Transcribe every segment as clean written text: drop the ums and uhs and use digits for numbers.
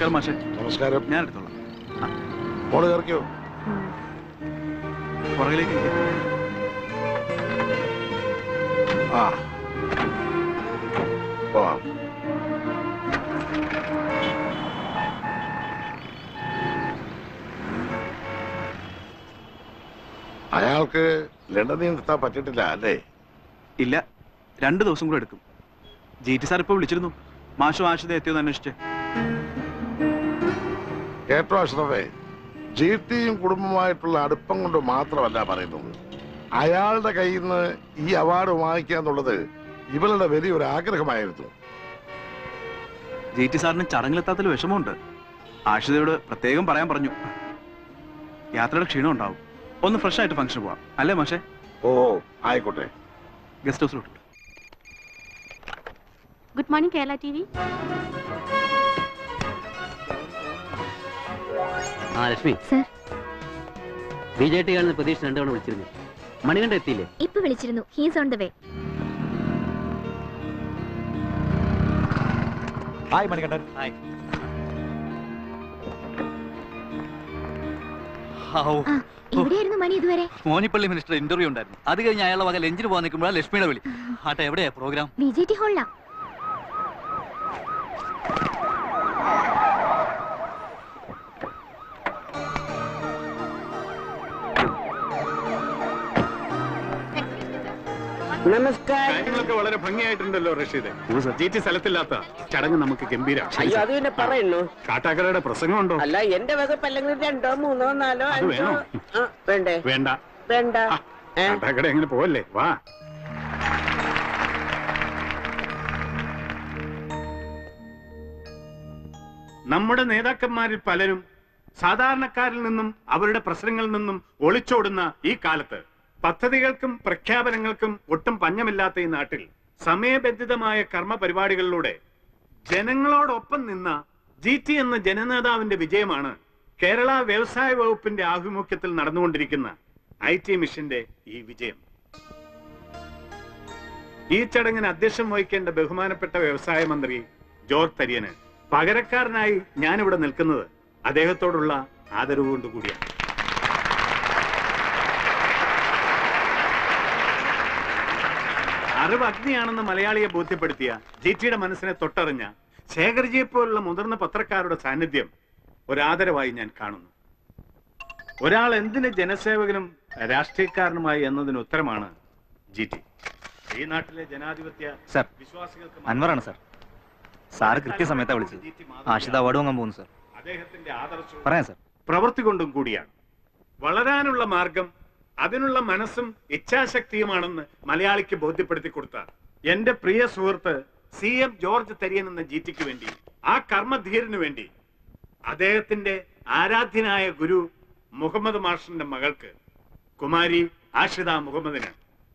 നമസ്കാരം മാഷെ. നമസ്കാരം. ഞാൻ എടുത്തോളാം. മോള് കയറിക്കോ. പുറകിലേക്ക് ആ പോവാം. അയാൾക്ക് ലണ്ടനിൽ നിർത്താൻ പറ്റിയിട്ടില്ല അല്ലേ? ഇല്ല, 2 ദിവസം കൂടെ എടുക്കും. GT സാർ ഇപ്പൊ വിളിച്ചിരുന്നു. മാഷും ആഷിത എത്തിയോന്ന് അന്വേഷിച്ച്. കേട്ടോ അഷ്റഫേ, GTയും കുടുംബമായിട്ടുള്ള അടുപ്പം കൊണ്ട് മാത്രമല്ല പറയുന്നത്. അയാളുടെ കയ്യിൽ നിന്ന് ഈ അവാർഡ് വാങ്ങിക്കുക എന്നുള്ളത് ഇവളുടെ വലിയൊരു ആഗ്രഹമായിരുന്നു. GT സാറിന് ചടങ്ങിലെത്താത്തതിൽ വിഷമമുണ്ട്. ആഷിതയോട് പ്രത്യേകം പറയാൻ പറഞ്ഞു. യാത്രയുടെ ക്ഷീണം ഉണ്ടാവും. ഒന്ന് ഫ്രഷ് ആയിട്ട് ഫംഗ്ഷൻ പോവാം അല്ലേ മാഷെ? ഓ ആയിക്കോട്ടെ. ഗസ്റ്റ് ഹൗസിലോട്ട്. Good morning Kerala TV. ആ ലക്ഷ്മി സർ, BJT കാണുന്ന പ്രതീക്ഷ 2 തവണ വിളിച്ചിരുന്നു. മണികണ്ഠ എത്തിയില്ലേ? ഇപ്പൊ വിളിച്ചിരുന്നു. He's on the way. Hi Manikandan. Hi. എവിടെയായിരുന്നു മണി ഇതുവരെ? മോനിപ്പള്ളി മിനിസ്റ്റർ ഇന്റർവ്യൂ ഉണ്ടായിരുന്നു. അത് കഴിഞ്ഞ് അയാളുടെ വക ലഞ്ചിന് പോകാൻ നിൽക്കുമ്പോഴാണ് ലക്ഷ്മിയുടെ വിളി. ആട്ടെ, എവിടെയാ പ്രോഗ്രാം? BJT ഹാളിലാ. കാര്യങ്ങളൊക്കെ വളരെ ഭംഗിയായിട്ടുണ്ടല്ലോ റഷീദ്. GT സ്ഥലത്തില്ലാത്ത ചടങ്ങ് നമുക്ക് ഗംഭീരം. അത് പിന്നെ പറയുന്നു. കാട്ടാക്കരയുടെ പ്രസംഗമുണ്ടോ? അല്ല, എന്റെ വകുപ്പ് അല്ലെങ്കിൽ 2, 3, 4, 5 വേണോ? വേണ്ടേ? വേണ്ട വേണ്ട. കാട്ടാക്കട എങ്ങനെ പോവല്ലേ? വാ. നമ്മുടെ നേതാക്കന്മാരിൽ പലരും സാധാരണക്കാരിൽ നിന്നും അവരുടെ പ്രശ്നങ്ങളിൽ നിന്നും ഒളിച്ചോടുന്ന ഈ കാലത്ത് പദ്ധതികൾക്കും പ്രഖ്യാപനങ്ങൾക്കും ഒട്ടും പഞ്ഞമില്ലാത്ത ഈ നാട്ടിൽ സമയബന്ധിതമായ കർമ്മ പരിപാടികളിലൂടെ ജനങ്ങളോടൊപ്പം നിന്ന GT എന്ന ജനനേതാവിന്റെ വിജയമാണ് കേരള വ്യവസായ വകുപ്പിന്റെ ആഭിമുഖ്യത്തിൽ നടന്നുകൊണ്ടിരിക്കുന്ന IT മിഷന്റെ ഈ വിജയം. ഈ ചടങ്ങിന് അധ്യക്ഷം വഹിക്കേണ്ട ബഹുമാനപ്പെട്ട വ്യവസായ മന്ത്രി ജോർജ് തരിയന് പകരക്കാരനായി ഞാനിവിടെ നിൽക്കുന്നത് അദ്ദേഹത്തോടുള്ള ആദരവ് കൊണ്ടുകൂടിയാണ്. അറിവ് അഗ്നിയാണെന്ന് മലയാളിയെ ബോധ്യപ്പെടുത്തിയ GTയുടെ മനസ്സിനെ തൊട്ടറിഞ്ഞ ശേഖർജിയെ പോലുള്ള മുതിർന്ന പത്രക്കാരുടെ സാന്നിധ്യം ഒരാദരവായി ഞാൻ കാണുന്നു. ഒരാൾ എന്തിന് ജനസേവകനും രാഷ്ട്രീയക്കാരനുമായി എന്നതിന് ഉത്തരമാണ് GT. ഈ നാട്ടിലെ ജനാധിപത്യ വിശ്വാസികൾക്ക് അൻവറാണ് സാർ. സാറ് കൃത്യസമയത്താ വിളിച്ചത്. ആഷിത അവാർഡ് വാങ്ങാൻ പോകുന്നു സാർ. അദ്ദേഹത്തിന്റെ ആദർശവും പറയാം സാർ. പ്രവൃത്തി കൊണ്ടും കൂടിയാണ്. വളരാനുള്ള മാർഗം അതിനുള്ള മനസ്സും ഇച്ഛാശക്തിയുമാണെന്ന് മലയാളിക്ക് ബോധ്യപ്പെടുത്തി കൊടുത്ത എന്റെ പ്രിയ സുഹൃത്ത് CM ജോർജ് തരിയൻ എന്ന GTക്ക് വേണ്ടി, ആ കർമ്മധീരന് വേണ്ടി, അദ്ദേഹത്തിന്റെ ആരാധ്യനായ ഗുരു മുഹമ്മദ് മാഷിന്റെ മകൾക്ക് കുമാരി ആഷിത മുഹമ്മദിന്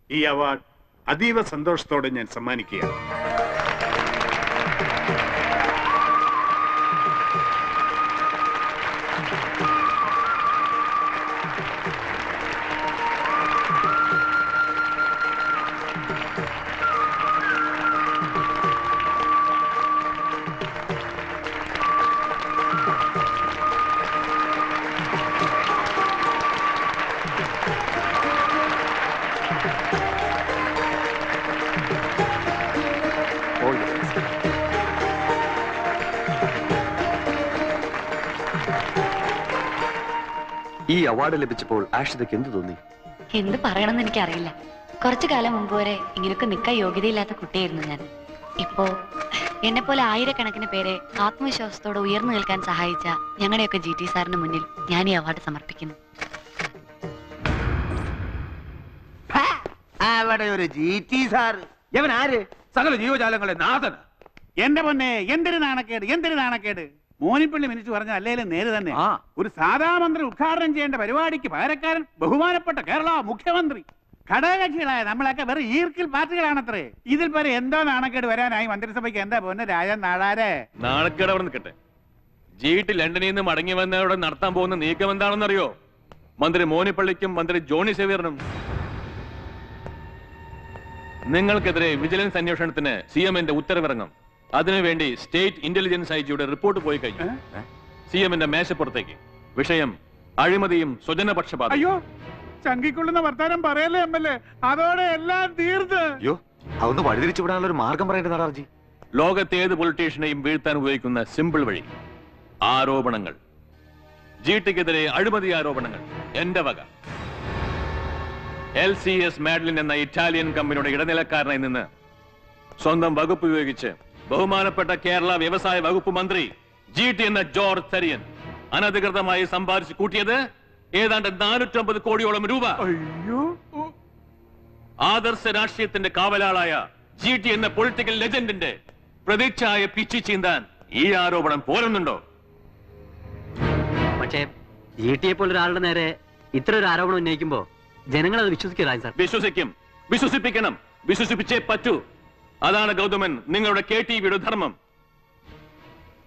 ഈ അവാർഡ് അതീവ സന്തോഷത്തോടെ ഞാൻ സമ്മാനിക്കുകയാണ്. ഈ അവാർഡ് ലഭിച്ചപ്പോൾ ആഷിതയ്ക്ക് എന്ത് തോന്നി? എന്ത് പറയണമെന്ന് എനിക്കറിയില്ല. കുറച്ചു കാലം മുമ്പ് വരെ ഇങ്ങനെയൊക്കെ നിൽക്കാൻ യോഗ്യതയില്ലാത്ത കുട്ടിയായിരുന്നു ഞാൻ. ഇപ്പോ എന്നെ പോലെ ആയിരക്കണക്കിന് പേരെ ആത്മവിശ്വാസത്തോടെ ഉയർന്നു നിൽക്കാൻ സഹായിച്ച ഞങ്ങളുടെയൊക്കെ GT സാറിന് മുന്നിൽ ഞാൻ ഈ അവാർഡ് സമർപ്പിക്കുന്നു. അവിടെ ഒരു GT സാർ. ഇവൻ ആര്? സകല ജീവജാലങ്ങളെ നാഥൻ. എന്റെ പൊന്നെ, എന്തൊരു നാണക്കേട്, എന്തൊരു നാണക്കേട്. മോനിപ്പള്ളി മിനിറ്റ് പറഞ്ഞ അല്ലേലും നേര് തന്നെ. ഒരു സാധാമന്ത്രി ഉദ്ഘാടനം ചെയ്യേണ്ട പരിപാടിക്ക് പകരക്കാരൻ ബഹുമാനപ്പെട്ട കേരള മുഖ്യമന്ത്രി. ഘടകകക്ഷികളായ നമ്മളൊക്കെ വെറും ഈർക്കിൽ പാർട്ടികളാണത്രേ. ഇതിൽ പേരെ എന്തോ നാണക്കേട് വരാനായി മന്ത്രിസഭയ്ക്ക്. എന്താ പൊന്നെ രാജൻ നാടാരെ? നാണക്കേട് അവിടെ നിൽക്കട്ടെ. GT ലണ്ടനിൽ നിന്ന് മടങ്ങി വന്നവിടെ നടത്താൻ പോകുന്ന നീക്കം എന്താണെന്നറിയോ? മന്ത്രി മോനിപ്പള്ളിക്കും മന്ത്രി ജോണി സേവ്യറിനും നിങ്ങൾക്കെതിരെ വിജിലൻസ് അന്വേഷണത്തിന് CMന്റെ ഉത്തരവിറങ്ങും. അതിനുവേണ്ടി സ്റ്റേറ്റ് ഇന്റലിജൻസ് ഐ ജിയുടെ റിപ്പോർട്ട് പോയി കഴിഞ്ഞു. CM-ന്റെ മേശപ്പുറത്തേക്ക്. വിഷയം അഴിമതിയും സ്വജനപക്ഷപാതം. അയ്യോ, ചങ്കിക്കൊള്ളുന്ന വർത്താനം പറയല്ലേ MLA, അതോടെ എല്ലാം തീർത്ത്. അയ്യോ, അതൊന്ന് വഴിതിരിച്ചു വിടാനുള്ള ഒരു മാർഗം പറയേണ്ട നാടാർജി. ലോകത്തെ ഏത് പൊളിറ്റീഷ്യനെയും വീഴ്ത്താൻ ഉപയോഗിക്കുന്ന സിമ്പിൾ വഴി ആരോപണങ്ങൾ. GT-ക്കെതിരെ അഴിമതി ആരോപണങ്ങൾ എന്റെ വക. LCS മാഡ്ലിൻ എന്ന ഇറ്റാലിയൻ കമ്പനിയുടെ ഇടനിലക്കാരനായി നിന്ന് സ്വന്തം വകുപ്പ് ഉപയോഗിച്ച് ബഹുമാനപ്പെട്ട കേരള വ്യവസായ വകുപ്പ് മന്ത്രി GT എന്ന ജോർജ് തരിയൻ അനധികൃതമായി സമ്പാദിച്ചു കൂട്ടിയത് ഏതാണ്ട് 450 കോടിയോളം രൂപ. അയ്യോ, ആദർശ രാഷ്ട്രീയത്തിന്റെ കാവലാളായ GT എന്ന പൊളിറ്റിക്കൽ ലെജൻഡിന്റെ പ്രതീക്ഷയായ പിച്ചി ചീന്താൻ ഈ ആരോപണം പോരുന്നുണ്ടോ? പക്ഷേ GT-യെ പോലെ ഒരാളുടെ നേരെ ഇത്ര ഒരു ആരോപണം ഉന്നയിക്കുമ്പോ ജനങ്ങൾ അത് വിശ്വസിക്കില്ല സാർ. വിശ്വസിക്കും, വിശ്വസിപ്പിക്കണം, വിശ്വസിപ്പിച്ചേ പറ്റൂ. അതാണ് ഗൗതമൻ നിങ്ങളുടെ KTVയുടെ ധർമ്മം.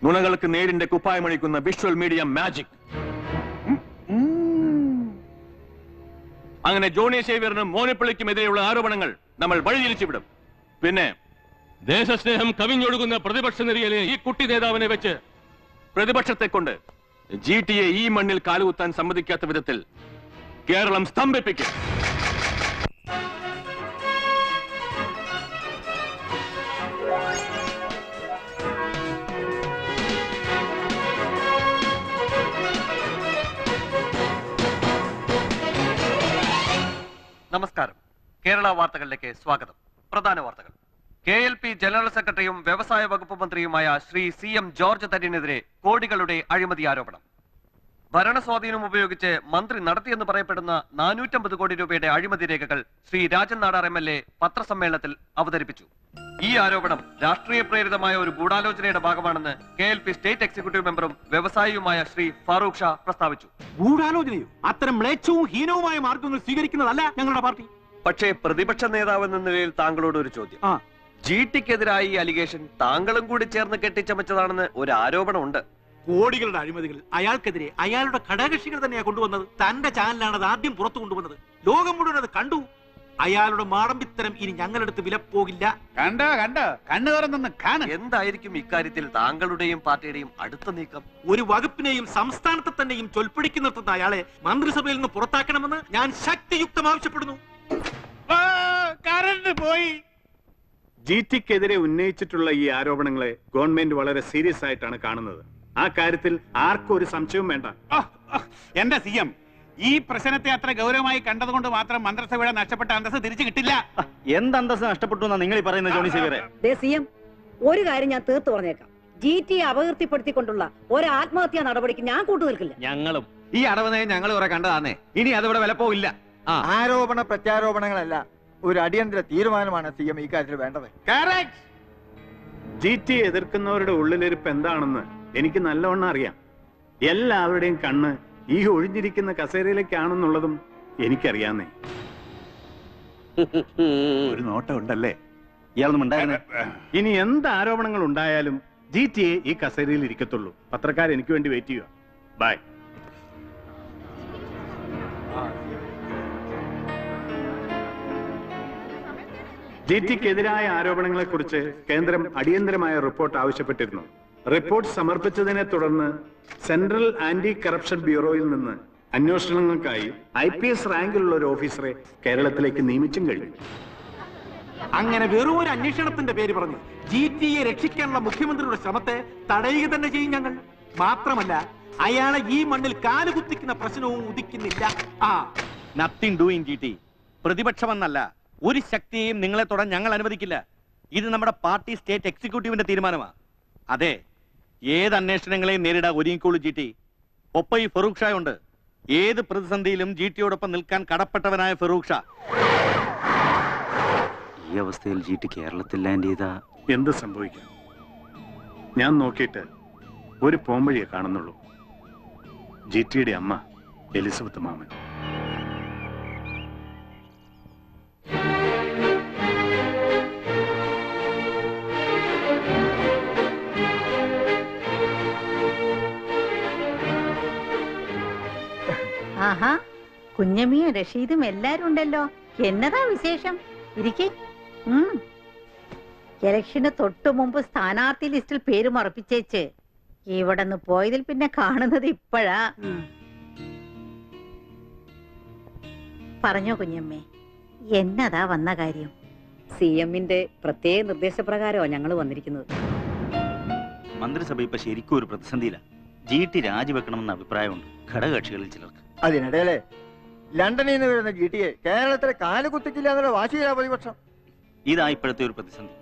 നുണകൾക്ക് നേരിന്റെ കുപ്പായമണിക്കുന്ന വിഷ്വൽ മീഡിയ മാജിക്. അങ്ങനെ ജോണി സേവ്യറിനും മോനിപ്പള്ളിക്കും എതിരെയുള്ള ആരോപണങ്ങൾ നമ്മൾ വഴിതിരിച്ചുവിടും. പിന്നെ ദേശസ്നേഹം കവിഞ്ഞൊഴുകുന്ന പ്രതിപക്ഷ നിരയിലെ ഈ കുട്ടി നേതാവിനെ വെച്ച് പ്രതിപക്ഷത്തെ കൊണ്ട് GT-യെ ഈ മണ്ണിൽ കാലുകുത്താൻ സമ്മതിക്കാത്ത വിധത്തിൽ കേരളം സ്തംഭിപ്പിക്കും. നമസ്കാരം. കേരള വാർത്തകളിലേക്ക് സ്വാഗതം. പ്രധാന വാർത്തകൾ. KLP ജനറൽ സെക്രട്ടറിയും വ്യവസായ വകുപ്പ് മന്ത്രിയുമായ ശ്രീ CM ജോർജ് തരിയനെതിരെ കോടികളുടെ അഴിമതി ആരോപണം. ഭരണസ്വാധീനം ഉപയോഗിച്ച് മന്ത്രി നടത്തിയെന്ന് പറയപ്പെടുന്ന 450 കോടി രൂപയുടെ അഴിമതി രേഖകൾ ശ്രീ രാജൻ നാടാർ MLA പത്രസമ്മേളനത്തിൽ അവതരിപ്പിച്ചു. ഈ ആരോപണം രാഷ്ട്രീയ പ്രേരിതമായ ഒരു ഗൂഢാലോചനയുടെ ഭാഗമാണെന്ന് KLP സ്റ്റേറ്റ് എക്സിക്യൂട്ടീവ് മെമ്പറും വ്യവസായിയുമായ ശ്രീ ഫാറൂഖ് ഷാ പ്രസ്താവിച്ചു. ഗൂഢാലോചനയോ? അത്തരം മ്ലേച്ഛവും ഹീനവുമായ മാർഗങ്ങൾ സ്വീകരിക്കുന്നതല്ല ഞങ്ങളുടെ പാർട്ടി. പക്ഷേ പ്രതിപക്ഷ നേതാവെന്ന നിലയിൽ താങ്കളോട് ഒരു ചോദ്യം. GT-ക്കെതിരായി ഈ അലിഗേഷൻ താങ്കളും കൂടി ചേർന്ന് കെട്ടിച്ചമച്ചതാണെന്ന് ഒരു ആരോപണമുണ്ട്. കോടികളുടെ അഴിമതികൾ അയാൾക്കെതിരെ അയാളുടെ ഘടകകക്ഷികൾ തന്നെയാണ് കൊണ്ടുവന്നത്. തന്റെ ചാനലാണ് അത് ആദ്യം പുറത്തു കൊണ്ടുവന്നത്. ലോകം മുഴുവൻ അത് കണ്ടു. അയാളുടെ മാടമ്പിത്തരം ഇനി ഞങ്ങളെടുത്ത് വിലപ്പോകില്ല. കണ്ടോ കണ്ണു തുറന്നൊന്ന് കാണും. എന്തായിരിക്കും ഇക്കാര്യത്തിൽ താങ്കളുടെയും പാർട്ടിയുടെയും അടുത്ത നീക്കം? ഒരു വകുപ്പിനെയും സംസ്ഥാനത്തെ തന്നെയും ചൊൽപ്പിടിക്ക് നിർത്തുന്ന അയാളെ മന്ത്രിസഭയിൽ നിന്ന് പുറത്താക്കണമെന്ന് ഞാൻ ശക്തിയുക്തം ആവശ്യപ്പെടുന്നു. കറണ്ട് പോയി. GT-ക്കെതിരെ ഉന്നയിച്ചിട്ടുള്ള ഈ ആരോപണങ്ങളെ ഗവൺമെന്റ് വളരെ സീരിയസ് ആയിട്ടാണ് കാണുന്നത്. ആ കാര്യത്തിൽ ആർക്കും ഒരു സംശയവും വേണ്ട. എന്റെ CM, ഈ പ്രശ്നത്തെ അത്ര ഗൗരവമായി കണ്ടതുകൊണ്ട് മാത്രം മന്ത്രിസഭയുടെ നഷ്ടപ്പെട്ട അന്തസ്സ് തിരിച്ചു കിട്ടില്ല. എന്ത് അന്തസ്സ് നഷ്ടപ്പെട്ടു എന്നാ നിങ്ങൾ പറയുന്നത് ജോണി സേവ്യറെ? CM, ഒരു കാര്യം ഞാൻ തീർത്തു പറഞ്ഞേക്കാം. GT-യെ അപകീർത്തിപ്പെടുത്തിക്കൊണ്ടുള്ള ഒരു ആത്മഹത്യാ നടപടിക്ക് ഞാൻ കൂട്ടുനിൽക്കില്ല. ഞങ്ങളും ഈ അടവ് ഞങ്ങൾ കുറെ കണ്ടതാന്നേ. ഇനി അതിവിടെ വില പോകില്ല. ആരോപണ പ്രത്യാരോപണങ്ങളല്ല, ഒരു അടിയന്തര തീരുമാനമാണ് CM ഈ കാര്യത്തിൽ വേണ്ടത്. GT എതിർക്കുന്നവരുടെ ഉള്ളിലിരിപ്പ് എന്താണെന്ന് എനിക്ക് നല്ലവണ്ണം അറിയാം. എല്ലാവരുടെയും കണ്ണ് ഈ ഒഴിഞ്ഞിരിക്കുന്ന കസേരയിലേക്കാണെന്നുള്ളതും എനിക്കറിയാന്നേ. ഒരു നോട്ടം ഉണ്ടല്ലേ? ഇയാളൊന്നും ഉണ്ടായിരുന്നു. ഇനി എന്ത് ആരോപണങ്ങൾ ഉണ്ടായാലും GT-യെ ഈ കസേരയിൽ ഇരിക്കത്തുള്ളൂ. പത്രക്കാർ എനിക്ക് വേണ്ടി വെയിറ്റ് ചെയ്യുക. ബൈ. GT-ക്കെതിരായ ആരോപണങ്ങളെ കുറിച്ച് കേന്ദ്രം അടിയന്തരമായ റിപ്പോർട്ട് ആവശ്യപ്പെട്ടിരുന്നു. റിപ്പോർട്ട് സമർപ്പിച്ചതിനെ തുടർന്ന് സെൻട്രൽ ആന്റി കറപ്ഷൻ ബ്യൂറോയിൽ നിന്ന് അന്വേഷണങ്ങൾക്കായി IPS റാങ്കിലുള്ള ഒരു ഓഫീസറെ കേരളത്തിലേക്ക് നിയമിച്ചും കഴിഞ്ഞു. അങ്ങനെ വെറും ഒരു അന്വേഷണത്തിന്റെ പേര് പറഞ്ഞു GT-യെ രക്ഷിക്കാനുള്ള മുഖ്യമന്ത്രിയുടെ ശ്രമത്തെ തടയുക തന്നെ ചെയ്യും ഞങ്ങൾ. മാത്രമല്ല, അയാളെ ഈ മണ്ണിൽ കാലുകുത്തിക്കുന്ന പ്രശ്നവും ഉദിക്കുന്നില്ല. Nothing doing GT. പ്രതിപക്ഷമെന്നല്ല, ഒരു ശക്തിയെയും നിങ്ങളെ തൊടാൻ ഞങ്ങൾ അനുവദിക്കില്ല. ഇത് നമ്മുടെ പാർട്ടി സ്റ്റേറ്റ് എക്സിക്യൂട്ടീവിന്റെ തീരുമാനമാണ്. അതെ, ഏത് അന്വേഷണങ്ങളെയും നേരിടാൻ ഒരുങ്ങിക്കോളൂ GT. ഒപ്പം ഈ ഫറൂഖ് ഷാ ഉണ്ട്. ഏത് പ്രതിസന്ധിയിലും GT-യോടൊപ്പം നിൽക്കാൻ കടപ്പെട്ടവനായ ഫറൂഖ് ഷാ. ഈ അവസ്ഥയിൽ GT കേരളത്തിൽ ലാൻഡ് ചെയ്ത എന്ത് സംഭവിക്കാം? ഞാൻ നോക്കിയിട്ട് ഒരു പോംവഴിയെ കാണുന്നുള്ളൂ. GT-യുടെ അമ്മ എലിസബത്ത് മാമൻ. ആഹാ, കുഞ്ഞമ്മിയും റഷീദും എല്ലാരും ഉണ്ടല്ലോ. എന്നതാ വിശേഷം? ഇരിക്കേ. ഇലക്ഷന് തൊട്ടു മുമ്പ് സ്ഥാനാർത്ഥി ലിസ്റ്റിൽ പേര് മറപ്പിച്ചേച്ച് ഇവിടെ നിന്ന് പോയതിൽ പിന്നെ കാണുന്നത് ഇപ്പോഴാ. പറഞ്ഞോ കുഞ്ഞമ്മേ, എന്നതാ വന്ന കാര്യം? CM-ന്റെ പ്രത്യേക നിർദ്ദേശപ്രകാരമാണ് ഞങ്ങൾ വന്നിരിക്കുന്നത്. മന്ത്രിസഭ ഇപ്പൊ ശരിക്കും ഒരു പ്രതിസന്ധിയില്ല. GT രാജിവെക്കണമെന്ന അഭിപ്രായമുണ്ട് ഘടകകക്ഷികളിൽ ചിലർക്ക്. അതിനിടയിലെ ലണ്ടനിൽ നിന്ന് വരുന്ന GTയെ കേരളത്തിലെ കാലുകുത്തിക്കില്ല എന്നുള്ള വാശിയിലാ പ്രതിപക്ഷം. ഇതാ ഇപ്പോഴത്തെ ഒരു പ്രതിസന്ധി.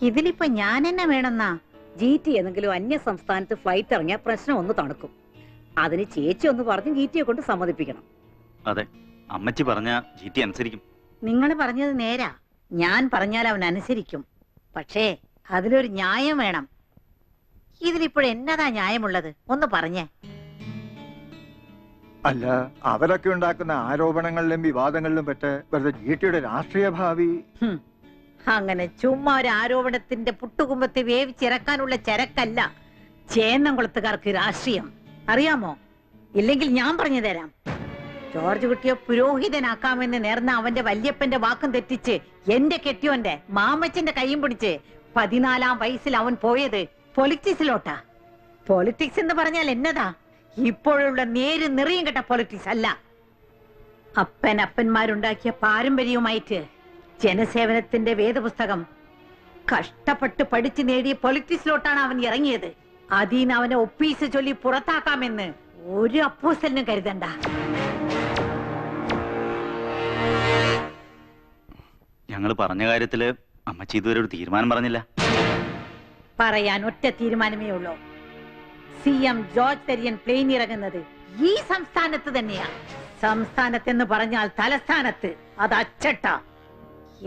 ഇതിലിപ്പോ ഞാൻ എന്നെ വേണമെന്നാ? GT ഏതെങ്കിലും അന്യ സംസ്ഥാനത്ത് ഫ്ലൈറ്റ് ഇറങ്ങിയ പ്രശ്നം ഒന്ന് തണുക്കും. അതിന് ചേച്ചി ഒന്ന് പറഞ്ഞ് GTയെ കൊണ്ട് സമ്മതിപ്പിക്കണം. അതെ, അമ്മച്ചി പറഞ്ഞ GT അനുസരിക്കും. നിങ്ങൾ പറഞ്ഞത് നേരാ. ഞാൻ പറഞ്ഞാൽ അവൻ അനുസരിക്കും. പക്ഷേ അതിലൊരു ന്യായം വേണം. ഇതിലിപ്പോഴെന്നതാ ന്യായമുള്ളത്? ഒന്ന് പറഞ്ഞേ. അല്ല, അവരൊക്കെ ഉണ്ടാക്കുന്ന ആരോപണങ്ങളിലും വിവാദങ്ങളിലും പെട്ട് വെറുതെ GTയുടെ രാഷ്ട്രീയ ഭാവി. അങ്ങനെ ചുമ്മാ ഒരു ആരോപണത്തിന്റെ പുട്ടുകുമ്പത്തെ വേവിച്ചിറക്കാനുള്ള ചരക്കല്ല ചേന്നംകുളത്തുകാർക്ക് രാഷ്ട്രീയം. അറിയാമോ? ഇല്ലെങ്കിൽ ഞാൻ പറഞ്ഞു തരാം. ജോർജ് കുട്ടിയെ പുരോഹിതനാക്കാമെന്ന് നേർന്ന അവന്റെ വല്യപ്പന്റെ വാക്കും തെറ്റിച്ച് എന്റെ കെട്ടിയോന്റെ മാമച്ചന്റെ കൈയും പിടിച്ച് 14-ാം വയസ്സിൽ അവൻ പോയത് പൊളിറ്റിക്സിലോട്ടാ. പൊളിറ്റിക്സ് എന്ന് പറഞ്ഞാൽ എന്നതാ? ഇപ്പോഴുള്ള നേര് നിറയും കെട്ട പൊളിറ്റിക്സ് അല്ല. അപ്പന്മാരുണ്ടാക്കിയ പാരമ്പര്യവുമായിട്ട് ജനസേവനത്തിന്റെ വേദപുസ്തകം കഷ്ടപ്പെട്ട് പഠിച്ചു നേടിയ പൊളിറ്റിക്സിലോട്ടാണ് അവൻ ഇറങ്ങിയത്. അതിന് അവനെ ഒപ്പീസ് ചൊല്ലി പുറത്താക്കാമെന്ന് ഒരു അപ്പോസ്റ്റലിനും കരുതണ്ട. ഞങ്ങൾ പറഞ്ഞ കാര്യത്തില് അമ്മച്ചി ഇതുവരെ ഒരു തീരുമാനം പറഞ്ഞില്ല. പറയാൻ ഒറ്റ തീരുമാനമേ ഉള്ളൂ. CM ജോർജ് തരിയൻ പ്ലെയിൻ ഇറങ്ങുന്നത് ഈ സംസ്ഥാനത്ത് തന്നെയാ. സംസ്ഥാനത്തെന്ന് പറഞ്ഞാൽ തലസ്ഥാനത്ത്, അത് അച്ചട്ട.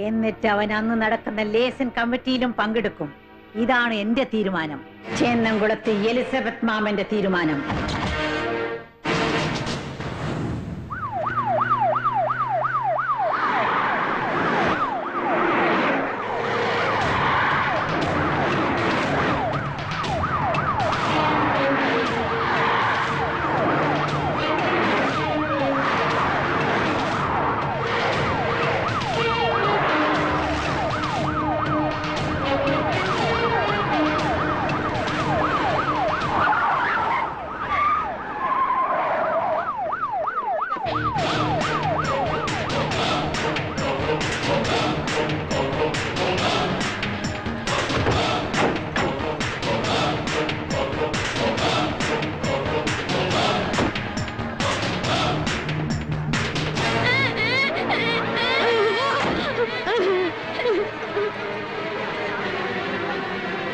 എന്നിട്ട് അവൻ അന്ന് നടക്കുന്ന ലേസൺ കമ്മിറ്റിയിലും പങ്കെടുക്കും. ഇതാണ് എന്റെ തീരുമാനം. ചേന്നംകുളത്ത് എലിസബത്ത് മാമന്റെ തീരുമാനം.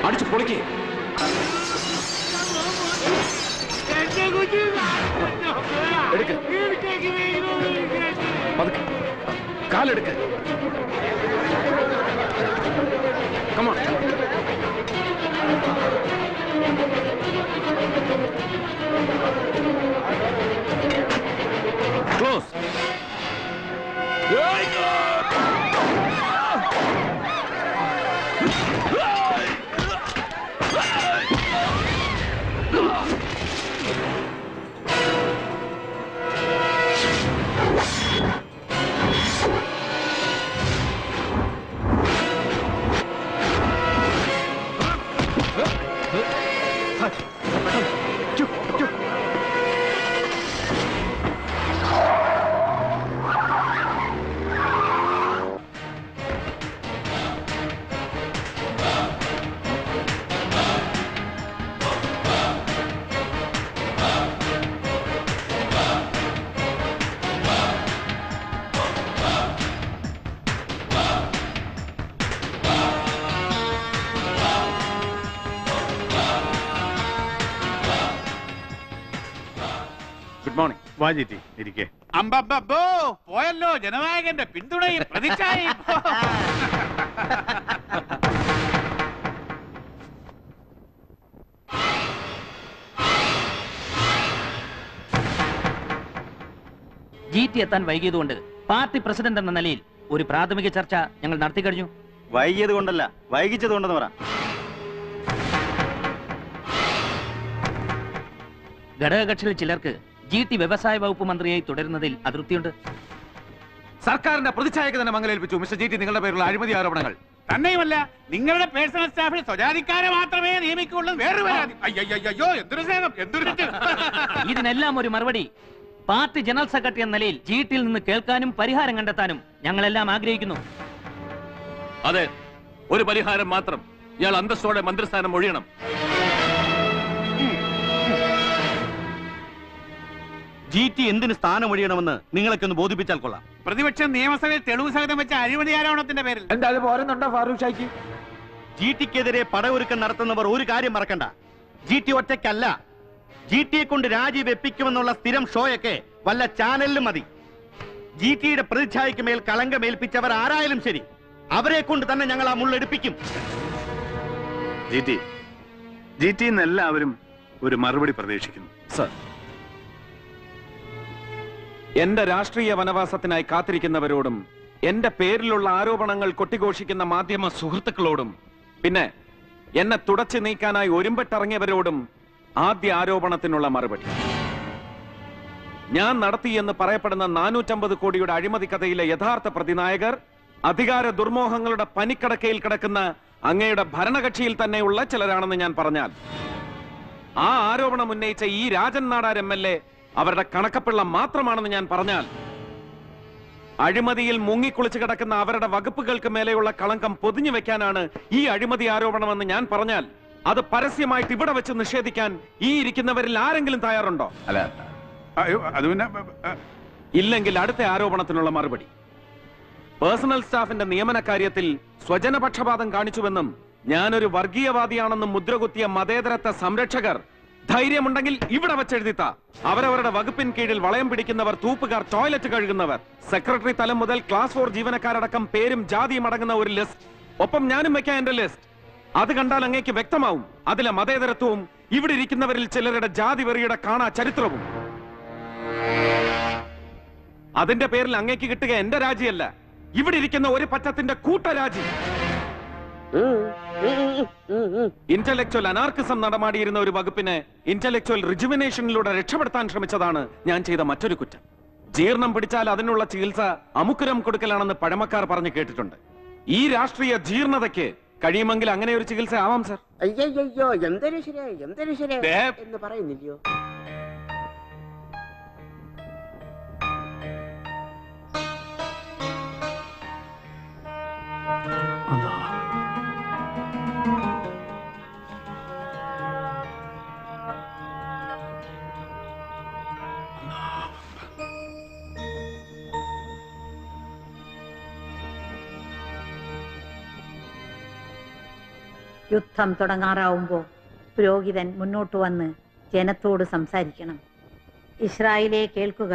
അടിച്ചു പൊളിക്കേ. കാലെടുക്ക. Come on. Close. Good morning. വാജിറ്റി ഇരിക്കേ. അമ്പോ പോയല്ലോ ജനനായകന്റെ പിന്തുണയും പ്രതിച്ഛായയും. GT എത്താൻ വൈകിയതുകൊണ്ട് പാർട്ടി പ്രസിഡന്റ് എന്ന നിലയിൽ ഒരു പ്രാഥമിക ചർച്ച ഞങ്ങൾ നടത്തി കഴിഞ്ഞു. വൈകിയത് കൊണ്ടല്ല, വൈകിച്ചത് കൊണ്ടെന്ന് പറ. ഘടകകക്ഷികളിൽ ചിലർക്ക് GT വ്യവസായ വകുപ്പ് മന്ത്രിയായി തുടരുന്നതിൽ അതൃപ്തിയുണ്ട്. സർക്കാരിന്റെ പ്രതിച്ഛായക്ക് തന്നെ മംഗലേൽപ്പിച്ചു മിസ്റ്റർ GT നിങ്ങളുടെ പേരുള്ള അഴിമതി ആരോപണങ്ങൾ. തന്നെയുമല്ല നിങ്ങളുടെ പേഴ്സണൽ സ്റ്റാഫിൽ സ്വജാതിക്കാരെ മാത്രമേ നിയമിക്കുള്ളൂ. വേറൊരു പരാതി. അയ്യോ എന്തൊരു സ്നേഹം, എന്തൊരു ഇതിനെല്ലാം ഒരു മറുപടി പാർട്ടി ജനറൽ സെക്രട്ടറി എന്ന നിലയിൽ GT-യിൽ നിന്ന് കേൾക്കാനും പരിഹാരം കണ്ടെത്താനും ഞങ്ങളെല്ലാം ആഗ്രഹിക്കുന്നു. അതെ, ഒരു പരിഹാരം മാത്രം. ഇയാൾ അന്തസ്സോടെ മന്ത്രിസ്ഥാനം ഒഴിയണം. GT എന്തിന് സ്ഥാനം ഒഴിയണമെന്ന് നിങ്ങളൊക്കെ ഒന്ന് ബോധിപ്പിച്ചാൽ കൊള്ളാം. പ്രതിപക്ഷം നിയമസഭയിൽ തെളിവ് സഹിതം വെച്ച അഴിമതി ആരോപണത്തിന്റെ പേരിൽ എന്താ അത് പോരുന്നുണ്ടോ ഫാറൂഖ് ഷായ്ക്ക്? GT-ക്കെതിരെ പടയൊരുക്കം നടത്തുന്നവർ ഒരു കാര്യം മറക്കണ്ട, GT ഒറ്റയ്ക്കല്ല. GT-യെ കൊണ്ട് രാജി വെപ്പിക്കുമെന്നുള്ള സ്ഥിരം ഷോയൊക്കെ വല്ല ചാനലിലും മതി. GT-യുടെ പ്രതിച്ഛായയ്ക്ക് മേൽ കളങ്കമേൽപ്പിച്ചവർ ആരായാലും ശരി, അവരെ കൊണ്ട് തന്നെ ഞങ്ങൾ ആ മുള്ളെടുപ്പിക്കും. GT എല്ലാവരും ഒരു മറുപടി പ്രതീക്ഷിക്കുന്നു. സർ, എന്റെ രാഷ്ട്രീയ വനവാസത്തിനായി കാത്തിരിക്കുന്നവരോടും എന്റെ പേരിലുള്ള ആരോപണങ്ങൾ കൊട്ടിഘോഷിക്കുന്ന മാധ്യമ സുഹൃത്തുക്കളോടും പിന്നെ എന്നെ തുടച്ചു നീക്കാനായി ഒരുമ്പെട്ടിറങ്ങിയവരോടും ആദ്യ ആരോപണത്തിനുള്ള മറുപടി. ഞാൻ നടത്തിയെന്ന് പറയപ്പെടുന്ന 450 കോടിയുടെ അഴിമതി കഥയിലെ യഥാർത്ഥ പ്രതിനായകർ അധികാര ദുർമോഹങ്ങളുടെ പനിക്കടക്കയിൽ കിടക്കുന്ന അങ്ങയുടെ ഭരണകക്ഷിയിൽ തന്നെയുള്ള ചിലരാണെന്ന് ഞാൻ പറഞ്ഞാൽ, ആ ആരോപണം ഉന്നയിച്ച ഈ രാജൻ നാടാർ MLA അവരുടെ കണക്കപ്പിള്ള മാത്രമാണെന്ന് ഞാൻ പറഞ്ഞാൽ, അഴിമതിയിൽ മുങ്ങിക്കുളിച്ച് കിടക്കുന്ന അവരുടെ വകുപ്പുകൾക്ക് മേലെയുള്ള കളങ്കം പൊതിഞ്ഞു വെക്കാനാണ് ഈ അഴിമതി ആരോപണമെന്ന് ഞാൻ പറഞ്ഞാൽ, അത് പരസ്യമായിട്ട് ഇവിടെ വെച്ച് നിഷേധിക്കാൻ ഈ ഇരിക്കുന്നവരിൽ ആരെങ്കിലും തയ്യാറുണ്ടോ? അല്ല, അത് പിന്നെ ഇല്ലെങ്കിൽ അടുത്ത ആരോപണത്തിനുള്ള മറുപടി. പേഴ്സണൽ സ്റ്റാഫിന്റെ നിയമന കാര്യത്തിൽ സ്വജനപക്ഷപാതം കാണിച്ചുവെന്നും ഞാനൊരു വർഗീയവാദിയാണെന്നും മുദ്രകുത്തിയ മതേതരത്വ സംരക്ഷകർ ധൈര്യമുണ്ടെങ്കിൽ ഇവിടെ വെച്ചെഴുതിത്ത. അവരവരുടെ വകുപ്പിൻ കീഴിൽ വളയം പിടിക്കുന്നവർ, തൂപ്പുകാർ, ടോയ്ലറ്റ് കഴുകുന്നവർ, സെക്രട്ടറി തലം മുതൽ ക്ലാസ് 4 ജീവനക്കാരടക്കം പേരും ജാതിയും അടങ്ങുന്ന ഒരു ലിസ്റ്റ്. ഒപ്പം ഞാനും വെക്കാം എന്റെ ലിസ്റ്റ്. അത് കണ്ടാൽ അങ്ങേക്ക് വ്യക്തമാവും അതിലെ മതേതരത്വവും ഇവിടെ ഇരിക്കുന്നവരിൽ ചിലരുടെ ജാതി വെറിയുടെ കാണാ ചരിത്രവും. അതിന്റെ പേരിൽ അങ്ങേക്ക് കിട്ടുക എന്റെ രാജിയല്ല, ഇവിടെ ഇരിക്കുന്ന ഒരു പറ്റത്തിന്റെ കൂട്ടരാജി. ഇന്റലക്ച്വൽ അനാർക്കിസം നടമാടിയിരുന്ന ഒരു വകുപ്പിനെ ഇന്റലക്ച്വൽ റിജുവിനേഷനിലൂടെ രക്ഷപ്പെടുത്താൻ ശ്രമിച്ചതാണ് ഞാൻ ചെയ്ത മറ്റൊരു കുറ്റം. ജീർണം പിടിച്ചാൽ അതിനുള്ള ചികിത്സ അമുക്കുരം കൊടുക്കലാണെന്ന് പഴമക്കാർ പറഞ്ഞു കേട്ടിട്ടുണ്ട്. ഈ രാഷ്ട്രീയ ജീർണതയ്ക്ക് കഴിയുമെങ്കിൽ അങ്ങനെ ഒരു ചികിത്സ ആവാം സർ. അയ്യോ എന്തൊരു ശരി എന്ന് പറയുന്നില്ലയോ? യുദ്ധം തുടങ്ങാറാവുമ്പോൾ പുരോഹിതൻ മുന്നോട്ട് വന്ന് ജനത്തോട് സംസാരിക്കണം. ഇസ്രായേലേ കേൾക്കുക,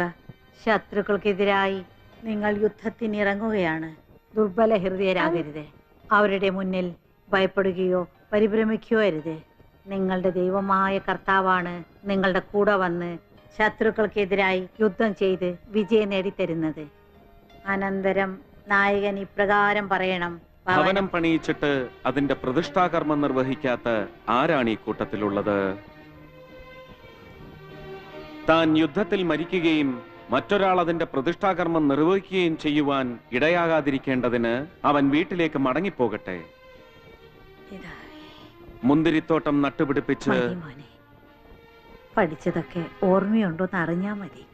ശത്രുക്കൾക്കെതിരായി നിങ്ങൾ യുദ്ധത്തിനിറങ്ങുകയാണ്. ദുർബല ഹൃദയരാകരുത്. അവരുടെ മുന്നിൽ ഭയപ്പെടുകയോ പരിഭ്രമിക്കുകയോ അരുത്. നിങ്ങളുടെ ദൈവമായ കർത്താവാണ് നിങ്ങളുടെ കൂടെ വന്ന് ശത്രുക്കൾക്കെതിരായി യുദ്ധം ചെയ്ത് വിജയം നേടിത്തരുന്നത്. അനന്തരം നായകൻ ഇപ്രകാരം പറയണം: ഭവനം പണിയിച്ചിട്ട് അതിന്റെ പ്രതിഷ്ഠാകർമ്മം നിർവഹിക്കാത്ത ആരാണ് ഈ കൂട്ടത്തിലുള്ളത്? താൻ യുദ്ധത്തിൽ മരിക്കുകയും മറ്റൊരാൾ അതിന്റെ പ്രതിഷ്ഠാകർമ്മം നിർവഹിക്കുകയും ചെയ്യുവാൻ ഇടയാകാതിരിക്കേണ്ടതിന് അവൻ വീട്ടിലേക്ക് മടങ്ങിപ്പോകട്ടെ. മുന്തിരിത്തോട്ടം നട്ടുപിടിപ്പിച്ച് പഠിച്ചതൊക്കെ ഓർമ്മയുണ്ടോന്ന് അറിഞ്ഞാ മതി.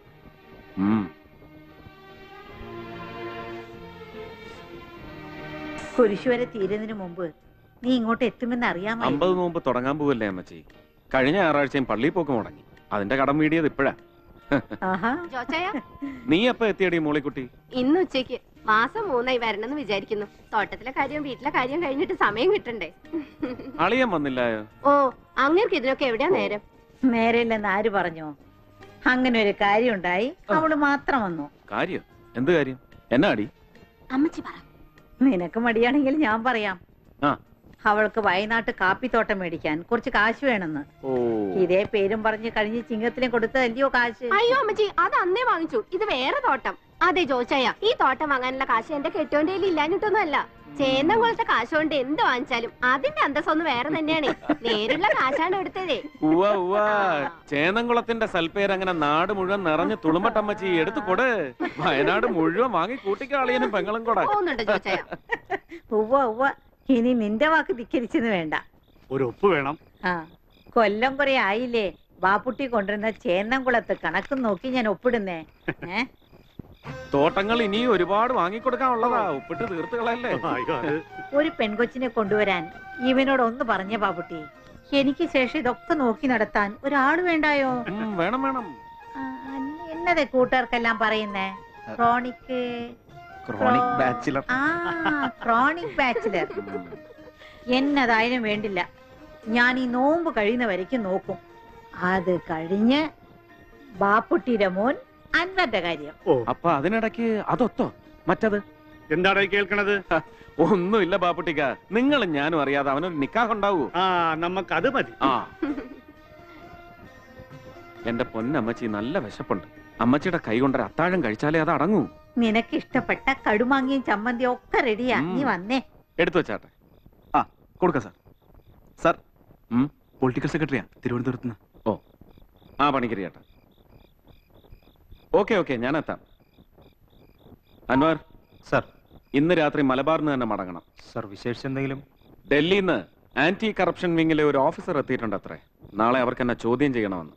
കുരിശുവരെ തീരുന്നതിന് മുമ്പ് നീ ഇങ്ങോട്ട് എത്തുമെന്ന് അറിയാമോ? 50 നോമ്പ് തുടങ്ങാൻ പോവല്ലേ അമ്മച്ചി? കഴിഞ്ഞ ഞായറാഴ്ചയും പള്ളിയിൽ പോക്ക് മുടങ്ങി. അതിന്റെ കടം വീടിയത് ഇപ്പഴാ. നീ എപ്പ എത്തിയടി മോളിക്കുട്ടി? ഇന്ന് ഉച്ചയ്ക്ക്. മാസം 3 വരണമെന്ന് വിചാരിക്കുന്നു. തോട്ടത്തിലെ കാര്യം വീട്ടിലെ കാര്യം കഴിഞ്ഞിട്ട് സമയം കിട്ടണ്ടേ? അളിയൻ വന്നില്ലായോ? ഓ, അങ്ങേർക്ക് ഇതിനൊക്കെ എവിടെയാ നേരം? നേരെയില്ലെന്ന് ആര് പറഞ്ഞു? അങ്ങനെ ഒരു കാര്യം ഉണ്ടായി, അവള് മാത്രം വന്നു. കാര്യം? എന്ത് കാര്യം? എന്നാ അടി? അമ്മച്ചി പറ. നിനക്ക് മടിയാണെങ്കിൽ ഞാൻ പറയാം. അവൾക്ക് വയനാട്ട് കാപ്പിത്തോട്ടം മേടിക്കാൻ കുറച്ച് കാശ് വേണമെന്ന്. ഇതേ പേരും പറഞ്ഞ് കഴിഞ്ഞ് ചിങ്ങത്തിലും കൊടുത്തതല്ലയോ കാശ്? അയ്യോ അമ്മച്ചി, അത് അന്നേ വാങ്ങിച്ചു. ഇത് വേറെ തോട്ടം. അതെ ജോച്ചായ, ഈ തോട്ടം വാങ്ങാനുള്ള കാശ് എന്റെ കെട്ടോന്റെ കയ്യിൽ ഇല്ലാഞ്ഞിട്ടൊന്നും അല്ല. ചേന്നംകുളത്തെ കാശ് കൊണ്ട് എന്ത് വാങ്ങിച്ചാലും അതിന്റെ അന്തസ്സൊന്ന് വേറെ തന്നെയാണ്. നേരിലുള്ള കാശാണ് എടുത്തതേ. ചേന്നംകുളത്തിന്റെ സൽപ്പേര് അങ്ങനെ നാട് മുഴുവൻ നിറഞ്ഞ് തുളുമ്പട്ടമ്മച്ചി എടുത്തു കൊട്. വയനാട് മുഴുവൻ വാങ്ങി കൂട്ടിക്ക അളിയനും പെങ്ങളും കൂടെ. ഉവ്വ ഇനി നിന്റെ വാക്ക് ധിക്കരിച്ചെന്ന് വേണ്ട. ഒരു ഒപ്പ് വേണം. ആ കൊല്ലം കുറെ ആയില്ലേ ബാപ്പുട്ടി കൊണ്ടുവരുന്ന ചേന്നംകുളത്ത് കണക്കും നോക്കി ഞാൻ ഒപ്പിടുന്നേ. തോട്ടങ്ങൾ ഇനി ഒരുപാട് വാങ്ങിക്കൊടുക്കാനുള്ളതാ. ഒപ്പിട്ട് തീർത്ത് കളയല്ലേ. ഒരു പെൺകൊച്ചിനെ കൊണ്ടുവരാൻ ഇവനോട് ഒന്ന് പറഞ്ഞ ബാപ്പുട്ടി. എനിക്ക് ശേഷം ഇതൊക്കെ നോക്കി നടത്താൻ ഒരാള് വേണ്ടായോ? വേണം വേണം. എന്നതേ കൂട്ടുകാർക്കെല്ലാം പറയുന്നേ? Chronic bachelor. ആ ക്രോണിക് ബാച്ചിലർ. എന്നതായാലും വേണ്ടില്ല. ഞാൻ ഈ നോമ്പ് കഴിയുന്ന വരയ്ക്കും നോക്കും. അത് കഴിഞ്ഞ് ബാപ്പുട്ടിയുടെ മോൻ അൻവറിന്റെ കാര്യം. അപ്പൊ അതിനിടയ്ക്ക് അതൊത്തോ? മറ്റത് എന്താണ് കേൾക്കണത്? ഒന്നുമില്ല ബാപ്പുട്ടിക്ക. നിങ്ങളും ഞാനും അറിയാതെ അവനൊരു നിക്കാഹ് ഉണ്ടാവൂ. ആ നമുക്ക് അത് മതി. ആ എന്റെ പൊന്നമ്മച്ചി നല്ല വിശപ്പുണ്ട്. അമ്മച്ചിയുടെ കൈ കൊണ്ടൊരു അത്താഴം കഴിച്ചാലേ അത് അടങ്ങൂ. നിനക്ക് ഇഷ്ടപ്പെട്ട കടുമാങ്ങിയും ചമ്മന്തിയും ഒക്കെ റെഡിയാ. നീ വന്നേ. എടുത്തു വെച്ചാട്ടെ. ആ കൊടുക്കാം സാർ. സാർ പൊളിറ്റിക്കൽ സെക്രട്ടറിയാ തിരുവനന്തപുരത്ത് നിന്ന്. ഓ ആ പണിക്കരി ചേട്ടാ. ഓക്കെ ഓക്കെ ഞാൻ എത്താം. അൻവർ സാർ, ഇന്ന് രാത്രി മലബാറിന് തന്നെ മടങ്ങണം. സാർ വിശേഷിച്ച് എന്തെങ്കിലും? ഡൽഹിയിൽ നിന്ന് ആന്റി കറപ്ഷൻ വിങ്ങിലെ ഒരു ഓഫീസർ എത്തിയിട്ടുണ്ട് അത്രേ. നാളെ അവർക്ക് എന്നെ ചോദ്യം ചെയ്യണമെന്ന്.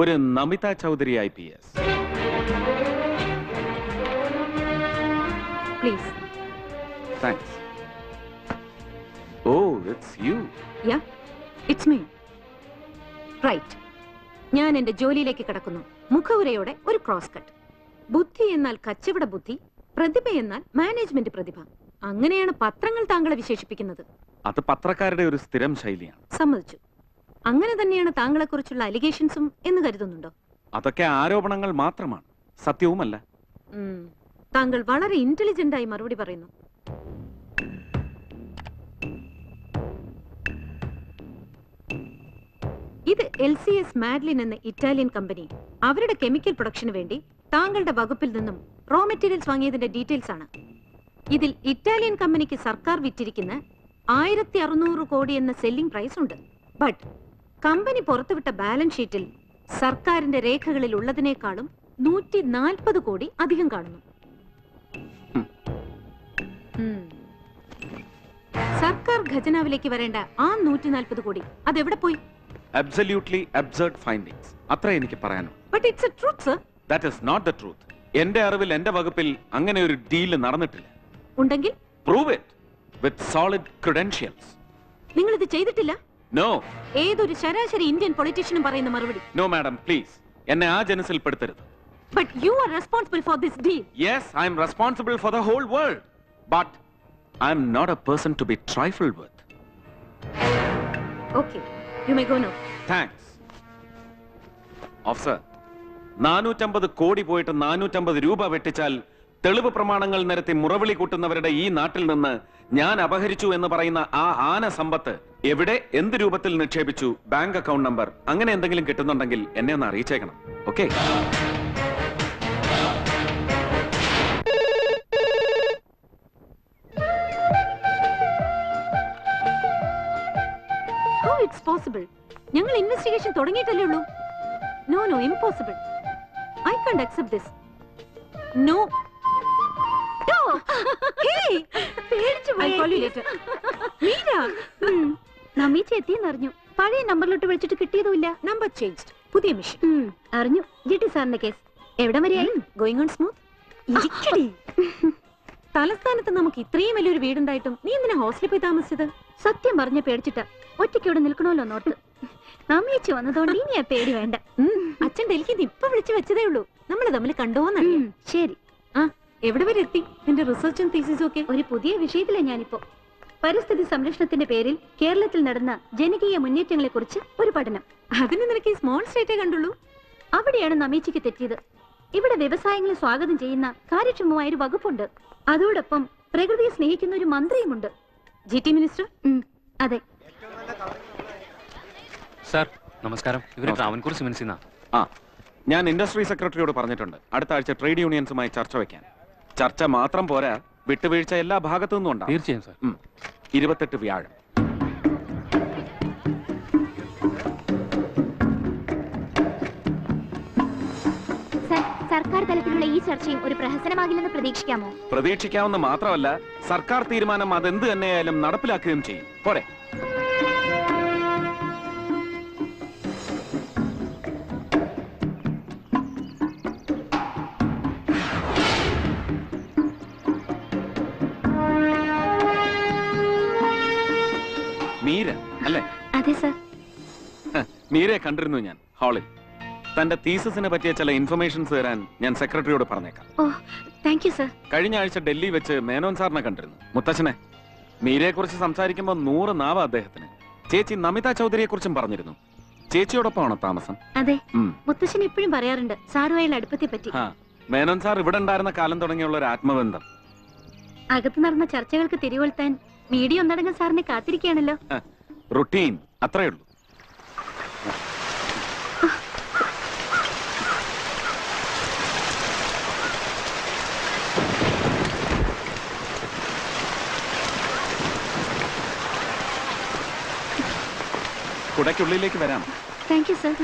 ഒരു Namita Chaudhary IPS. Please. Thanks. Oh it's you. Yeah it's me. Right. ഞാൻ എന്റെ ജോലിയിലേക്ക് കടക്കുന്നു. മുഖവുരയോടെ ഒരു ക്രോസ് കട്ട്. ബുദ്ധി എന്നാൽ കച്ചവട ബുദ്ധി, പ്രതിഭ എന്നാൽ മാനേജ്മെന്റ് പ്രതിഭ. അങ്ങനെയാണ് പത്രങ്ങൾ താങ്കളെ വിശേഷിപ്പിക്കുന്നത്. അത് പത്രക്കാരുടെ ഒരു സ്ഥിരം ശൈലിയാണ്. സമ്മതിച്ചു. അങ്ങനെ തന്നെയാണ് താങ്കളെ കുറിച്ചുള്ള അലിഗേഷൻസും എന്ന് കരുതുന്നുണ്ടോ? അതൊക്കെ ആരോപണങ്ങൾ മാത്രമാണ്, സത്യവുമല്ല. താങ്കൾ വളരെ ഇന്റലിജന്റ് ആയി മറുപടി പറയുന്നു. ഇത് LCS മാഡ്ലിൻ എന്ന ഇറ്റാലിയൻ കമ്പനി അവരുടെ കെമിക്കൽ പ്രൊഡക്ഷന് വേണ്ടി താങ്കളുടെ വകുപ്പിൽ നിന്നും റോ മെറ്റീരിയൽസ് വാങ്ങിയതിന്റെ ഡീറ്റെയിൽസ് ആണ്. ഇതിൽ ഇറ്റാലിയൻ കമ്പനിക്ക് സർക്കാർ വിറ്റിരിക്കുന്ന 1600 കോടി എന്ന സെല്ലിംഗ് പ്രൈസ് ഉണ്ട്. ബട്ട് കമ്പനി പുറത്തുവിട്ട ബാലൻസ് ഷീറ്റിൽ സർക്കാരിന്റെ രേഖകളിൽ ഉള്ളതിനേക്കാളും 140 കോടി അധികം കാണുന്നു. സർക്കാർ ഖജനാവിലേക്ക് വരേണ്ട ആ 140 കോടി അതെവിടെ പോയി? Absolutely absurd findings. അത്ര എനിക്ക് പറയാനുള്ളൂ. But it's a truth, sir. That is not the truth. എന്റെ അറിവിൽ എന്റെ വകുപ്പിൽ അങ്ങനെ ഒരു ഡീൽ നടന്നിട്ടില്ല. ഉണ്ടെങ്കിൽ Prove it with solid credentials. നിങ്ങൾ ഇത് ചെയ്തിട്ടില്ല? No. ഏതൊരു ശരാശരി ഇന്ത്യൻ പൊളിറ്റീഷ്യനും പറയുന്ന മറുപടി. No madam, please. എന്നെ ആ ജനസിൽ പെടുത്തരുത്. But you are responsible for this deal. Yes, I am responsible for the whole world. But I am not a person to be trifled with. Okay, you may go now. Thanks. Officer, 450 കോടി പോയിട്ട് 450 രൂപ വെട്ടിച്ചാൽ തെളിവ് പ്രമാണങ്ങൾ നിരത്തി മുറവിളി കൂട്ടുന്നവരുടെ ഈ നാട്ടിൽ നിന്ന് ഞാൻ അപഹരിച്ചു എന്ന് പറയുന്ന ആ ആന സമ്പത്ത് എവിടെ, എന്ത് രൂപത്തിൽ നിക്ഷേപിച്ചു, ബാങ്ക് അക്കൗണ്ട് നമ്പർ, അങ്ങനെ എന്തെങ്കിലും കിട്ടുന്നുണ്ടെങ്കിൽ എന്നെ ഒന്ന് അറിയിച്ചേക്കണം. ഓക്കെ? How it's possible? ഞങ്ങൾ ഇൻവെസ്റ്റിഗേഷൻ തുടങ്ങിയിട്ടല്ലേ ഉള്ളൂ. No, no, impossible. I can't accept this. No. No. Hey, പേടിച്ചു പോയി. I'll call you later. Meera, നമ്മീച്ച എത്തിയെന്നറിഞ്ഞു. പഴയ നമ്പറിലോട്ട് വിളിച്ചിട്ട് കിട്ടിയതുമില്ല. Number changed. പുതിയ മിഷൻ. അറിഞ്ഞു. ജിടി സാറിന്റെ കേസ് എവിടെ വരെയായി? Going on smooth. ഇരിക്കടി. തലസ്ഥാനത്ത് നമുക്ക് ഇത്രയും വലിയൊരു വീടുണ്ടായിട്ടും നീ എന്തിനാ ഹോസ്റ്റലിൽ പോയി താമസിച്ചത്? സത്യം പറഞ്ഞ പേടിച്ചിട്ടാ. ഒറ്റയ്ക്ക് ഇവിടെ നിൽക്കണമല്ലോ നോർത്ത്. നമ്മീച്ച് വന്നതുകൊണ്ട് ഇനി ആ പേടി വേണ്ട. അച്ഛൻ ഡൽഹിയിൽ ഇപ്പൊ വിളിച്ചു വെച്ചതേ ഉള്ളൂ. നമ്മൾ തമ്മിൽ കണ്ടോന്നറിയാം. ശരി. ആ എവിടെ വരെ എത്തി നിന്റെ റിസർച്ചും തീസിസും ഒക്കെ? ഒരു പുതിയ വിഷയത്തിലാണ് ഞാനിപ്പോ. പരിസ്ഥിതി സംരക്ഷണത്തിന്റെ പേരിൽ കേരളത്തിൽ നടന്ന ജനകീയ മുന്നേറ്റങ്ങളെ കുറിച്ച് ഒരു പഠനം. അതിന് നിനക്ക് ഈ സ്മോൾ സ്റ്റേറ്റേ കണ്ടുള്ളൂ. അവിടെയാണ് നമ്മീച്ചയ്ക്ക് തെറ്റിയത്. ഇവിടെ വ്യവസായങ്ങളെ സ്വാഗതം ചെയ്യുന്ന കാര്യക്ഷമമായ ഒരു വകുപ്പുണ്ട്. അതോടൊപ്പം പ്രകൃതിയെ സ്നേഹിക്കുന്ന ഒരു മന്ത്രിയുമുണ്ട്. GT minister. അതെ. സാർ നമസ്കാരം. ഇവര് ട്രാവൻകൂർ സിമൻസിന്നാ. ആ, ഞാൻ ഇൻഡസ്ട്രി സെക്രട്ടറിയോട് പറഞ്ഞിട്ടുണ്ട് അടുത്ത ആഴ്ച ട്രേഡ് യൂണിയൻസുമായി ചർച്ച വെക്കാൻ. ചർച്ച മാത്രം പോരാ, വിട്ടുവീഴ്ച എല്ലാ ഭാഗത്തു നിന്നും ഉണ്ടാവും. തീർച്ചയായും സാർ. 28 വ്യാഴം. സർക്കാർ സർക്കാർ തലത്തിലുള്ള ഈ ചർച്ചയും ഒരു പ്രഹസനമാകില്ലെന്ന് പ്രതീക്ഷിക്കാമോ? പ്രതീക്ഷിക്കാവുന്ന മാത്രമല്ല, സർക്കാർ തീരുമാനം അതെന്ത് തന്നെയായാലും നടപ്പിലാക്കുകയും ചെയ്യും. പോരെ? മീര അല്ലേ? അതെ സർ. മീരയെ കണ്ടിരുന്നു ഞാൻ ഹാളിൽ. തന്റെ തീസിസിനെ പറ്റിയ ചില ഇൻഫർമേഷൻസ് തരാൻ ഞാൻ സെക്രട്ടറിയോട് പറഞ്ഞേക്കാം. ഓ, താങ്ക് യു സർ. കഴിഞ്ഞ ആഴ്ച ഡൽഹി വെച്ച് മേനോൻ സാറിനെ കണ്ടിരുന്നു. മുത്തച്ഛനെ മീരയെ കുറിച്ച് സംസാരിക്കുമ്പോൾ 100 നാവ അദ്ദേഹത്തിന്. ചേച്ചി നമിത ചൗധരിയെ കുറിച്ചും പറഞ്ഞിരുന്നു. ചേച്ചിയോടൊപ്പമാണോ താമസം? അതെ, മുത്തശ്ശൻ എപ്പോഴും പറയാറുണ്ട് സാറുമായുള്ള അടുപ്പത്തെ പറ്റി. മേനോൻ സാർ ഇവിടെ ഉണ്ടായിരുന്ന കാലം തുടങ്ങിയുള്ള ഒരു ആത്മബന്ധം. അകത്ത് നടന്ന ചർച്ചകൾക്ക് തിരികൊളുത്താൻ മീഡിയ ഒന്നടങ്കം സാറിനെ കാത്തിരിക്കുകയാണല്ലോ. റുട്ടീൻ, അത്രേ ഉള്ളൂ. കുടയ്ക്കുള്ളിലേക്ക് വരാം. Thank you sir.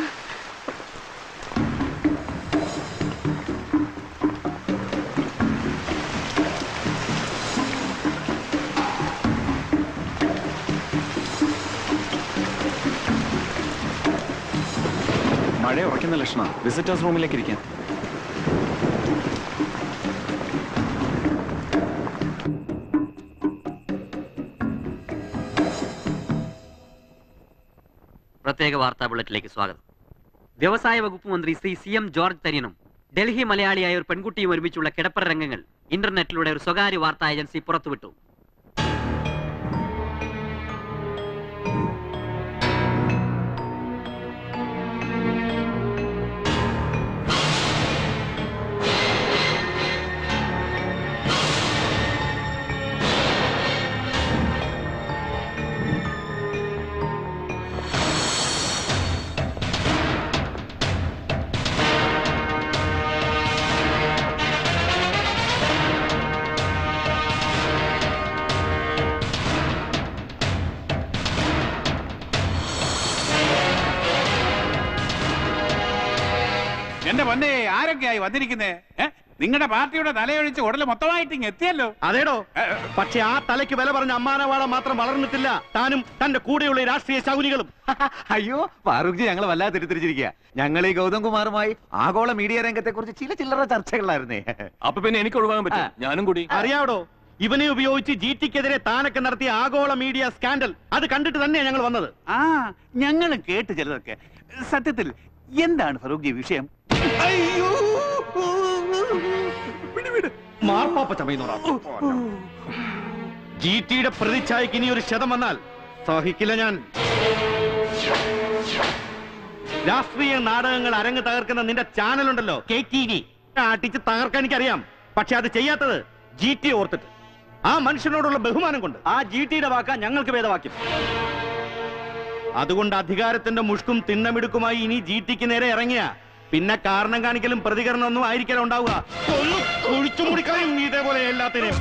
മഴ ഉറക്കുന്ന ലക്ഷണം. വിസിറ്റേഴ്സ് റൂമിലേക്ക് ഇരിക്കാൻ. പ്രത്യേക വാർത്താ ബുള്ളറ്റിലേക്ക് സ്വാഗതം. വ്യവസായ വകുപ്പ് മന്ത്രി ശ്രീ CM ജോർജ് തര്യനും ഡൽഹി മലയാളിയായ ഒരു പെൺകുട്ടിയും ഒരുമിച്ചുള്ള കിടപ്പറ രംഗങ്ങൾ ഇന്റർനെറ്റിലൂടെ ഒരു സ്വകാര്യ വാർത്താ ഏജൻസി പുറത്തുവിട്ടു. എന്റെ പൊന്നെ, ആരൊക്കെയായി വന്നിരിക്കുന്നേ? നിങ്ങളുടെ പാർട്ടിയുടെ തലയൊഴിച്ച് ഉടല് മൊത്തമായിട്ട് ഇങ്ങ് എത്തിയല്ലോ. അതേടോ, പക്ഷെ ആ തലയ്ക്ക് വില പറഞ്ഞ അമ്മാനവാള മാത്രം വളർന്നിട്ടില്ല. താനും തന്റെ കൂടെയുള്ള രാഷ്ട്രീയ ശൗനികളും. അയ്യോ ഫാറൂഖ്ജി, ഞങ്ങൾ വല്ലാതെ തിരിച്ചിരിക്കുക. ഞങ്ങൾ ഈ ഗൗതം കുമാറുമായി ആഗോള മീഡിയ രംഗത്തെ കുറിച്ച് ചില്ലറ ചർച്ചകളായിരുന്നേ. അപ്പൊ പിന്നെ എനിക്ക് ഒഴിവാക്കാൻ പറ്റും. ഞാനും കൂടി. അറിയാവടോ, ഇവനെ ഉപയോഗിച്ച് GTക്കെതിരെ താനൊക്കെ നടത്തിയ ആഗോള മീഡിയ സ്കാൻഡൽ അത് കണ്ടിട്ട് തന്നെയാണ് ഞങ്ങൾ വന്നത്. ഞങ്ങൾ കേട്ട് ചിലതൊക്കെ. സത്യത്തിൽ എന്താണ് ഫറൂഖ്ജി വിഷയം? അയ്യോ, മാർപ്പാപ്പ ചമയുന്നോടാ. GTയുടെ പ്രതിച്ഛായക്ക് ഇനി ഒരു ക്ഷതം വന്നാൽ സഹിക്കില്ല ഞാൻ. രാഷ്ട്രീയ നാടകങ്ങൾ അരങ്ങ് തകർക്കുന്ന നിന്റെ ചാനലുണ്ടല്ലോ KTV, അടിച്ച് തകർക്കാൻ എനിക്കറിയാം. പക്ഷെ അത് ചെയ്യാത്തത് GT ഓർത്തിട്ട്, ആ മനുഷ്യനോടുള്ള ബഹുമാനം കൊണ്ട്. ആ GTയുടെ വാക്കാ ഞങ്ങൾക്ക് വേദവാക്യം. അതുകൊണ്ട് അധികാരത്തിന്റെ മുഷ്കും തിണ്ണമിടുക്കുമായി ഇനി GTക്ക് നേരെ ഇറങ്ങിയ പിന്നെ കാരണം കാണിക്കലും പ്രതികരണം ഒന്നും ആയിരിക്കലും ഉണ്ടാവുക. ഒന്ന് കുഴിച്ചു മുടിക്കാനും ഇതേപോലെ എല്ലാത്തിനെയും.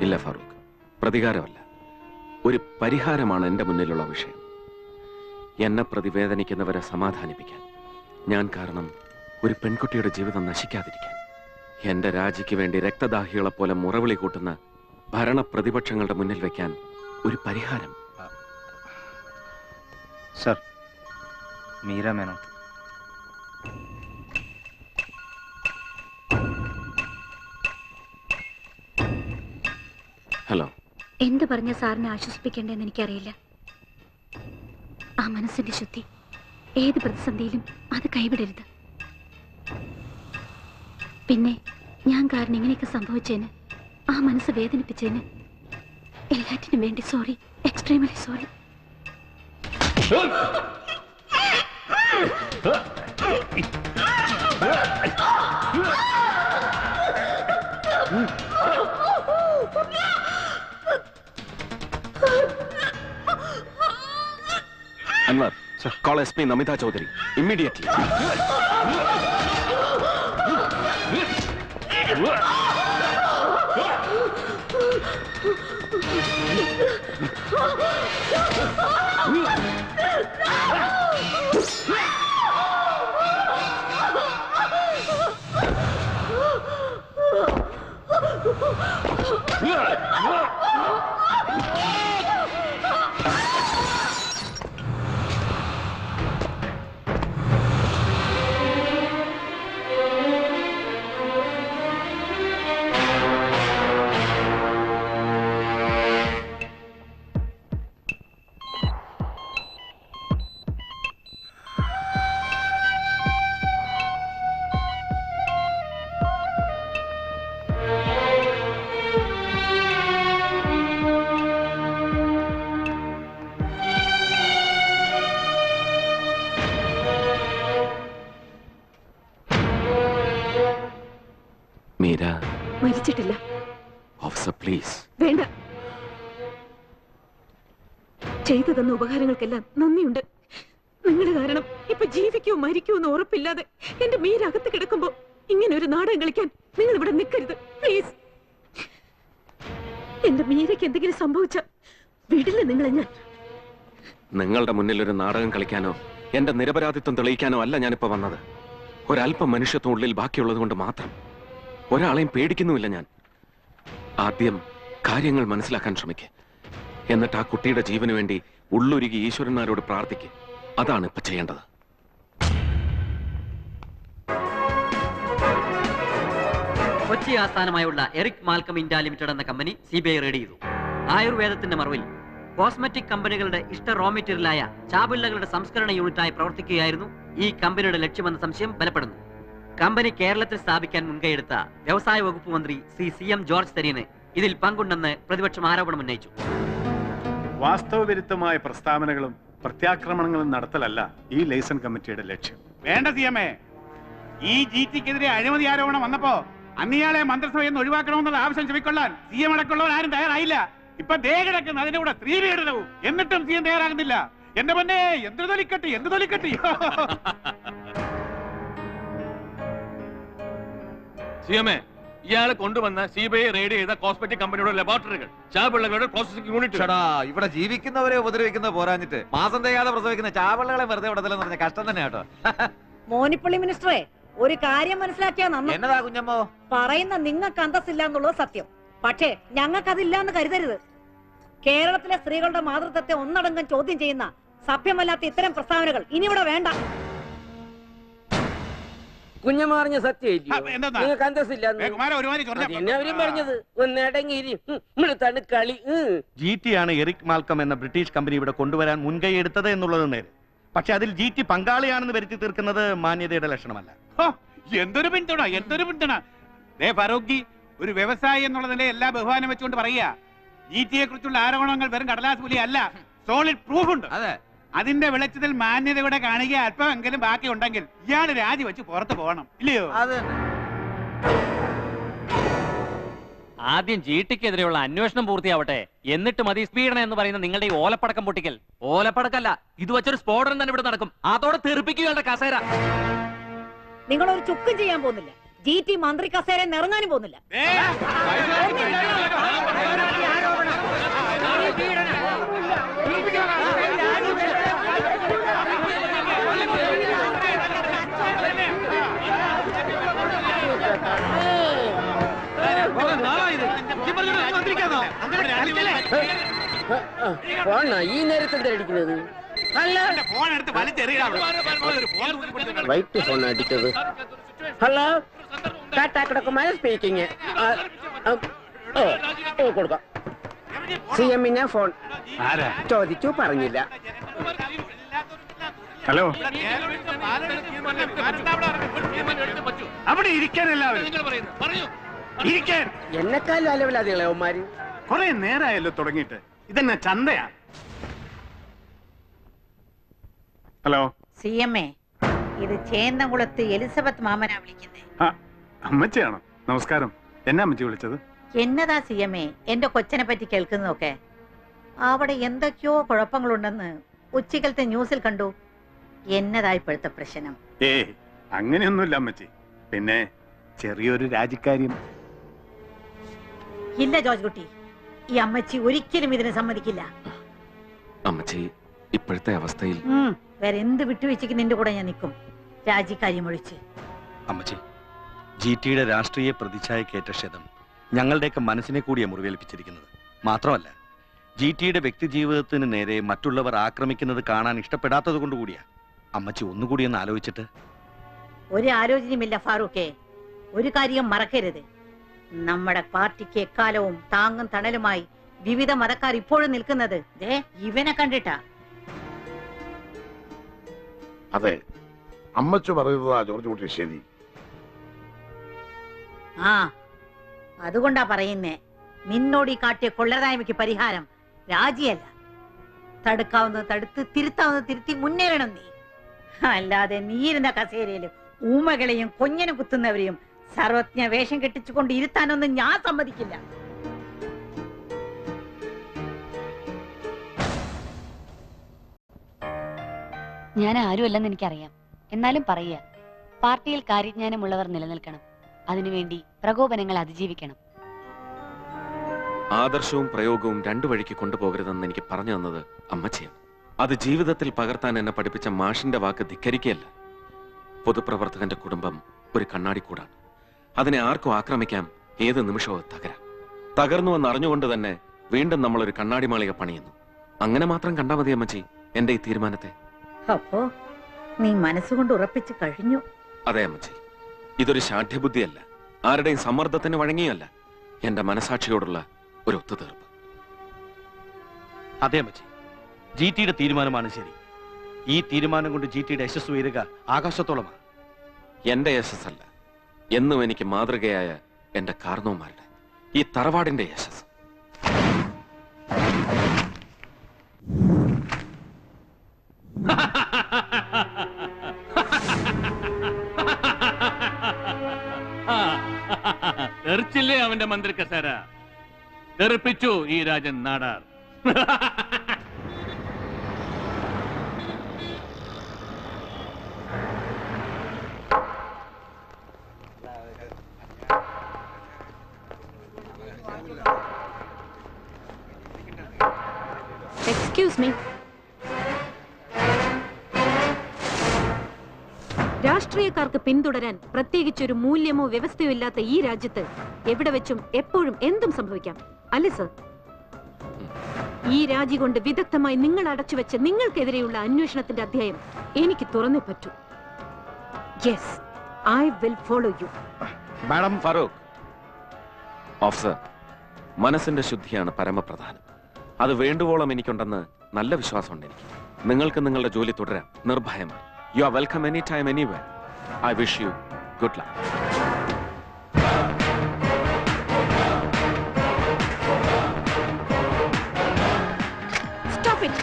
ഇല്ല ഫാറൂഖ്, പ്രതികാരമല്ല, ഒരു പരിഹാരമാണ് എന്റെ മുന്നിലുള്ള വിഷയം. എന്നെ പ്രതിവേദനിക്കുന്നവരെ സമാധാനിപ്പിക്കാൻ, ഞാൻ കാരണം ഒരു പെൺകുട്ടിയുടെ ജീവിതം നശിക്കാതിരിക്കാൻ, എന്റെ രാജിക്ക് വേണ്ടി രക്തദാഹികളെ പോലെ മുറവിളി കൂട്ടുന്ന ഭരണ പ്രതിപക്ഷങ്ങളുടെ മുന്നിൽ വെക്കാൻ ഒരു പരിഹാരം. സർ, മീര മേനോൻ. ഹലോ. എന്ത് പറഞ്ഞ സാറിനെ ആശ്വസിപ്പിക്കേണ്ടെന്ന് എനിക്കറിയില്ല. ആ മനസ്സിന്റെ ശുദ്ധി ഏത് പ്രതിസന്ധിയിലും അത് കൈവിടരുത്. പിന്നെ ഞാൻ കാരണം ഇങ്ങനെയൊക്കെ സംഭവിച്ചതിന്, ആ മനസ്സ് വേദനിപ്പിച്ചതിന് എല്ലാറ്റിനും വേണ്ടി sorry, extremely sorry. Anwar, sir, call SP Namita Chaudhary immediately. Meera, മരിച്ചിട്ടില്ല. Officer please. വേണ്ട. ചെയ്തു തന്ന ഉപകാരങ്ങൾക്കെല്ലാം നന്ദിയുണ്ട്. നിങ്ങൾ കാരണം ഇപ്പൊ ജീവിക്കോ മരിക്കോ എന്ന് ഉറപ്പില്ലാതെ എന്റെ മീര അകത്ത് കിടക്കുമ്പോ ഇങ്ങനെ ഒരു നാടകം കളിക്കാൻ നിങ്ങൾ ഇവിടെ നിൽക്കരുത് പ്ലീസ്. എന്റെ മീരയ്ക്ക് എന്തെങ്കിലും സംഭവിച്ച വീട്ടില് നിങ്ങളെ ഞാൻ. നിങ്ങളുടെ മുന്നിൽ ഒരു നാടകം കളിക്കാനോ എന്റെ നിരപരാധിത്വം തെളിയിക്കാനോ അല്ല ഞാനിപ്പോ വന്നത്. ഒരല്പം മനുഷ്യത്വം ഉള്ളിൽ ബാക്കിയുള്ളത് കൊണ്ട് മാത്രം. ഒരാളെയും പേടിക്കുന്നുമില്ല ഞാൻ. ആദ്യം കാര്യങ്ങൾ മനസ്സിലാക്കാൻ ശ്രമിക്കുക. എന്നിട്ട് ആ കുട്ടിയുടെ ജീവന് വേണ്ടി ഉള്ളൊരുക്കി ഈശ്വരന്മാരോട് പ്രാർത്ഥിക്കുക. അതാണ് ഇപ്പൊ ചെയ്യേണ്ടത്. കൊച്ചി ആസ്ഥാനമായുള്ള എറിക് മാൽക്കം ഇന്ത്യ ലിമിറ്റഡ് എന്ന കമ്പനി CBI റെയ്ഡ് ചെയ്തു. ആയുർവേദത്തിന്റെ മറവിൽ കോസ്മെറ്റിക് കമ്പനികളുടെ ഇഷ്ട റോ മെറ്റീരിയലായ ചാപിള്ളകളുടെ സംസ്കരണ യൂണിറ്റായി പ്രവർത്തിക്കുകയായിരുന്നു ഈ കമ്പനിയുടെ ലക്ഷ്യമെന്ന സംശയം ബലപ്പെടുന്നു. കമ്പനി കേരളത്തിൽ സ്ഥാപിക്കാൻ മുൻകൈയെടുത്ത വ്യവസായ വകുപ്പ് മന്ത്രി CM ജോർജ് തരീന് ഇതിൽ പങ്കുണ്ടെന്ന് പ്രതിപക്ഷം ആരോപണം ഉന്നയിച്ചു. വാസ്തവവിരുദ്ധമായ പ്രസ്താവനകളും പ്രത്യാക്രമണങ്ങളും നടത്തലല്ല ഈ ലൈസൺ കമ്മിറ്റിയുടെ ലക്ഷ്യം. വേണ്ട CMA, ഈ GTക്കെതിരെ അഴിമതി ആരോപണം വന്നപ്പോ അന്നിയാളെ മന്ത്രിസഭയിൽ നിന്ന് ഒഴിവാക്കണമെന്നുള്ള ആവശ്യം ചെവിക്കൊള്ളാൻ CM അടക്കമുള്ളവർ ആരും തയ്യാറായില്ല. ഇപ്പൊ ദേ കിടക്കുന്ന അതിന്റെ കൂടെ സ്ത്രീ പീഡനവും. എന്നിട്ടും CM തയ്യാറാകുന്നില്ല. എന്റെ പൊന്നെ, എന്ത് തൊലിക്കട്ടി, എന്ത് തൊലിക്കട്ടി. CMA, ഇയാളെ കൊണ്ടുവന്ന CBI റെയ്ഡ് ചെയ്ത കോസ്മെറ്റിക് കമ്പനിയുടെ ലബോറട്ടറികൾ, ചാപിള്ളകളുടെ പ്രോസസിംഗ് യൂണിറ്റ്. ഇവിടെ ജീവിക്കുന്നവരെ ഉപദ്രവിക്കുന്ന പോരാഞ്ഞിട്ട് മാസം തികയാതെ പ്രസവിക്കുന്ന ചാവള്ളകളെ വെറുതെ വിടത്തില്ലെന്ന് പറഞ്ഞ കഷ്ടം തന്നെ കേട്ടോ. മോനിപ്പള്ളി മിനിസ്റ്ററെ, ഒരു കാര്യം മനസ്സിലാക്കിയാ നന്ന്. എന്നതാ കുഞ്ഞമ്മോ? പറയുന്ന നിങ്ങൾക്ക് അന്തസ്സില്ല എന്നുള്ളത് സത്യം. പക്ഷേ ഞങ്ങൾക്കതില്ല എന്ന് കരുതരുത്. കേരളത്തിലെ സ്ത്രീകളുടെ മാതൃത്വത്തെ ഒന്നടങ്കം ചോദ്യം ചെയ്യുന്ന സഭ്യമല്ലാത്ത ഇത്തരം പ്രസ്താവനകൾ ഇനി ഇവിടെ വേണ്ട. കുഞ്ഞമ്മ പറഞ്ഞ സത്യം നിങ്ങൾക്ക് അന്തസ്സില്ല അവരും പറഞ്ഞത്. ഒന്നടങ്ങിരി ഇവിടുത്താണ് കളി. GT ആണ് എറിക് മാൽക്കം എന്ന ബ്രിട്ടീഷ് കമ്പനി ഇവിടെ കൊണ്ടുവരാൻ മുൻകൈ എടുത്തത് എന്നുള്ളത് നേരെ. പക്ഷെ അതിൽ GT പങ്കാളിയാണെന്ന് വരുത്തി തീർക്കുന്നത് മാന്യതയുടെ ലക്ഷണമല്ല. എന്തൊരു പിന്തുണ, എന്തൊരു പിന്തുണ. ഫാറൂഖ്, ഒരു വ്യവസായി എന്നുള്ള നിലയിൽ എല്ലാ ബഹുമാനം വെച്ചുകൊണ്ട് പറയുക, GTയെ കുറിച്ചുള്ള ആരോപണങ്ങൾ വെറും കടലാസ് പുലി അല്ല, സോളിഡ് പ്രൂഫ് ഉണ്ട്. അതെ, അതിന്റെ വെളിച്ചത്തിൽ മാന്യതയുടെ കാണുക അല്പമെങ്കിലും ബാക്കി ഉണ്ടെങ്കിൽ ഇയാള് രാജിവെച്ച് പുറത്തു പോകണം, ഇല്ലയോ? ആദ്യം GTക്കെതിരെയുള്ള അന്വേഷണം പൂർത്തിയാവട്ടെ, എന്നിട്ട് മതി സ്പീഡനം എന്ന് പറയുന്ന നിങ്ങളുടെ ഈ ഓലപ്പടക്കം പൊട്ടിക്കൽ. ഓലപ്പടക്കല്ല, ഇത് വെച്ചൊരു സ്ഫോടനം തന്നെ ഇവിടെ നടക്കും. അതോടെ തെറിപ്പിക്കുകയുടെ കസേര. നിങ്ങളൊരു ചുക്കും ചെയ്യാൻ പോകുന്നില്ല. GT മന്ത്രി കസേര നിറങ്ങാനും പോകുന്നില്ല. ഈ നേരത്തെ അടിക്കുന്നത് വൈറ്റ് ഫോൺ അടിച്ചത്. ഹലോ, കാട്ടാക്കടക്കുമായ സ്പീക്കിങ്. കൊടുക്കാം. CMനെ ഫോൺ ചോദിച്ചു, പറഞ്ഞില്ല. ഹലോ, അവിടെ ഇരിക്കാൻ എല്ലാവരും ഇരിക്കാൻ. എന്നെക്കാളും അലവിലാതെ അവന്മാര് കുറെ നേരമായല്ലോ തുടങ്ങിയിട്ട്. ഇതെന്നാ ചന്തയാ? ഹലോ CMA, ഇത് ചേന്നംകുളത്ത് എലിസബത്ത് മാമനാ വിളിക്കുന്നേ. അമ്മച്ചിയാണോ? നമസ്കാരം. എന്നാ അമ്മച്ചി വിളിച്ചത്? എന്നതാ CMA എന്റെ കൊച്ചനെ പറ്റി കേൾക്കുന്നതൊക്കെ? അവിടെ എന്തൊക്കെയോ കുഴപ്പങ്ങളുണ്ടെന്ന് ഉച്ചക്കലത്തെ ന്യൂസിൽ കണ്ടു. എന്നതാ ഇപ്പോഴത്തെ പ്രശ്നം? അങ്ങനെയൊന്നുമില്ല അമ്മച്ചി. പിന്നെ ചെറിയൊരു രാജിക്കാര്യം. ഇല്ല ജോർജ് കുട്ടി, ഈ അമ്മച്ചി ഒരിക്കലും ഇതിന് സമ്മതിക്കില്ല. അമ്മച്ചി ഇപ്പോഴത്തെ അവസ്ഥയിൽ വേറെ എന്ത് വിട്ടുവീഴ്ചയ്ക്ക് നിന്റെ കൂടെ ഞാൻ നിൽക്കും, രാജിക്കാര്യം ഒഴിച്ച്. അമ്മച്ചി, GTയുടെ രാഷ്ട്രീയ പ്രതിച്ഛായക്കേറ്റ ക്ഷതം ഞങ്ങളുടെയൊക്കെ മനസ്സിനെ കൂടിയാ മുറിവേൽപ്പിച്ചിരിക്കുന്നത്. മാത്രമല്ല GTയുടെ വ്യക്തി ജീവിതത്തിന് നേരെ മറ്റുള്ളവർ ആക്രമിക്കുന്നത് കാണാൻ ഇഷ്ടപ്പെടാത്തത് കൊണ്ടുകൂടിയാ. അമ്മച്ചി ഒന്നുകൂടി ഒന്ന് ആലോചിച്ചിട്ട്. ഒരു ആലോചനയുമില്ല ഫാറൂഖേ. ഒരു കാര്യം മറക്കരുത്, നമ്മുടെ പാർട്ടിക്ക് എക്കാലവും താങ്ങും തണലുമായി വിവിധ മതക്കാർ ഇപ്പോഴും നിൽക്കുന്നത് ദേ ഇവനെ കണ്ടിട്ടാ. അതെ, അമ്മച്ചു പറയുന്നതാ ജോർജ് കുട്ടി ശരി. ആ അതുകൊണ്ടാ പറയുന്നേ, നിന്നോട് ഈ കാട്ടിയ കൊള്ളരായ്മയ്ക്ക് പരിഹാരം രാജിയല്ല. തടുക്കാവുന്നത് തടുത്ത് തിരുത്താവുന്നത് തിരുത്തി മുന്നേറണം നീ. അല്ലാതെ നീരുന്ന കസേരയിലും ഊമകളെയും കൊഞ്ഞനും കുത്തുന്നവരെയും സർവജ്ഞ വേഷം കെട്ടിച്ചുകൊണ്ട് ഇരുത്താനൊന്നും ഞാൻ സമ്മതിക്കില്ല. ഞാൻ ആരുമല്ലെന്ന് എനിക്കറിയാം. എന്നാലും പറയുക, പാർട്ടിയിൽ കാര്യജ്ഞാനമുള്ളവർ നിലനിൽക്കണം. അതിനുവേണ്ടി പ്രകോപനങ്ങൾ അതിജീവിക്കണം. ആദർശവും പ്രയോഗവും രണ്ടു വഴിക്ക് കൊണ്ടുപോകരുതെന്ന് എനിക്ക് പറഞ്ഞു തന്നത് അമ്മച്ചിയാണ്. അത് ജീവിതത്തിൽ പകർത്താൻ എന്നെ പഠിപ്പിച്ച മാഷിന്റെ വാക്ക് ധിക്കരിക്കുകയല്ല. പൊതുപ്രവർത്തകന്റെ കുടുംബം ഒരു കണ്ണാടിക്കൂടാണ്. അതിനെ ആർക്കും ആക്രമിക്കാം, ഏത് നിമിഷവും തകരാം. തകർന്നുവെന്ന് അറിഞ്ഞുകൊണ്ട് തന്നെ വീണ്ടും നമ്മളൊരു കണ്ണാടി മാളിക പണിയുന്നു. അങ്ങനെ മാത്രം കണ്ടാൽ മതി അമ്മച്ചി എന്റെ ഈ തീരുമാനത്തെ. അപ്പോ നീ മനസ്സുകൊണ്ട് ഉറപ്പിച്ചു കഴിഞ്ഞു. അതെ അമ്മച്ചി, ഇതൊരു ശാഠ്യബുദ്ധിയല്ല, ആരുടെയും സമ്മർദ്ദത്തിന് വഴങ്ങിയല്ല. എന്റെ മനസാക്ഷിയോടുള്ള ഒരു ഒത്തുതീർപ്പ്. അതെ അമ്മച്ചി, GTയുടെ തീരുമാനമാണ് ശരി. ഈ തീരുമാനം കൊണ്ട് GTയുടെ യശസ് ഉയരുക ആകാശത്തോളമാണ്. എന്റെ യശസ്സല്ല, എന്നും എനിക്ക് മാതൃകയായ എന്റെ കാർന്നോമാരുടെ, ഈ തറവാടിന്റെ യശസ്. തെറിച്ചില്ലേ അവന്റെ മന്ത്രി കസേര? തെറിപ്പിച്ചു ഈ രാജൻ നാടാർ. Excuse me. രാഷ്ട്രീയക്കാർക്ക് പിന്തുടരാൻ പ്രത്യേകിച്ചൊരു മൂല്യമോ വ്യവസ്ഥയോ ഇല്ലാത്ത ഈ രാജ്യത്ത് എവിടെ വെച്ചും എപ്പോഴും എന്തും സംഭവിക്കാം, അല്ലേ സർ? ഈ രാജി കൊണ്ട് വിദഗ്ധമായി നിങ്ങൾ അടച്ചുവെച്ച നിങ്ങൾക്കെതിരെയുള്ള അന്വേഷണത്തിന്റെ അധ്യായം എനിക്ക് തുറന്നേ പറ്റൂ. Yes, I will follow you. Madam Farooq. Officer, മനസ്സിന്റെ ശുദ്ധിയാണ് പരമപ്രധാനം. അത് വേണ്ടുവോളം എനിക്കുണ്ടെന്ന് നല്ല വിശ്വാസമുണ്ട് എനിക്ക്. നിങ്ങൾക്ക് നിങ്ങളുടെ ജോലി തുടരാം നിർഭയമായി. You are welcome anytime, anywhere. I wish you good luck. Stop it.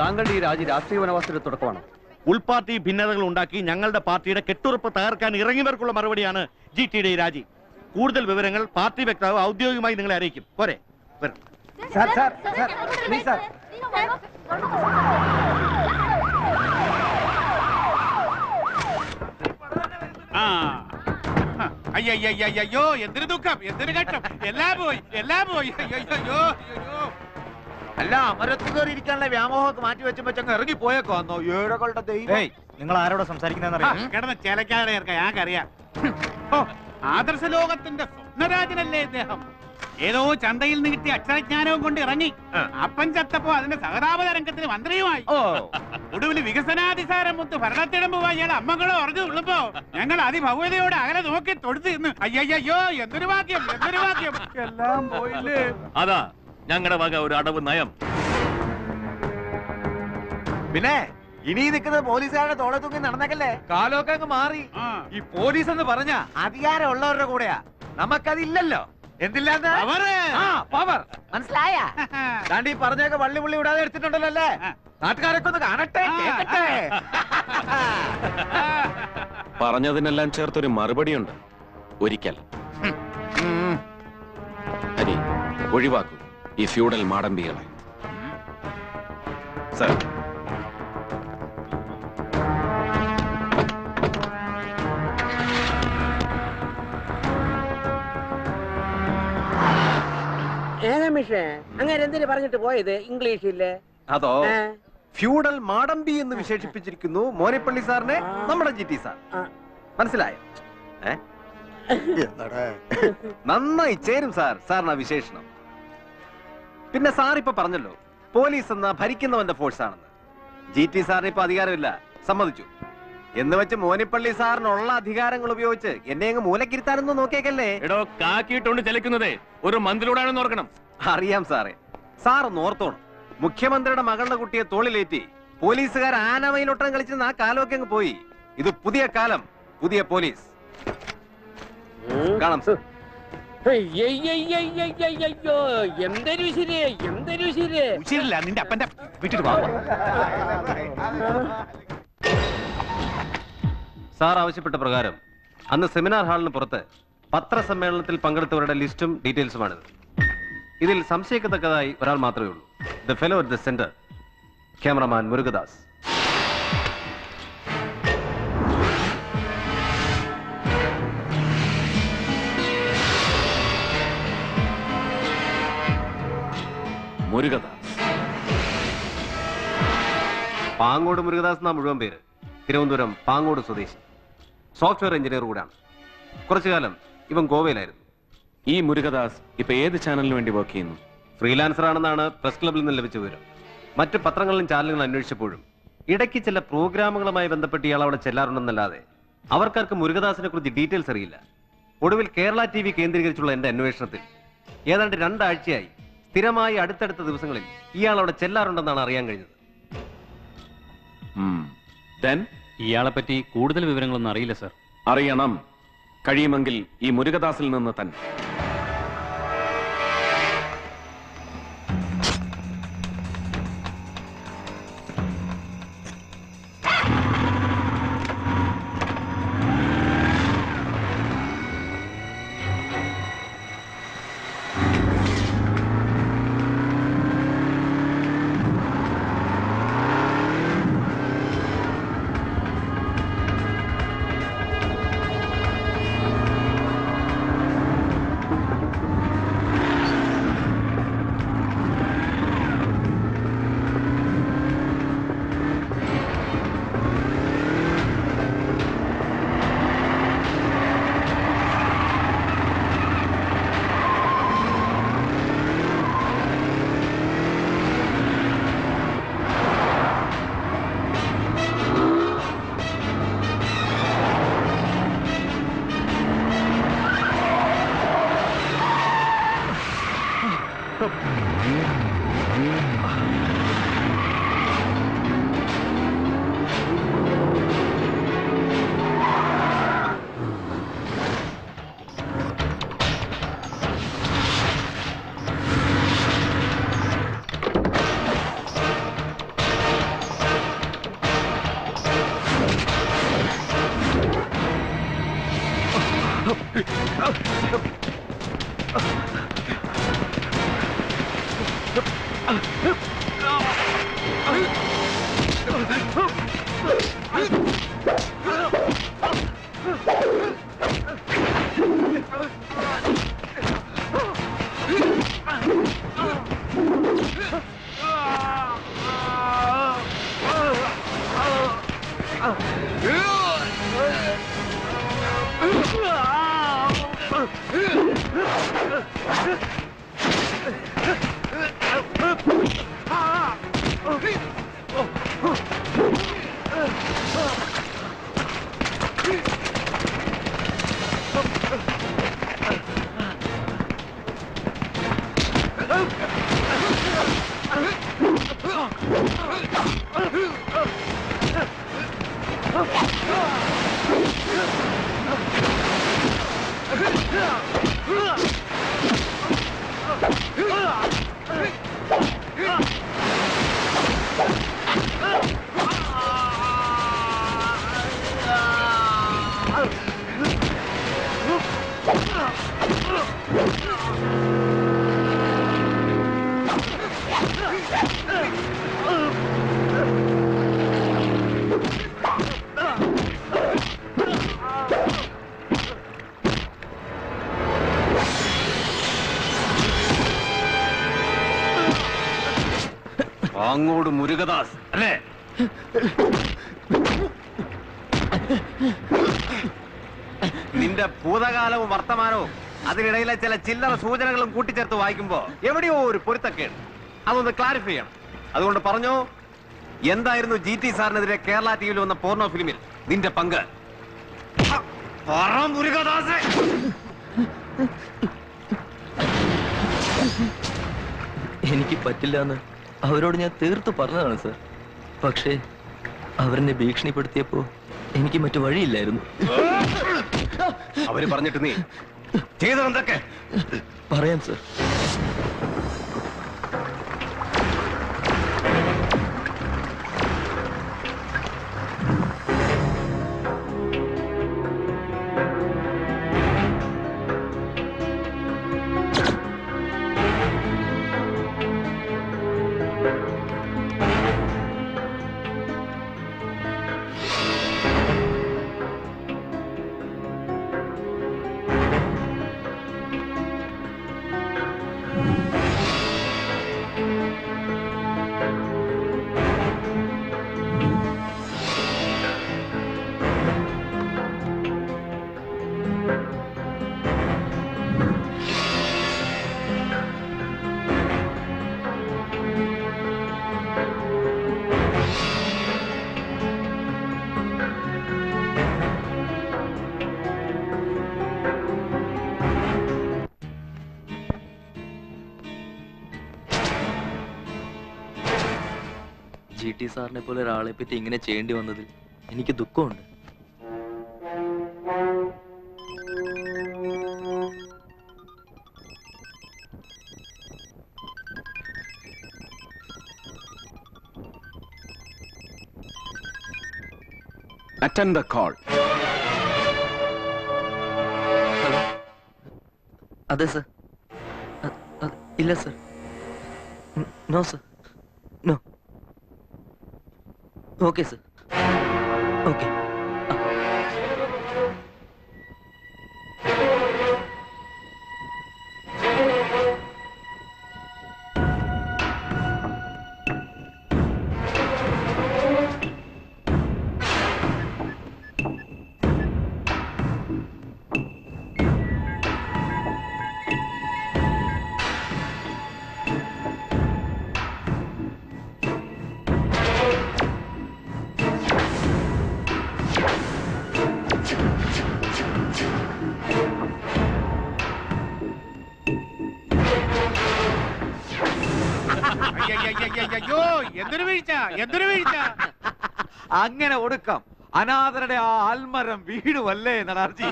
താങ്കളുടെ ഈ രാജി രാഷ്ട്രീയ വനവാസത്തിന്റെ തുടക്കമാണ്. ഉൾപാർട്ടി ഭിന്നതകൾ ഉണ്ടാക്കി ഞങ്ങളുടെ പാർട്ടിയുടെ കെട്ടുറപ്പ് തകർക്കാൻ ഇറങ്ങിയവർക്കുള്ള മറുപടിയാണ് GTയുടെ ഈ രാജി. കൂടുതൽ വിവരങ്ങൾ പാർട്ടി വക്താവ് ഔദ്യോഗികമായി നിങ്ങളെ അറിയിക്കും. പോരെ? അയ്യോ, എന്തൊരു ദുഃഖം, എന്തൊരു ഘട്ടം. എല്ലാം പോയി. അയ്യോ. അല്ല, അമരത്ത് കയറിയിരിക്കാനുള്ള വ്യാമോഹമൊക്കെ മാറ്റി വെച്ചുമ്പോ ഇറങ്ങി പോയേക്കോ ഏഴകളുടെ ദൈവം. നിങ്ങൾ ആരോട് സംസാരിക്കുന്ന കിടന്ന് ചിലക്കാതെ ചേർക്കാം, ഞങ്ങൾക്കറിയാം. ആദർശ ലോകത്തിന്റെ സ്വപ്നരാജനല്ലേ ഇദ്ദേഹം. ഏതോ ചന്തയിൽ നിന്ന് കിട്ടിയ അക്ഷരജ്ഞാനവും കൊണ്ട് ഇറങ്ങി. അപ്പൻ ചത്തപ്പോ അതിന്റെ സഹതാപ രംഗത്തിന് മന്ത്രിയുമായി. ഒടുവിൽ വികസനാധിസാരം മുത്ത് ഭരണത്തിടമ്പുവാ ഇയാളെ അമ്മകളോ ഉറഞ്ഞു തുള്ളുമ്പോ ഞങ്ങൾ അതിഭവ്യതയോടെ അകലെ നോക്കി തൊടുത്ത് ഇന്ന് അയ്യോ എന്തൊരു വാക്യം. എല്ലാം പോയില്ലേ. അതാ ഞങ്ങളുടെ വക ഒരു അടവ് നയം. പിന്നെ ഇനി നിൽക്കുന്ന പോലീസുകാരുടെ തോളെ തൂങ്ങി നടന്നേക്കല്ലേ. കാലമൊക്കെ അങ്ങ് മാറി. ഈ പോലീസ് എന്ന് പറഞ്ഞ അധികാരം ഉള്ളവരുടെ കൂടെയാ. നമുക്കതില്ലല്ലോ. എന്തില്ലാന്ന് പവർ മനസ്സിലായ? ഈ പറഞ്ഞൊക്കെ വള്ളി പുള്ളി വിടാതെ എടുത്തിട്ടുണ്ടല്ലോ അല്ലേ? നാട്ടുകാരൊക്കെ ഒന്ന് കാണട്ടെ, കേൾക്കട്ടെ. പറഞ്ഞതിനെല്ലാം ചേർത്തൊരു മറുപടിയുണ്ട്. ഒരിക്കൽ ഹരി, ഒഴിവാക്കൂ ഈ ഫ്യൂഡൽ മാടമ്പികളെ. സർ, ഏതാ മിഷേ അങ്ങനെ എന്തിനു പറഞ്ഞിട്ട് പോയത് ഇംഗ്ലീഷില്ലേ? അതോ ഫ്യൂഡൽ മാടമ്പി എന്ന് വിശേഷിപ്പിച്ചിരിക്കുന്നു മോനിപ്പള്ളി സാറിനെ നമ്മുടെ GT സാർ. മനസ്സിലായോ? നന്നായി ചേരും സാർ സാറിന് ആ വിശേഷണം. പിന്നെ സാർ ഇപ്പൊ പറഞ്ഞല്ലോ പോലീസ് എന്ന ഭരിക്കുന്നവന്റെ ഫോഴ്സ് ആണെന്ന്. GT സാറിന് ഇപ്പൊ അധികാരമില്ല, സമ്മതിച്ചു. എന്ന് വെച്ച് മോനിപ്പള്ളി സാറിനുള്ള അധികാരങ്ങൾ ഉപയോഗിച്ച് എന്നെ അങ്ങ് മൂലക്കിരുത്താനൊന്നും നോക്കിയേക്കല്ലേ. എടോ, കാക്കിയിട്ടുണ്ട് ചലിക്കുന്നതേ ഒരു മന്ത്രിയോടാണെന്ന് ഓർക്കണം. അറിയാം സാറേ, സാർ ഒന്ന് ഓർത്തോണം. മുഖ്യമന്ത്രിയുടെ മകളുടെ കുട്ടിയെ തോളിലേറ്റി പോലീസുകാർ ആനമയിലൊട്ടം കളിച്ചെന്ന് ആ കാലമൊക്കെ അങ്ങ് പോയി. ഇത് പുതിയ കാലം, പുതിയ പോലീസ്. കാണാം സാർ. എന്തൊരു ശരിയല്ല നിന്റെ അപ്പന്റെ വിട്ടിട്ട് വാ. സാർ ആവശ്യപ്പെട്ട പ്രകാരം അന്ന് സെമിനാർ ഹാളിന് പുറത്ത് പത്രസമ്മേളനത്തിൽ പങ്കെടുത്തവരുടെ ലിസ്റ്റും ഡീറ്റെയിൽസുമാണിത്. ഇതിൽ സംശയിക്കത്തക്കതായി ഒരാൾ മാത്രമേ ഉള്ളൂ. The fellow at the centre, cameraman Murugadas. Murugadas, Pangode Murugadas എന്നാ മുഴുവൻ പേര്. തിരുവനന്തപുരം പാങ്ങോട് സ്വദേശി, സോഫ്റ്റ്വെയർ എഞ്ചിനീയർ കൂടാണ്. കുറച്ചു കാലം ഇവൻ ഗോവയിലായിരുന്നു. ഈ മുരുകദാസ് ഇപ്പൊ ഏത് ചാനലിന് വേണ്ടി വർക്ക് ചെയ്യുന്നു? ഫ്രീലാൻസർ ആണെന്നാണ് പ്രസ് ക്ലബിൽ നിന്ന് ലഭിച്ച വിവരം. മറ്റ് പത്രങ്ങളിലും ചാനലുകളും അന്വേഷിച്ചപ്പോഴും ഇടയ്ക്ക് ചില പ്രോഗ്രാമുകളുമായി ബന്ധപ്പെട്ട് ഇയാൾ അവിടെ ചെല്ലാറുണ്ടെന്നല്ലാതെ അവർക്കാർക്ക് മുരുകദാസിനെ കുറിച്ച് ഡീറ്റെയിൽസ് അറിയില്ല. ഒടുവിൽ കേരള TV കേന്ദ്രീകരിച്ചുള്ള എന്റെ അന്വേഷണത്തിൽ ഏതാണ്ട് 2 ആഴ്ചയായി സ്ഥിരമായി അടുത്തടുത്ത ദിവസങ്ങളിൽ ഇയാൾ അവിടെ ചെല്ലാറുണ്ടെന്നാണ് അറിയാൻ കഴിഞ്ഞത്. ഇയാളെ പറ്റി കൂടുതൽ വിവരങ്ങളൊന്നും അറിയില്ല സർ. അറിയണം. കഴിയുമെങ്കിൽ ഈ മുരുകദാസിൽ നിന്ന് തന്നെ. അങ്ങോട്ട് മുരുകദാസ് അല്ലേ? നിന്റെ ഭൂതകാലവും വർത്തമാനവും അതിനിടയിലെ ചില ചില്ലറ സൂചനകളും കൂട്ടിച്ചേർത്ത് വായിക്കുമ്പോ എവിടെയോ ഒരു പൊരുത്തക്കേട്. അതൊന്ന് ക്ലാരിഫൈ ചെയ്യണം. അതുകൊണ്ട് പറഞ്ഞു, എന്തായിരുന്നു GT സാറിനെതിരെ കേരള ടിവിയിൽ വന്ന പോർണോ ഫിലിമിൽ നിന്റെ പങ്ക്? മുരുകദാസ്. എനിക്ക് പറ്റില്ല എന്ന് അവരോട് ഞാൻ തീർത്തു പറഞ്ഞതാണ് സർ. പക്ഷേ അവരെന്നെ ഭീഷണിപ്പെടുത്തിയപ്പോ എനിക്ക് മറ്റു വഴിയില്ലായിരുന്നു. അവര് പറഞ്ഞിട്ട് നീ ചെയ്തതെന്തൊക്കെ പറയാം സർ. GT സാറിനെ പോലെ ഒരാളെ പറ്റി ഇങ്ങനെ ചെയ്യേണ്ടി വന്നതിൽ എനിക്ക് ദുഃഖമുണ്ട്. Attend the call. അതെ സർ. ഇല്ല sir. No sir. No. Okay sir. Okay. എന്തൊരു വീഴ്ച, എന്തൊരു വീഴ്ച. അങ്ങനെ ഒടുക്കം അനാഥരുടെ ആ ആൽമരം വീടുമല്ലേ നടാർജി?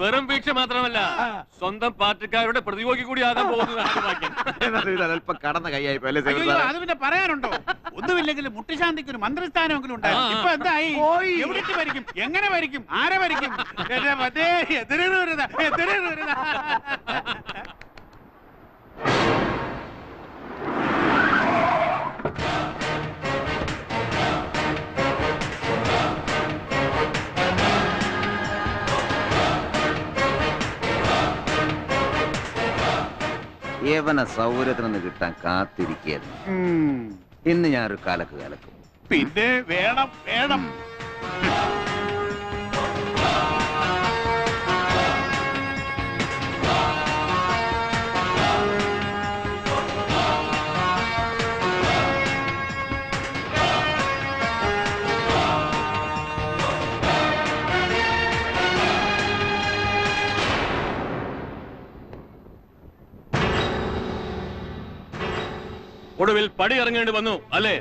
വെറും വീഴ്ച മാത്രമല്ല, സ്വന്തം പാർട്ടിക്കാരുടെ പ്രതിയോഗി കൂടി ആകാൻ പോകുന്നത് അല്പം കടന്ന കൈയായി പോലെ. അത് പിന്നെ പറയാനുണ്ടോ? ഒന്നുമില്ലെങ്കിലും മുട്ടുശാന്തിക്ക് ഒരു മന്ത്രിസ്ഥാനമെങ്കിലും ഉണ്ടായിരുന്നു. ഇപ്പൊ എന്തായി? എവിടേക്ക് ഭരിക്കും? എങ്ങനെ ഭരിക്കും? ആരെ ഭരിക്കും? യവന സൗകര്യത്തിൽ നിന്ന് കിട്ടാൻ കാത്തിരിക്കുകയായിരുന്നു. ഇന്ന് ഞാനൊരു കലക്ക് കലക്കും. പിന്നെ വേണം വേണം. ഒടുവിൽ പടിയിറങ്ങേണ്ടി വന്നു അല്ലേ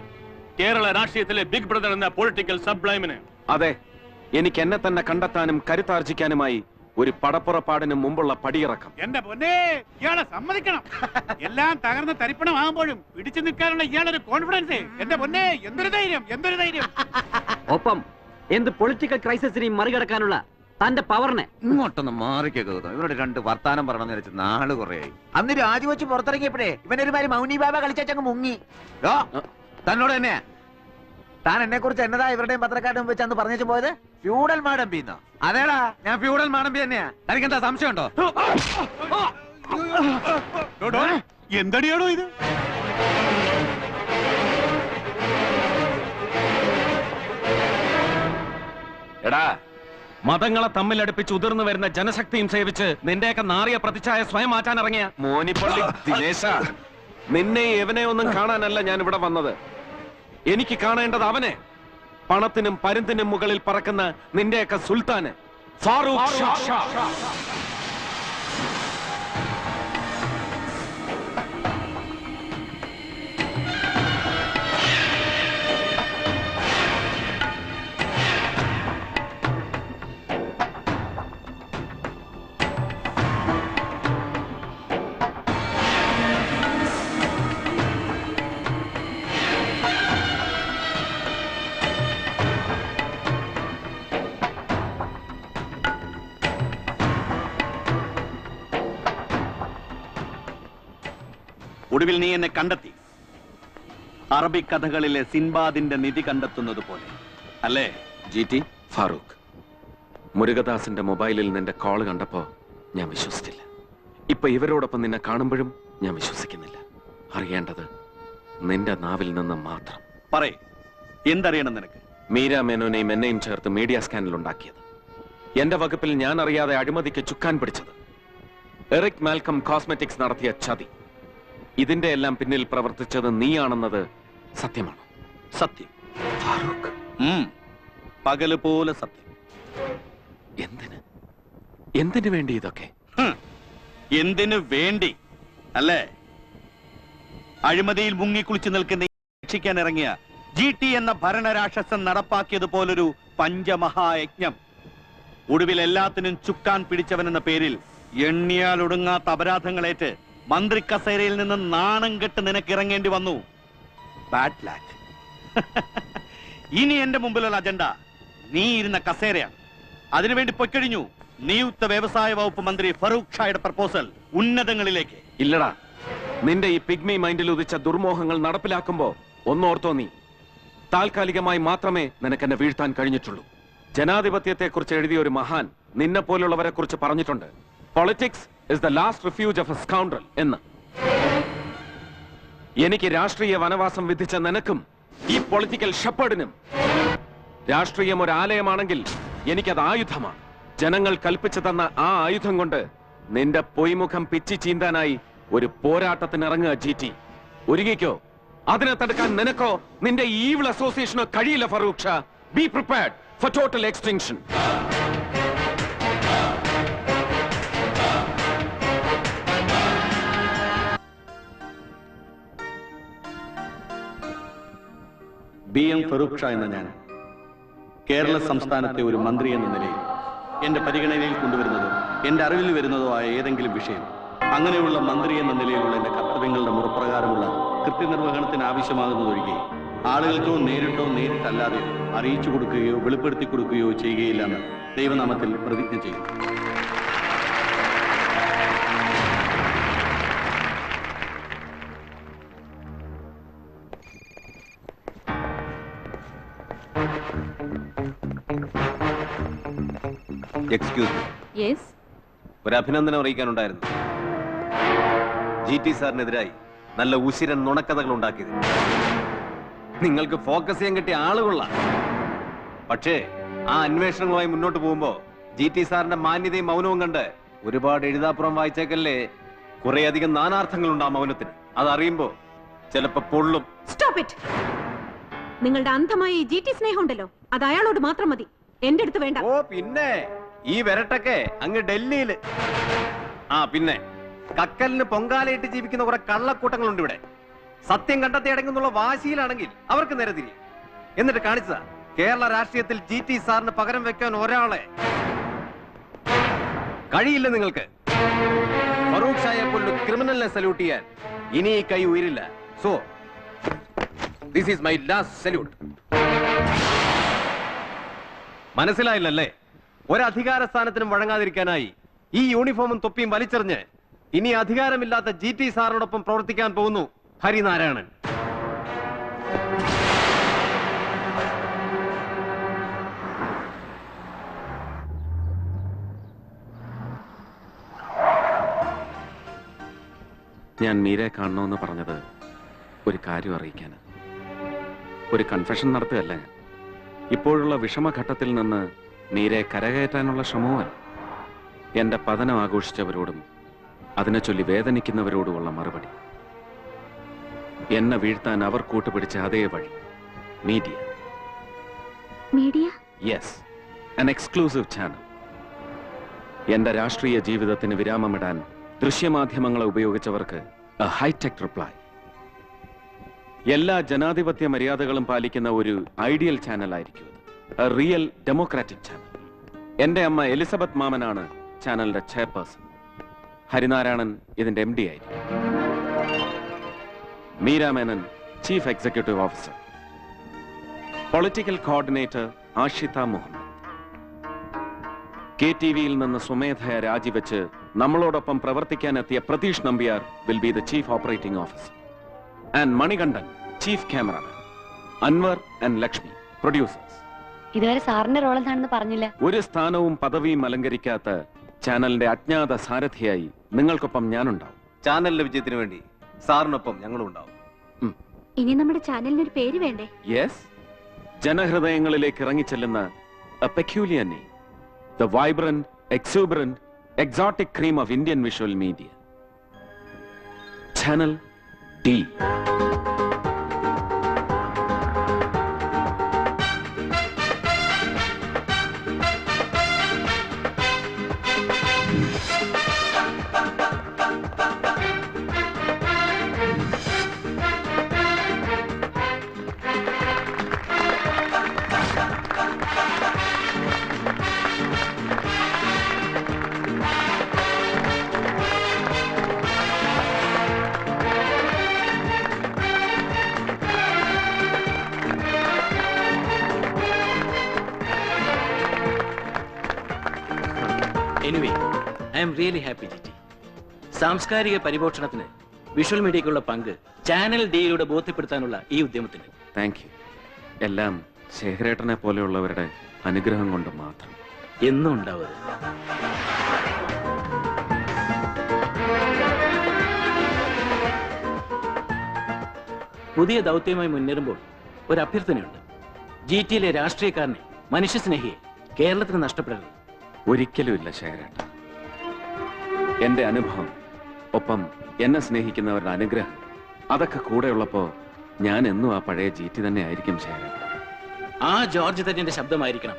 കേരള രാഷ്ട്രീയത്തിലെ ബിഗ് ബ്രദർ എന്ന പൊളിറ്റിക്കൽ സബ്ലൈമിന്? അതെ, എനിക്ക് എന്നെ തന്നെ കണ്ടെത്താനും കരുത്താർജിക്കാനുമായി ഒരു പടപ്പുറപ്പാടിന് മുമ്പുള്ള പടിയിറക്കം. എന്റെ പൊന്നേ, ഇയാളെ സമ്മതിക്കണം. എല്ലാം തകർന്ന് തരിപ്പണമാകുമ്പോഴും പിടിച്ചു നിൽക്കാനുള്ള ഇയാളൊരു കോൺഫിഡൻസ്. എന്റെ പൊന്നേ, എന്തൊരു ധൈര്യം, എന്തൊരു ധൈര്യം. ഒപ്പം എന്ത് പൊളിറ്റിക്കൽ ക്രൈസിസിനെയും മറികടക്കാനുള്ള തന്റെ പവറിനെ. ഇങ്ങോട്ടൊന്ന് മാറിക്കോ. ഇവരോട് രണ്ട് വർത്താനം പറയണമെന്ന് വെച്ച് നാള് കുറയായി. അന്ന് രാജിവെച്ച് പുറത്തിറങ്ങിയപ്പോഴേ ഇവനൊരുമാതിരി മൗനി ബാബ കളിച്ചങ്ങ് മുങ്ങി. തന്നോട് തന്നെയാ. താൻ എന്നെ കുറിച്ച് എന്നതാ ഇവരുടെയും പത്രക്കാരുടെ വെച്ച് അന്ന് പറഞ്ഞു പോയത്? ഫ്യൂഡൽ മാഡംബി എന്നോ? അതേടാ, ഞാൻ ഫ്യൂഡൽ മാഡംബി തന്നെയാ. തനിക്കെന്താ സംശയമുണ്ടോ? എന്തടിയാണോ ഇത്? എടാ, മതങ്ങളെ തമ്മിലടുപ്പിച്ച് ഉതിർന്നു വരുന്ന ജനശക്തിയും സേവിച്ച് നിന്റെയൊക്കെ നാറിയ പ്രതിച്ഛായ സ്വയം മാറ്റാൻ ഇറങ്ങിയ മോനിപ്പള്ളി ദിനേശ, നിന്നെ എവനെ ഒന്നും കാണാനല്ല ഞാൻ ഇവിടെ വന്നത്. എനിക്ക് കാണേണ്ടത് അവനെ, പണത്തിനും പരുന്തിനും മുകളിൽ പറക്കുന്ന നിന്റെയൊക്കെ സുൽത്താന് ഫാറൂഖ് ഷാ. ഒടുവിൽ നീ എന്നെ കണ്ടെത്തി, അറബിക് കഥകളിലെ സിൻബാദിന്റെ നിധി കണ്ടെത്തുന്നത് പോലെ അല്ലേ? GT ഫാറൂഖ്, മുരുകദാസിന്റെ മൊബൈലിൽ നിന്റെ കോള് കണ്ടപ്പോ ഞാൻ വിശ്വസിച്ചില്ല. ഇപ്പൊ ഇവരോടൊപ്പം നിന്നെ കാണുമ്പോഴും ഞാൻ വിശ്വസിക്കുന്നില്ല. അറിയേണ്ടത് നിന്റെ നാവിൽ നിന്ന് മാത്രം. പറയേ, എന്തറിയണം നിനക്ക്? മീര മേനോനെയും എന്നെയും ചേർത്ത് മീഡിയ സ്കാനിൽ ഉണ്ടാക്കിയത്, എന്റെ വകുപ്പിൽ ഞാൻ അറിയാതെ അഴിമതിക്ക് ചുക്കാൻ പിടിച്ചത്, എറിക് മാൽക്കം കോസ്മെറ്റിക്സ് നടത്തിയ ചതി, ഇതിന്റെ എല്ലാം പിന്നിൽ പ്രവർത്തിച്ചത് നീയാണെന്നത് സത്യമാണോ? സത്യം ഫാറൂഖ്, പകല് പോലെ സത്യം. എന്തിനു വേണ്ടി ഇതൊക്കെ? എന്തിനു വേണ്ടി അല്ലേ? അഴിമതിയിൽ മുങ്ങിക്കുളിച്ചു നിൽക്കുന്ന രക്ഷിക്കാൻ ഇറങ്ങിയ GT എന്ന ഭരണരാക്ഷസൻ നടപ്പാക്കിയതുപോലൊരു പഞ്ചമഹായജ്ഞം. ഒടുവിൽ എല്ലാത്തിനും ചുക്കാൻ പിടിച്ചവനെന്ന പേരിൽ എണ്ണിയാൽ ഒടുങ്ങാത്ത അപരാധങ്ങളേറ്റ് മന്ത്രി കസേരയിൽ നിന്ന് നാണം കെട്ട് നിനക്കിറങ്ങേണ്ടി വന്നു. ബാഡ് ലാക്ക്. ഇനി എന്റെ മുമ്പിലുള്ള അജണ്ട നീ ഇരുന്ന കസേരയാണ്. അതിനുവേണ്ടി പൊയ്ക്കഴിഞ്ഞു നിയുക്ത വ്യവസായ വകുപ്പ് മന്ത്രി ഫറൂഖ് ഷായുടെ പ്രപ്പോസൽ ഉന്നതങ്ങളിലേക്ക്. ഇല്ലടാ, നിന്റെ ഈ പിഗ്മി മൈൻഡിൽ ഉദിച്ച ദുർമോഹങ്ങൾ നടപ്പിലാക്കുമ്പോ ഒന്നോർത്തോ, നീ താൽക്കാലികമായി മാത്രമേ നിനക്കെന്നെ വീഴ്ത്താൻ കഴിഞ്ഞിട്ടുള്ളൂ. ജനാധിപത്യത്തെ കുറിച്ച് എഴുതിയ ഒരു മഹാൻ നിന്നെ പോലുള്ളവരെ കുറിച്ച് പറഞ്ഞിട്ടുണ്ട്, politics is the last refuge of A scoundrel എന്ന്. എനിക്ക് രാഷ്ട്രീയ വനവാസം വിധിച്ച നിനക്കും ഈ പൊളിറ്റിക്കൽ ഷെപ്പേർഡിനും രാഷ്ട്രീയം ഒരു ആലയമാണെങ്കിൽ എനിക്കത് ആയുധമാണ്. ജനങ്ങൾ കൽപ്പിച്ചു തന്ന ആ ആയുധം കൊണ്ട് നിന്റെ പൊയ്മുഖം പിച്ചി ചീന്താനായി ഒരു പോരാട്ടത്തിനിറങ്ങുക GT. ഒരുങ്ങിക്കോ. അതിനെ തടുക്കാൻ നിനക്കോ നിന്റെ ഈവിൾ അസോസിയേഷനോ കഴിയില്ല Farooq Shah. Be prepared for total extinction. BM Farooq Shah എന്ന ഞാൻ കേരള സംസ്ഥാനത്തെ ഒരു മന്ത്രി എന്ന നിലയിൽ എന്റെ പരിഗണനയിൽ കൊണ്ടുവരുന്നതോ എന്റെ അറിവിൽ വരുന്നതോ ആയ ഏതെങ്കിലും വിഷയം, അങ്ങനെയുള്ള മന്ത്രി എന്ന നിലയിലുള്ള എന്റെ കർത്തവ്യങ്ങളുടെ മുറപ്രകാരമുള്ള കൃത്യനിർവഹണത്തിന് ആവശ്യമാകുന്നതൊഴികെ ആളുകൾക്കോ നേരിട്ടോ നേരിട്ടല്ലാതെയോ അറിയിച്ചു കൊടുക്കുകയോ വെളിപ്പെടുത്തി കൊടുക്കുകയോ ചെയ്യുകയില്ലെന്ന് ദൈവനാമത്തിൽ പ്രതിജ്ഞ ചെയ്യുന്നു. എക്സ്ക്യൂസ് മീ, യെസ്, ഒരു അഭിനന്ദനം അറിയിക്കാനുണ്ടായിരുന്നു. GT സാറിനെതിരായി നല്ല ഉശിരൻ നുണക്കഥകൾ ഉണ്ടാക്കിയത് നിങ്ങൾക്ക് ഫോക്കസ് ചെയ്യാൻ കിട്ടിയ ആളുകൊള്ള. പക്ഷേ ആ അന്വേഷണങ്ങളുമായി മുന്നോട്ട് പോകുമ്പോ GT സാറിന്റെ മാന്യതയും മൗനവും കണ്ട് ഒരുപാട് എഴുതാപ്പുറം വായിച്ചേക്കല്ലേ, കുറേയധികം നാനാർത്ഥങ്ങളുണ്ട് ആ മൗനത്തിന്. അതറിയുമ്പോ ചിലപ്പോ പൊള്ളും. Stop it. നിങ്ങളുടെ അന്ധമായ ഈ GT സ്നേഹം ഉണ്ടല്ലോ, അത് അയാളോട് മാത്രം മതി, എന്റെ അടുത്ത് വേണ്ട. ഓ പിന്നെ ഈ വരട്ടൊക്കെ അങ്ങ് ഡൽഹിയില്. ആ പിന്നെ കക്കലിന് പൊങ്കാലയിട്ട് ജീവിക്കുന്ന കുറെ കള്ളക്കൂട്ടങ്ങളുണ്ട് ഇവിടെ. സത്യം കണ്ടെത്തി അടങ്ങുന്നുള്ള വാശിയിലാണെങ്കിൽ അവർക്ക് നേരെ തിരിയും. എന്നിട്ട് കാണിച്ചതാ കേരള രാഷ്ട്രീയത്തിൽ GT സാറിന് പകരം വെക്കാൻ ഒരാളെ കഴിയില്ല നിങ്ങൾക്ക്. ഫറൂഖ് ഷായെ പോലൊരു ക്രിമിനലിനെ സല്യൂട്ട് ചെയ്യാൻ ഇനി ഈ കൈ ഉയരില്ല. So this is my last salute. മനസ്സിലായില്ലല്ലേ? ഒരധികാര സ്ഥാനത്തിനും വഴങ്ങാതിരിക്കാനായി ഈ യൂണിഫോമും തൊപ്പിയും വലിച്ചെറിഞ്ഞ് ഇനി അധികാരമില്ലാത്ത GT സാറിനോടൊപ്പം പ്രവർത്തിക്കാൻ പോകുന്നു ഹരിനാരായണൻ. ഞാൻ മീരെ കാണണമെന്ന് പറഞ്ഞത് ഒരു കാര്യം അറിയിക്കാൻ, ഒരു കൺഫെഷൻ നടത്തുകയല്ല. ഇപ്പോഴുള്ള വിഷമഘട്ടത്തിൽ നിന്ന് മീരെ കരകയറ്റാനുള്ള ശ്രമവുമല്ല. എന്റെ പതനം ആഘോഷിച്ചവരോടും അതിനെ ചൊല്ലി വേദനിക്കുന്നവരോടുമുള്ള മറുപടി. എന്നെ വീഴ്ത്താൻ അവർ കൂട്ടുപിടിച്ച അതേ വഴി, media. Media? Yes, an exclusive channel. എന്റെ രാഷ്ട്രീയ ജീവിതത്തിന് വിരാമമിടാൻ ദൃശ്യമാധ്യമങ്ങളെ ഉപയോഗിച്ചവർക്ക് a high-tech reply. എല്ലാ ജനാധിപത്യ മര്യാദകളും പാലിക്കുന്ന ഒരു ഐഡിയൽ ചാനലായിരിക്കും ഇത്. a real democratic channel. എന്റെ അമ്മ എലിസബത്ത് മാമനാണ് ചാനലിന്റെ ചെയർപേഴ്സൺ. ഹരിനാരായണൻ ഇതിന്റെ MD ആയിരിക്കും. Meera Menon chief executive officer. Political coordinator Ashitha Muhammad. KTVയിൽ നിന്ന് സ്വമേധയ രാജിവെച്ച് നമ്മളോടൊപ്പം പ്രവർത്തിക്കാനെത്തിയ Prateesh Nambiar will be the chief operating officer. And Manikandan chief cameraman. Anwar and Lakshmi producers. ഇതുവരെ സാറിന്റെ റോൾ എന്താണെന്ന് പറഞ്ഞില്ല. ഒരു സ്ഥാനവും പദവിയും അലങ്കരിക്കാത്ത ചാനലിന്റെ അജ്ഞാത സാരഥിയായി നിങ്ങൾക്കൊപ്പം ഞാനുണ്ടാവും. ചാനലിന്റെ വിജയത്തിന് വേണ്ടി സാറിനൊപ്പം ഞങ്ങളും ഉണ്ടാവും. ഇനി നമ്മുടെ ചാനലിന് ഒരു പേര് വേണ്ടേ? യെസ്, ജനഹൃദയങ്ങളിലേക്ക് ഇറങ്ങിച്ചെല്ലുന്ന a peculiar name, the vibrant, exuberant, exotic cream of Indian visual media. Channel D. Anyway, I am really happy ജിറ്റി. സാംസ്കാരിക പരിപോഷണത്തിന് വിഷ്വൽ മീഡിയക്കുള്ള പങ്ക് ചാനൽ ഡിയിലൂടെ ബോധ്യപ്പെടുത്താനുള്ള ഈ ഉദ്യമത്തിന് താങ്ക് യു. എല്ലാം ശേഖരേട്ടനെ പോലെയുള്ളവരുടെ അനുഗ്രഹം കൊണ്ട് മാത്രം. എന്നും ഉണ്ടാവുക. പുതിയ ദൗത്യവുമായി മുന്നേറുമ്പോൾ ഒരു അഭ്യർത്ഥനയുണ്ട്. GTയിലെ രാഷ്ട്രീയക്കാരനെ, മനുഷ്യസ്നേഹിയെ കേരളത്തിന് നഷ്ടപ്പെടരുത്. ഒരിക്കലും ഇല്ല ശേഖരേട്ട. എന്റെ അനുഭവം, ഒപ്പം എന്നെ സ്നേഹിക്കുന്നവരുടെ അനുഗ്രഹം, അതൊക്കെ കൂടെയുള്ളപ്പോ ഞാൻ എന്നും ആ പഴയ GT തന്നെ ആയിരിക്കും ശേഖരേട്ട. ആ ജോർജ് തന്റെ ശബ്ദമായിരിക്കണം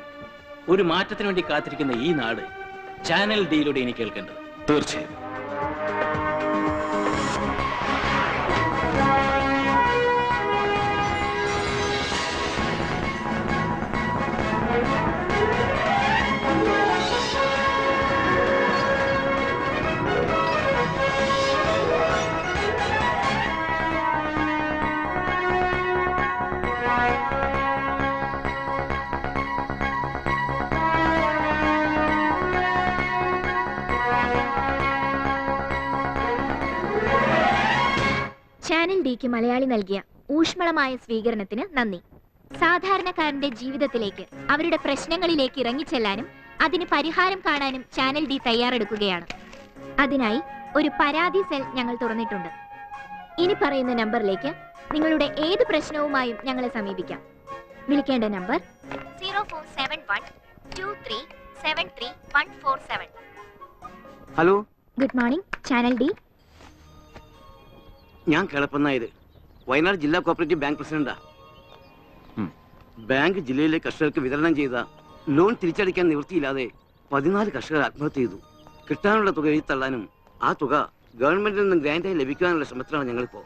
ഒരു മാറ്റത്തിന് വേണ്ടി കാത്തിരിക്കുന്ന ഈ നാട് ചാനൽ ഡിയിലൂടെ ഇനി കേൾക്കേണ്ടത്. തീർച്ചയായും. ചാനൽ ഡിക്ക് മലയാളി നൽകിയ ഊഷ്മളമായ സ്വീകരണത്തിന് നന്ദി. സാധാരണക്കാരന്റെ ജീവിതത്തിലേക്ക്, അവരുടെ പ്രശ്നങ്ങളിലേക്ക് ഇറങ്ങിച്ചെല്ലാനും അതിന് പരിഹാരം കാണാനും ചാനൽ ഡി തയ്യാറെടുക്കുകയാണ്. അതിനായി ഒരു പരാതി സെൽ ഞങ്ങൾ തുറന്നിട്ടുണ്ട്. ഇനി പറയുന്ന നമ്പറിലേക്ക് നിങ്ങളുടെ ഏത് പ്രശ്നവുമായും ഞങ്ങളെ സമീപിക്കാം. വിളിക്കേണ്ട number 047123734147. Hello, good morning channel D. ഞാൻ കേളപ്പനായത്, വയനാട് ജില്ലാ കോപ്പറേറ്റീവ് ബാങ്ക് പ്രസിഡന്റാ. ബാങ്ക് ജില്ലയിലെ കർഷകർക്ക് വിതരണം ചെയ്ത ലോൺ തിരിച്ചടയ്ക്കാൻ നിവൃത്തിയില്ലാതെ 14 കർഷകർ ആത്മഹത്യ ചെയ്തു. കിട്ടാനുള്ള തുക എഴുതിത്തള്ളാനും ആ തുക ഗവൺമെന്റിൽ നിന്ന് ഗ്രാൻഡായി ലഭിക്കാനുള്ള ശ്രമത്തിലാണ് ഞങ്ങളിപ്പോ.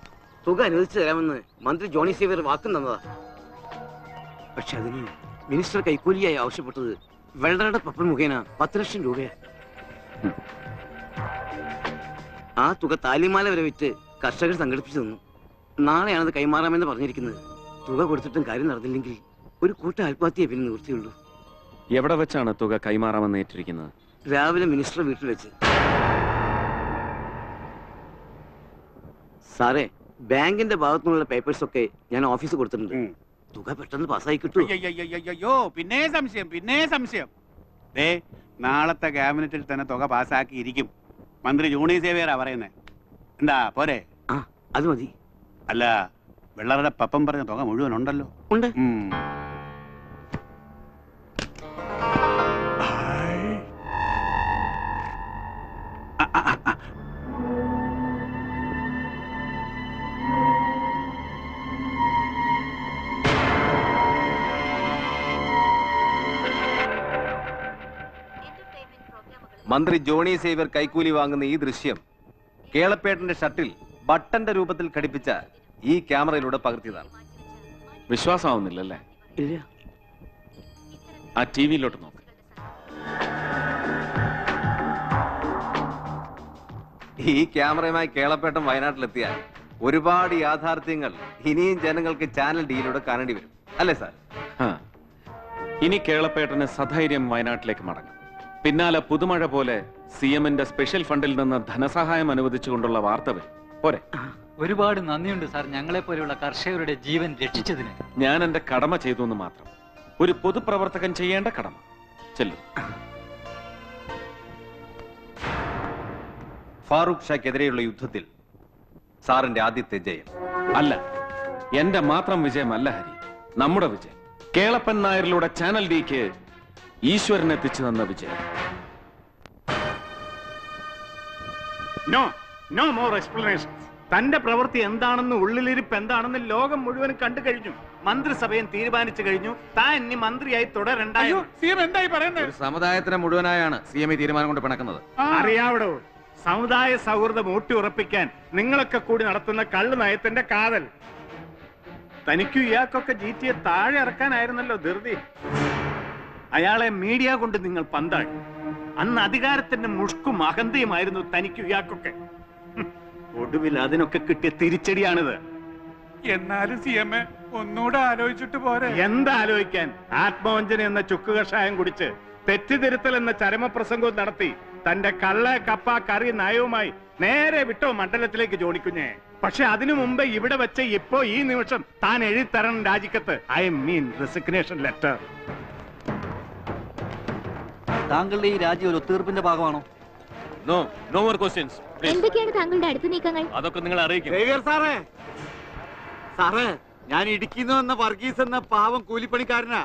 തുക അനുവദിച്ചു തരാമെന്ന് മന്ത്രി ജോണി സേവ്യർ വാക്കും തന്നതാ. പക്ഷെ അതിന് മിനിസ്റ്റർ കൈക്കൂലിയായി ആവശ്യപ്പെട്ടത് വെള്ളറയുടെ പപ്പൻ മുഖേന 10 ലക്ഷം രൂപയാ. ആ തുക താലിമാല വരെ വിറ്റ് കർഷകർ സംഘടിപ്പിച്ചു തന്നു. നാളെയാണത് കൈമാറാമെന്ന് പറഞ്ഞിരിക്കുന്നത്. തുക കൊടുത്തിട്ടും കാര്യം നടന്നില്ലെങ്കിൽ ഒരു കൂട്ട ആത്മഹത്യയെ പിന്നെ നിവൃത്തിയുള്ളൂ. എവിടെ വെച്ചാണ് തുക കൈമാറാമെന്ന് ഏറ്റിരിക്കുന്നത്? രാവിലെ മിനിസ്റ്റർ വീട്ടിൽ വെച്ച്. സാറേ, ബാങ്കിന്റെ ഭാഗത്തുനിന്നുള്ള പേപ്പേഴ്സ് ഒക്കെ ഞാൻ ഓഫീസിൽ കൊടുത്തിട്ടുണ്ട്. തുക പെട്ടെന്ന് പാസ്സായി കിട്ടും. അയ്യോ, പിന്നെ സംശയം. നാളത്തെ ക്യാബിനറ്റിൽ തന്നെ തുക പാസ്സാക്കിയിരിക്കും. മന്ത്രി ജോണി സേവ്യറാ പറയുന്നേ. എന്താ പോരെ? അത് മതി. അല്ല, വെള്ളറുടെ പപ്പം പറഞ്ഞ തുക മുഴുവൻ ഉണ്ടല്ലോ. ഉണ്ട്. മന്ത്രി ജോണി സേവ്യർ കൈക്കൂലി വാങ്ങുന്ന ഈ ദൃശ്യം കേളപ്പേട്ടന്റെ ഷർട്ടിൽ ബട്ടന്റെ രൂപത്തിൽ ഘടിപ്പിച്ച ഈ ക്യാമറയിലൂടെ പകർത്തിയതാണ്. വിശ്വാസമാവുന്നില്ലല്ലേ? ഇല്ല. ആ ടി വിയിലോട്ട് നോക്ക്. ഈ ക്യാമറയുമായി കേളപ്പേട്ടൻ വയനാട്ടിലെത്തിയാൽ ഒരുപാട് യാഥാർത്ഥ്യങ്ങൾ ഇനിയും ജനങ്ങൾക്ക് ചാനൽ ഡിയിലൂടെ കാണേണ്ടി വരും, അല്ലേ സാർ? ഇനി കേളപ്പേട്ടന് സധൈര്യം വയനാട്ടിലേക്ക് മടങ്ങും. പിന്നാലെ പുതുമഴ പോലെ CM-ന്റെ സ്പെഷ്യൽ ഫണ്ടിൽ നിന്ന് ധനസഹായം അനുവദിച്ചുകൊണ്ടുള്ള വാർത്ത വരും. പോരെ? ഒരുപാട് നന്ദിയുണ്ട് സാർ, ഞങ്ങളെ പോലെയുള്ള കർഷകരുടെ ജീവൻ രക്ഷിച്ചതിന്. ഞാൻ എന്റെ കടമ ചെയ്തു എന്ന് മാത്രം. ഒരു പൊതുപ്രവർത്തകൻ ചെയ്യേണ്ട കടമ. ചെല്ലും. ഫാറൂഖ് ഷാക്കെതിരെയുള്ള യുദ്ധത്തിൽ സാറിന്റെ ആദ്യത്തെ ജയം അല്ല, എന്റെ മാത്രം വിജയമല്ല ഹരി, നമ്മുടെ വിജയം. കേളപ്പൻ നായരിലൂടെ ചാനൽ ഡിക്ക് ഈശ്വരൻ എത്തിച്ചു തന്ന വിജയം. No no more explanation. തന്റെ പ്രവൃത്തി എന്താണെന്ന്, ഉള്ളിലിരിപ്പ് എന്താണെന്ന് ലോകം മുഴുവൻ കണ്ടു കഴിഞ്ഞു. മന്ത്രിസഭയും തീരുമാനിച്ചു കഴിഞ്ഞു താൻ ഇനി മന്ത്രിയായി തുടരണ്ടായോ. എന്തായി പറയുന്നത്? ഒരു സമുദായത്തിനെ മുഴുവനായാണ് CM ഈ തീരുമാനം കൊണ്ട് പിണക്കുന്നത്. അറിയാവടോ, സമുദായ സൗഹൃദം ഊട്ടി ഉറപ്പിക്കാൻ നിങ്ങളൊക്കെ കൂടി നടത്തുന്ന കള്ളു നയത്തിന്റെ കാതൽ. തനിക്കും ഇയാൾക്കൊക്കെ GT താഴെ ഇറക്കാനായിരുന്നല്ലോ ധൃതി. അയാളെ മീഡിയ കൊണ്ട് നിങ്ങൾ പന്താഴി. അന്ന് അധികാരത്തിന്റെ മുഷ്കും അഹന്തയുമായിരുന്നു തനിക്കും ഇയാൾക്കൊക്കെ. ഒടുവിൽ അതിനൊക്കെ കിട്ടിയ തിരിച്ചടിയാണിത്. എന്നാലും CM ഒന്നുകൂടെ ആലോചിച്ചിട്ട് പോരെ? എന്താലോചിക്കാൻ? ആത്മവഞ്ചന എന്ന ചുക്ക് കഷായം കുടിച്ച് തെറ്റിതിരുത്തൽ എന്ന ചരമപ്രസംഗവും നടത്തി തന്റെ കള്ള കപ്പ കറി നയവുമായി നേരെ വിട്ടോ മണ്ഡലത്തിലേക്ക് ജോണിക്കുഞ്ഞേ. പക്ഷെ അതിനു മുമ്പ് ഇവിടെ വെച്ച് ഇപ്പോ ഈ നിമിഷം താൻ എഴുതിത്തരണം രാജിക്കത്ത്. I mean resignation letter. താങ്കളുടെ ഈ രാജി ഒരു ഒത്തീർപ്പിന്റെ ഭാഗമാണോ? No no more questions. എന്തൊക്കെയാണ് താങ്കളുടെ അടുത്ത നീക്കങ്ങൾ? അതൊക്കെ നിങ്ങൾ അറിയിക്കും. സാറേ, സാറേ, ഞാൻ ഇടുക്കിന്ന് വന്ന വർഗീസ് എന്ന പാവം കൂലിപ്പണിക്കാരനാ.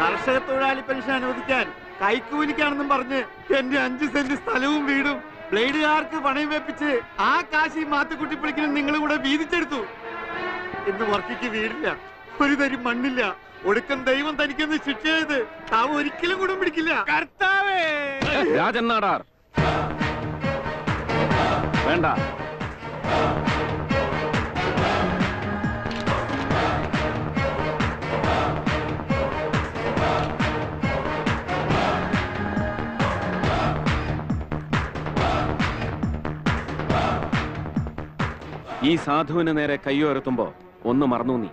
കർഷക തൊഴിലാളി പെൻഷൻ അനുവദിക്കാൻ കൈക്കൂലിക്കാണെന്നും പറഞ്ഞ് എന്റെ 5 സെന്റ് സ്ഥലവും വീടും ബ്ലേഡുകാർക്ക് പണയം വെപ്പിച്ച് ആ കാശി മാത്തുക്കുട്ടിപ്പളിക്കലും നിങ്ങൾ കൂടെ വീതിച്ചെടുത്തു. ഇന്ന് വർക്കിക്ക് വീടില്ല, ഒരു തരി മണ്ണില്ല. ഒടുക്കം ദൈവം തനിക്കൊന്ന് ശിക്ഷ ചെയ്ത് താവ് ഒരിക്കലും കൂടെ പിടിക്കില്ല. കർത്താവേ! രാജൻ നാടാർ വേണ്ട. ഈ സാധുവിന് നേരെ കയ്യുയർത്തുമ്പോ ഒന്ന് മറന്നു നീ.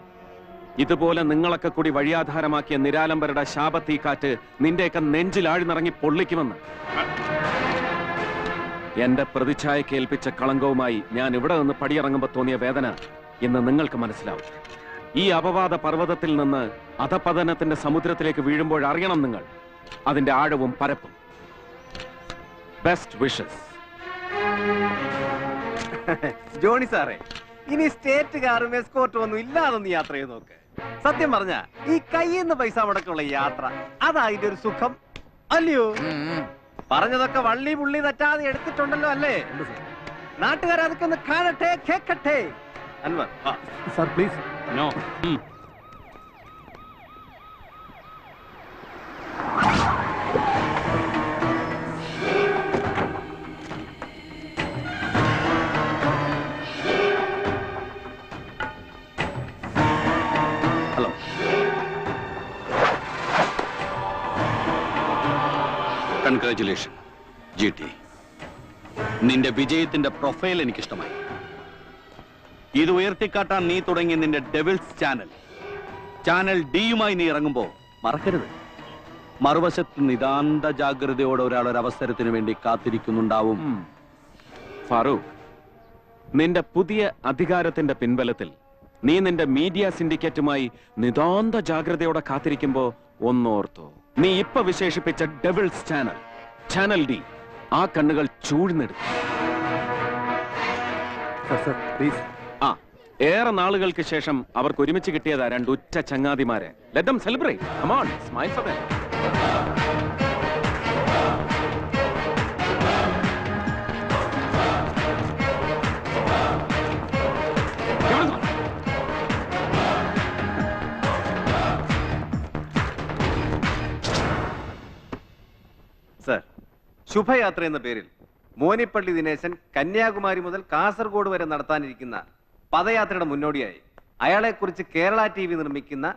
ഇതുപോലെ നിങ്ങളൊക്കെ കൂടി വഴിയാധാരമാക്കിയ നിരാലംബരുടെ ശാപത്തീ കാറ്റ് നിന്റെയൊക്കെ നെഞ്ചിൽ ആഴ്ന്നിറങ്ങി പൊള്ളിക്കുമെന്ന്. എന്റെ പ്രതിച്ഛായക്ക് ഏൽപ്പിച്ച കളങ്കവുമായി ഞാൻ ഇവിടെ നിന്ന് പടിയിറങ്ങുമ്പോ തോന്നിയ വേദന ഇന്ന് നിങ്ങൾക്ക് മനസ്സിലാവും. ഈ അപവാദ പർവ്വതത്തിൽ നിന്ന് അധപതനത്തിന്റെ സമുദ്രത്തിലേക്ക് വീഴുമ്പോൾ അറിയണം നിങ്ങൾ അതിന്റെ ആഴവും പരപ്പും. Best wishes. ജോണി സാറേ, ഇനി സ്റ്റേറ്റ് കാറും എസ്കോർട്ടും ഒന്നും ഇല്ലാതൊന്ന് യാത്ര ചെയ്ത് നോക്ക്. സത്യം പറഞ്ഞ ഈ കയ്യിന്ന് പൈസ മുടക്കുള്ള യാത്ര, അതാ അതിന്റെ ഒരു സുഖം, അല്ലയോ? പറഞ്ഞതൊക്കെ വള്ളി പുള്ളി തെറ്റാതെ എടുത്തിട്ടുണ്ടല്ലോ, അല്ലേ? നാട്ടുകാർ അതൊക്കെ ഒന്ന് കാണട്ടെ, കേക്കട്ടെ. Anwar sir please. No. Hello. Congratulation GT. നിന്റെ വിജയത്തിന്റെ പ്രൊഫൈൽ എനിക്കിഷ്ടമായി. ഇത് ഉയർത്തിക്കാട്ടാൻ നീ തുടങ്ങിയ നിന്റെ ഡെവിൾസ് ചാനൽ ഡിയുമായി നീ ഇറങ്ങുമ്പോ മറക്കരുത്, മറുവശത്ത് നിതാന്ത ജാഗ്രതയോടെ ഒരാൾ ഒരു അവസരത്തിന് വേണ്ടി കാത്തിരിക്കുന്നുണ്ടാവും. ഫാറൂഖ്, നിന്റെ പുതിയ അധികാരത്തിന്റെ പിൻബലത്തിൽ നീ നിന്റെ മീഡിയ സിൻഡിക്കേറ്റുമായി നിതാന്ത ജാഗ്രതയോടെ കാത്തിരിക്കുമ്പോ ഒന്നോർത്തോ, നീ ഇപ്പൊ വിശേഷിപ്പിച്ച ഡെവിൾസ് ചാനൽ ഡി ആ കണ്ണുകൾ ചൂഴ്ന്നെടുക്കും. ആ, ഏറെ നാളുകൾക്ക് ശേഷം അവർക്ക് ഒരുമിച്ച് കിട്ടിയതാ രണ്ട് ഉറ്റ ചങ്ങാതിമാരെ. Let them celebrate. Come on, smile for them. Sir, Shubhayatra എന്ന പേരിൽ മോനിപ്പള്ളി ദിനേശൻ കന്യാകുമാരി മുതൽ കാസർഗോഡ് വരെ നടത്താനിരിക്കുന്ന പദയാത്രയുടെ മുന്നോടിയായി അയാളെക്കുറിച്ച് കേരള TV നിർമ്മിക്കുന്ന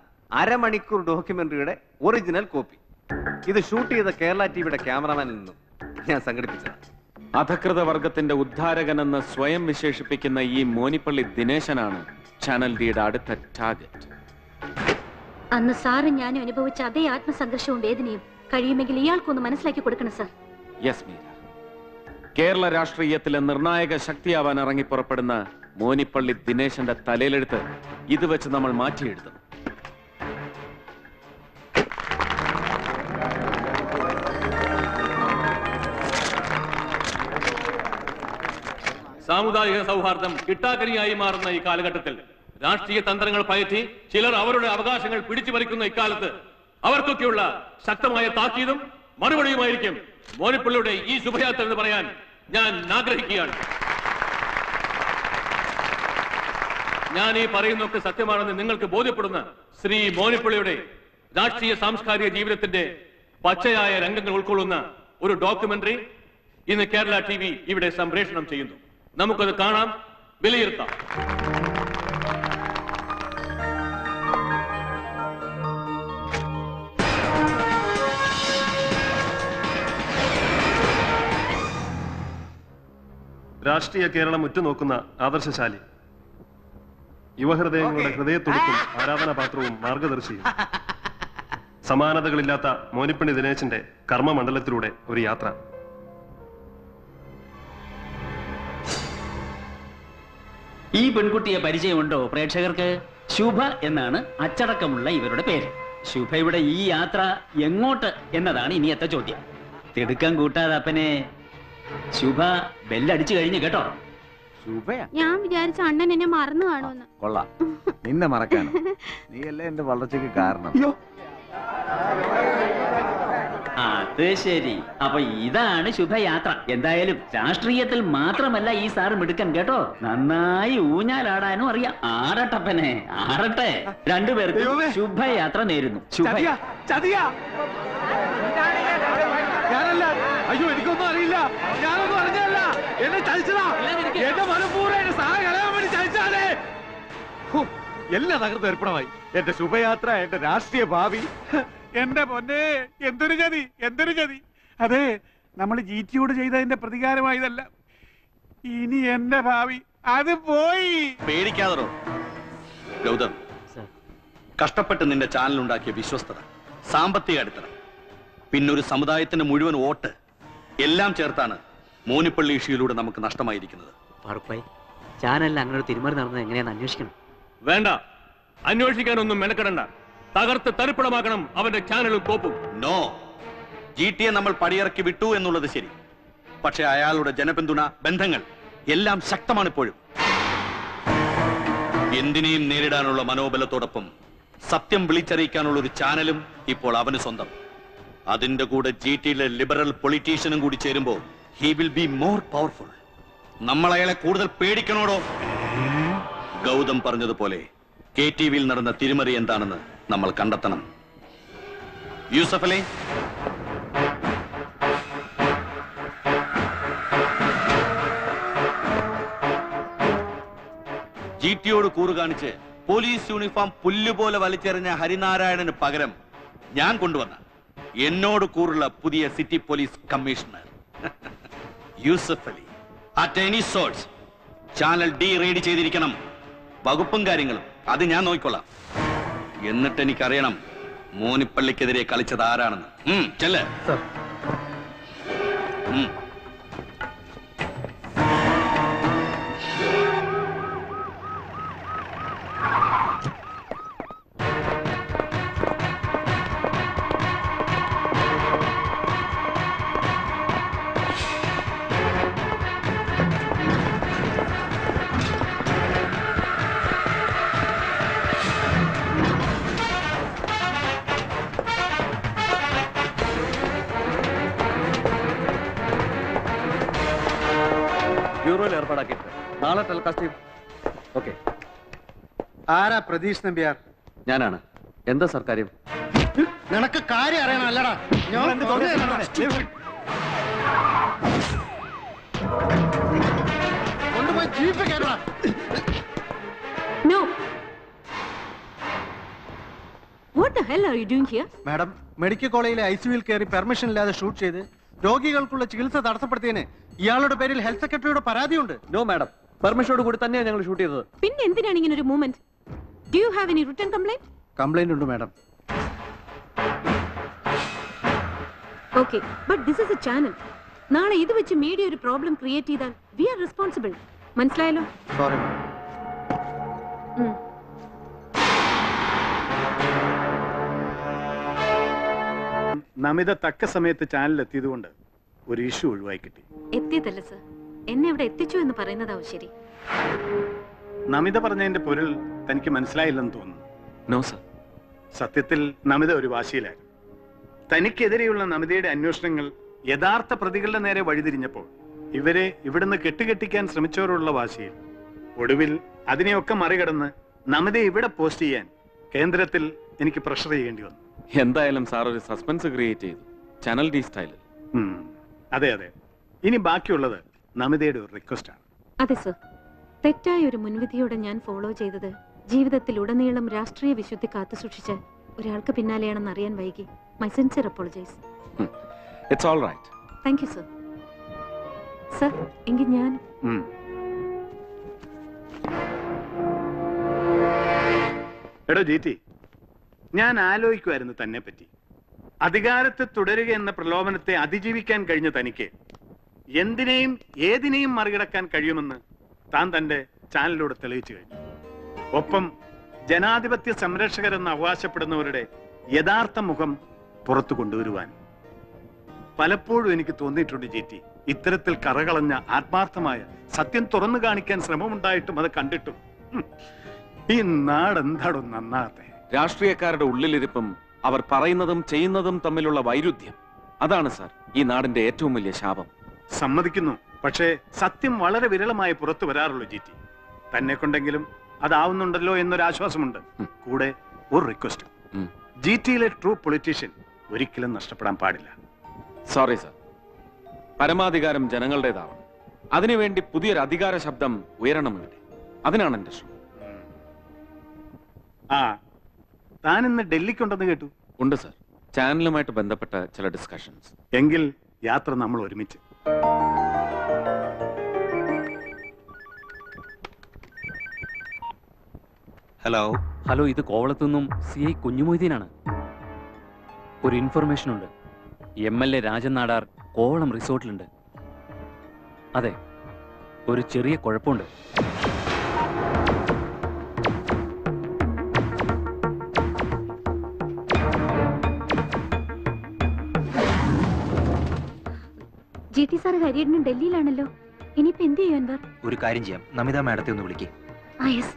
അരമണിക്കൂർ ഡോക്യുമെന്ററിയുടെ ഒറിജിനൽ കോപ്പി ഇത് ഷൂട്ട് ചെയ്ത കേരള TVയുടെ ക്യാമറമാനിൽ നിന്നും ഞാൻ സംഘടിപ്പിച്ചതാണ്. അധകൃത വർഗത്തിന്റെ ഉദ്ധാരകനെന്ന് സ്വയം വിശേഷിപ്പിക്കുന്ന ഈ മോനിപ്പള്ളി ദിനേശനാണ് ചാനൽ ഡിയുടെ അടുത്ത ടാർഗറ്റ്. അന്ന് സാറും ഞാനും അനുഭവിച്ച അതേ ആത്മസംഘർഷവും വേദനയും കഴിയുമെങ്കിൽ ഇയാൾക്കൊന്ന് മനസ്സിലാക്കി കൊടുക്കണം സാർ. യെസ് മീര. കേരള രാഷ്ട്രീയത്തിലെ നിർണായക ശക്തിയാവാൻ ഇറങ്ങി പുറപ്പെടുന്ന മോനിപ്പള്ളി ദിനേശന്റെ തലയിലെടുത്ത് ഇത് വെച്ച് നമ്മൾ മാറ്റിയെടുത്തു. സാമുദായിക സൗഹാർദ്ദം കിട്ടാക്കനിയായി മാറുന്ന ഈ കാലഘട്ടത്തിൽ രാഷ്ട്രീയ തന്ത്രങ്ങൾ പയറ്റി ചിലർ അവരുടെ അവകാശങ്ങൾ പിടിച്ചു പറിക്കുന്ന ഇക്കാലത്ത് അവർക്കൊക്കെയുള്ള ശക്തമായ താക്കീതും മറുപടിയുമായിരിക്കും മോനിപ്പള്ളിയുടെ ഈ ശുഭയാത്ര എന്ന് പറയാൻ ഞാൻ ആഗ്രഹിക്കുകയാണ്. ഞാൻ ഈ പറയുന്നതൊക്കെ സത്യമാണെന്ന് നിങ്ങൾക്ക് ബോധ്യപ്പെടുന്ന ശ്രീ മോനിപ്പള്ളിയുടെ രാഷ്ട്രീയ സാംസ്കാരിക ജീവിതത്തിന്റെ പച്ചയായ രംഗങ്ങൾ ഉൾക്കൊള്ളുന്ന ഒരു ഡോക്യുമെന്ററി ഇന്ന് കേരള TV ഇവിടെ സംപ്രേഷണം ചെയ്യുന്നു. നമുക്കത് കാണാം, വിലയിരുത്താം. രാഷ്ട്രീയ കേരളം ഉറ്റുനോക്കുന്ന ആദർശശാലി, യുവഹൃദയങ്ങളുടെ ഹൃദയത്തുടിപ്പും ആരാധനാപാത്രവും മാർഗദർശിയും, സമാനതകളില്ലാത്ത മോനിപ്പള്ളി ദിനേശന്റെ കർമ്മമണ്ഡലത്തിലൂടെ ഒരു യാത്ര. ഈ പെൺകുട്ടിയെ പരിചയമുണ്ടോ പ്രേക്ഷകർക്ക്? ശുഭ എന്നാണ് അച്ചടക്കമുള്ള ഇവരുടെ പേര്. ശുഭയുടെ ഈ യാത്ര എങ്ങോട്ട് എന്നതാണ് ഇനിയത്തെ ചോദ്യം. തിടുക്കം കൂട്ടാതെ അപ്പനെ. ശുഭ ബെല്ലടിച്ചു കഴിഞ്ഞു കേട്ടോ. ശുഭയാ? ഞാൻ വിചാരിച്ച അണ്ണൻ എന്നെ മറന്നു കാണുമെന്ന്. കൊള്ളാം, നിന്നെ മറക്കാനോ? നീയല്ലേ എന്റെ വളർച്ചയ്ക്ക് കാരണം. അത് ശരി. അപ്പൊ ഇതാണ് ശുഭയാത്ര. എന്തായാലും രാഷ്ട്രീയത്തിൽ മാത്രമല്ല ഈ സാറ് മിടുക്കൻ കേട്ടോ. നന്നായി ഊഞ്ഞാലാടാനും അറിയാം. ആറട്ടപ്പനെ ആറട്ടെ. രണ്ടുപേർക്കും ശുഭയാത്ര നേരുന്നു. ഞാനല്ല. അയ്യോ, എനിക്കൊന്നും അറിയില്ല. ഞാനൊന്നും അറിഞ്ഞല്ല. എന്നെ ചതിച്ചതാ. എന്റെ മനഃപൂർവ്വം എന്നെ സഹായം കളയാൻ വേണ്ടി ചതിച്ചാലേ. എല്ലാം തകർത്ത് ഏർപ്പണമായി. എന്റെ ശുഭയാത്ര, എന്റെ രാഷ്ട്രീയ ഭാവി. എന്റെ പൊന്നെ, എന്തൊരു ചതി, എന്തൊരു ചതി. അതെ, നമ്മൾ GTയോട് ചെയ്തതിന്റെ പ്രതികാരമായതല്ല. ഇനി എന്റെ ഭാവി അത് പോയി. പേടിക്കാതോ ഗൗതം. കഷ്ടപ്പെട്ട് നിന്റെ ചാനൽ ഉണ്ടാക്കിയ വിശ്വസ്തത, സാമ്പത്തിക അടിത്തറ, പിന്നൊരു സമുദായത്തിന്റെ മുഴുവൻ വോട്ട് എല്ലാം ചേർത്താണ് മോനിപ്പള്ളി ഇഷ്യൂയിലൂടെ നമുക്ക് നഷ്ടമായിരിക്കുന്നത്. ചാനലിൽ അങ്ങനെ ഒരു തിരുമറി നടന്നത് എങ്ങനെയാണെന്ന് അന്വേഷിക്കണം. വേണ്ട, അന്വേഷിക്കാനൊന്നും മെനക്കെടണ്ട. തകർത്ത് തരിപ്പണമാക്കണം അവന്റെ ചാനലും കോപ്പും. നോ, GTയെ നമ്മൾ പടിയിറക്കി വിട്ടു എന്നുള്ളത് ശരി. പക്ഷെ അയാളുടെ ജനപിന്തുണ, ബന്ധങ്ങൾ എല്ലാം ശക്തമാണ് ഇപ്പോഴും. എന്തിനേയും നേരിടാനുള്ള മനോബലത്തോടൊപ്പം സത്യം വിളിച്ചറിയിക്കാനുള്ള ഒരു ചാനലും ഇപ്പോൾ അവന് സ്വന്തം. അതിന്റെ കൂടെ GTയിലെ ലിബറൽ പൊളിറ്റീഷ്യനും കൂടി ചേരുമ്പോൾ he will be more powerful. നമ്മൾ അയാളെ കൂടുതൽ പേടിക്കണോടോ? ഗൗതം പറഞ്ഞതുപോലെ KTVയിൽ നടന്ന തിരിമറി എന്താണെന്ന് നമ്മൾ കണ്ടെത്തണം. യൂസഫ് അലി, GTയോട് കൂറ് കാണിച്ച് പോലീസ് യൂണിഫോം പുല്ലുപോലെ വലിച്ചെറിഞ്ഞ ഹരിനാരായണന് പകരം ഞാൻ കൊണ്ടുവന്ന എന്നോട് കൂറുള്ള പുതിയ city police commissioner Yusuf Ali. At any source channel D raid ചെയ്തിരിക്കണം. വകുപ്പും കാര്യങ്ങളും അത് ഞാൻ നോക്കിക്കൊള്ളാം. എന്നിട്ട് എനിക്കറിയണം മോനിപ്പള്ളിക്കെതിരെ കളിച്ചത് ആരാണെന്ന്. ചെല്ല്. ബ്യൂറോയിൽ ഏർപ്പാടാക്കിയിട്ട് നാളെ ടെലികാസ്റ്റ് ചെയ്യും. ഓക്കെ. ആരാ പ്രതീഷ് നമ്പ്യാർ? ഞാനാണ്. എന്താ സർ കാര്യം? നിനക്ക് കാര്യം അറിയണം അല്ലടാ. കൊണ്ടുപോയി ജീപ്പ് കയറാ. No. What the hell are you doing here? Madam, medical കോളേജിലെ ഐസിയുവിൽ കയറി പെർമിഷൻ ഇല്ലാതെ ഷൂട്ട് ചെയ്ത് രോഗികൾക്കുള്ള ചികിത്സ തടസ്സപ്പെടുത്തിയതിന് ഇയാളുടെ പേരിൽ ഹെൽത്ത് സെക്രട്ടറിയുടെ പരാതിയുണ്ട്. നോ മാഡം, പെർമിഷനോട് കൂടി തന്നെയാണ് ഞങ്ങൾ ഷൂട്ട് ചെയ്തത്. പിന്നെ എന്തിനാണ് ഇങ്ങനെ ഒരു movement? Do you have any written complaint? Complaint ഉണ്ട് madam. Okay, but this is a channel. നാളെ ഇത് വെച്ച് മീഡിയ ഒരു പ്രോബ്ലം ക്രിയേറ്റ് ചെയ്താൽ we are responsible. മനസ്സിലായല്ലോ? സോറി. നമിത തക്ക സമയത്ത് ചാനലിൽ എത്തിയതുകൊണ്ട് ഒരു ഇഷ്യൂ ഒഴിവായി കിട്ടി. എത്തിയതല്ല സർ, എന്നെ ഇവിടെ എത്തിച്ചു എന്ന് പറയുന്നതാവും ശരി. നമിത പറഞ്ഞതിന്റെ പൊരുൾ തനിക്ക് മനസ്സിലായില്ലെന്ന് തോന്നുന്നു. No sir. സത്യത്തിൽ നമിത ഒരു വാശിയിലായിരുന്നു. തനിക്കെതിരെയുള്ള നമിതയുടെ അന്വേഷണങ്ങൾ യഥാർത്ഥ പ്രതികളുടെ നേരെ വഴിതിരിഞ്ഞപ്പോൾ ഇവരെ ഇവിടുന്ന് കെട്ടുകെട്ടിക്കാൻ ശ്രമിച്ചവരുള്ള വാശിയിൽ ഒടുവിൽ അതിനെയൊക്കെ മറികടന്ന് നമിതയെ ഇവിടെ പോസ്റ്റ് ചെയ്യാൻ കേന്ദ്രത്തിൽ എനിക്ക് പ്രഷർ ചെയ്യേണ്ടി വന്നു. എന്തായാലും സാർ ഒരു സസ്പെൻസ് ക്രിയേറ്റ് ചെയ്തു, ചാനൽ ഡി സ്റ്റൈലിൽ. അതെ അതെ. ഇനി ബാക്കിയുള്ളത് നമിതയുടെ ഒരു റിക്വസ്റ്റ് ആണ്. അതെ സർ, തെറ്റായ ഒരു മുൻവിധിയോടെ ഞാൻ ഫോളോ ചെയ്തത് ജീവിതത്തിൽ ഉടനീളം രാഷ്ട്രീയ വിശുദ്ധി കാത്തുസൂക്ഷിച്ച ഒരാൾക്ക് പിന്നാലെയാണെന്ന് അറിയാൻ വൈകി. My sincere apologise. It's all right. Thank you sir. Sir, എങ്കിൽ ഞാൻ എടോ ജീറ്റി, ഞാൻ ആലോചിക്കുമായിരുന്നു തന്നെ പറ്റി. അധികാരത്തിൽ തുടരുക എന്ന പ്രലോഭനത്തെ അതിജീവിക്കാൻ കഴിഞ്ഞ തനിക്ക് എന്തിനേയും ഏതിനേയും മറികടക്കാൻ കഴിയുമെന്ന് താൻ തന്റെ ചാനലിലൂടെ തെളിയിച്ചു കഴിഞ്ഞു. ഒപ്പം ജനാധിപത്യ സംരക്ഷകരെന്ന് അവകാശപ്പെടുന്നവരുടെ യഥാർത്ഥ മുഖം പുറത്തു കൊണ്ടുവരുവാൻ പലപ്പോഴും എനിക്ക് തോന്നിയിട്ടുണ്ട് ജീറ്റി. ഇത്തരത്തിൽ കറകളഞ്ഞ ആത്മാർത്ഥമായ സത്യം തുറന്നു കാണിക്കാൻ ശ്രമമുണ്ടായിട്ടും അത് കണ്ടിട്ടും ഈ നാടെന്താടോ നന്നാകത്തെ. രാഷ്ട്രീയക്കാരുടെ ഉള്ളിലിരിപ്പും അവർ പറയുന്നതും ചെയ്യുന്നതും തമ്മിലുള്ള വൈരുദ്ധ്യം, അതാണ് സാർ ഈ നാടിന്റെ ഏറ്റവും വലിയ ശാപം. സമ്മതിക്കുന്നു. പക്ഷേ സത്യം വളരെ വിരളമായി പുറത്തു വരാറുള്ളൂ ജീറ്റി. തന്നെ കൊണ്ടെങ്കിലും അതാവുന്നുണ്ടല്ലോ എന്നൊരാശ്വാസമുണ്ട്. കൂടെ ഒരു റിക്വസ്റ്റ്. ജിടിയിലെ ട്രൂ പൊളിറ്റീഷ്യൻ ഒരിക്കലും നഷ്ടപ്പെടാൻ പാടില്ല. Sorry sir. പരമാധികാരം ജനങ്ങളുടേതാവണം. അതിനുവേണ്ടി പുതിയൊരു അധികാര ശബ്ദം ഉയരണം ഇവിടെ. അതിനാണ് എന്റെ ശ്രമം. താൻ ഇന്ന് ഡൽഹിക്കുണ്ടെന്ന് കേട്ടു. ഉണ്ട് സാർ, ചാനലുമായിട്ട് ബന്ധപ്പെട്ട ചില ഡിസ്കഷൻസ്. എങ്കിൽ യാത്ര നമ്മൾ ഒരുമിച്ച്. ഹലോ, ഇത് കോവളത്തു നിന്നും CI കുഞ്ഞുമൊയ്തീനാണ്. ഒരു ഇൻഫർമേഷൻ ഉണ്ട്. MLA രാജൻ നാടാർ കോവളം റിസോർട്ടിലുണ്ട്. അതെ, ഒരു ചെറിയ കുഴപ്പമുണ്ട്. GT സാർ ഹരിയേട്ടനും ഡൽഹിയിലാണല്ലോ. ഇനിയിപ്പോ എന്ത് ചെയ്യും അൻവർ? ഒരു കാര്യം ചെയ്യാം, നമിത മാഡത്തെ ഒന്ന് വിളിക്കേ. യെസ്.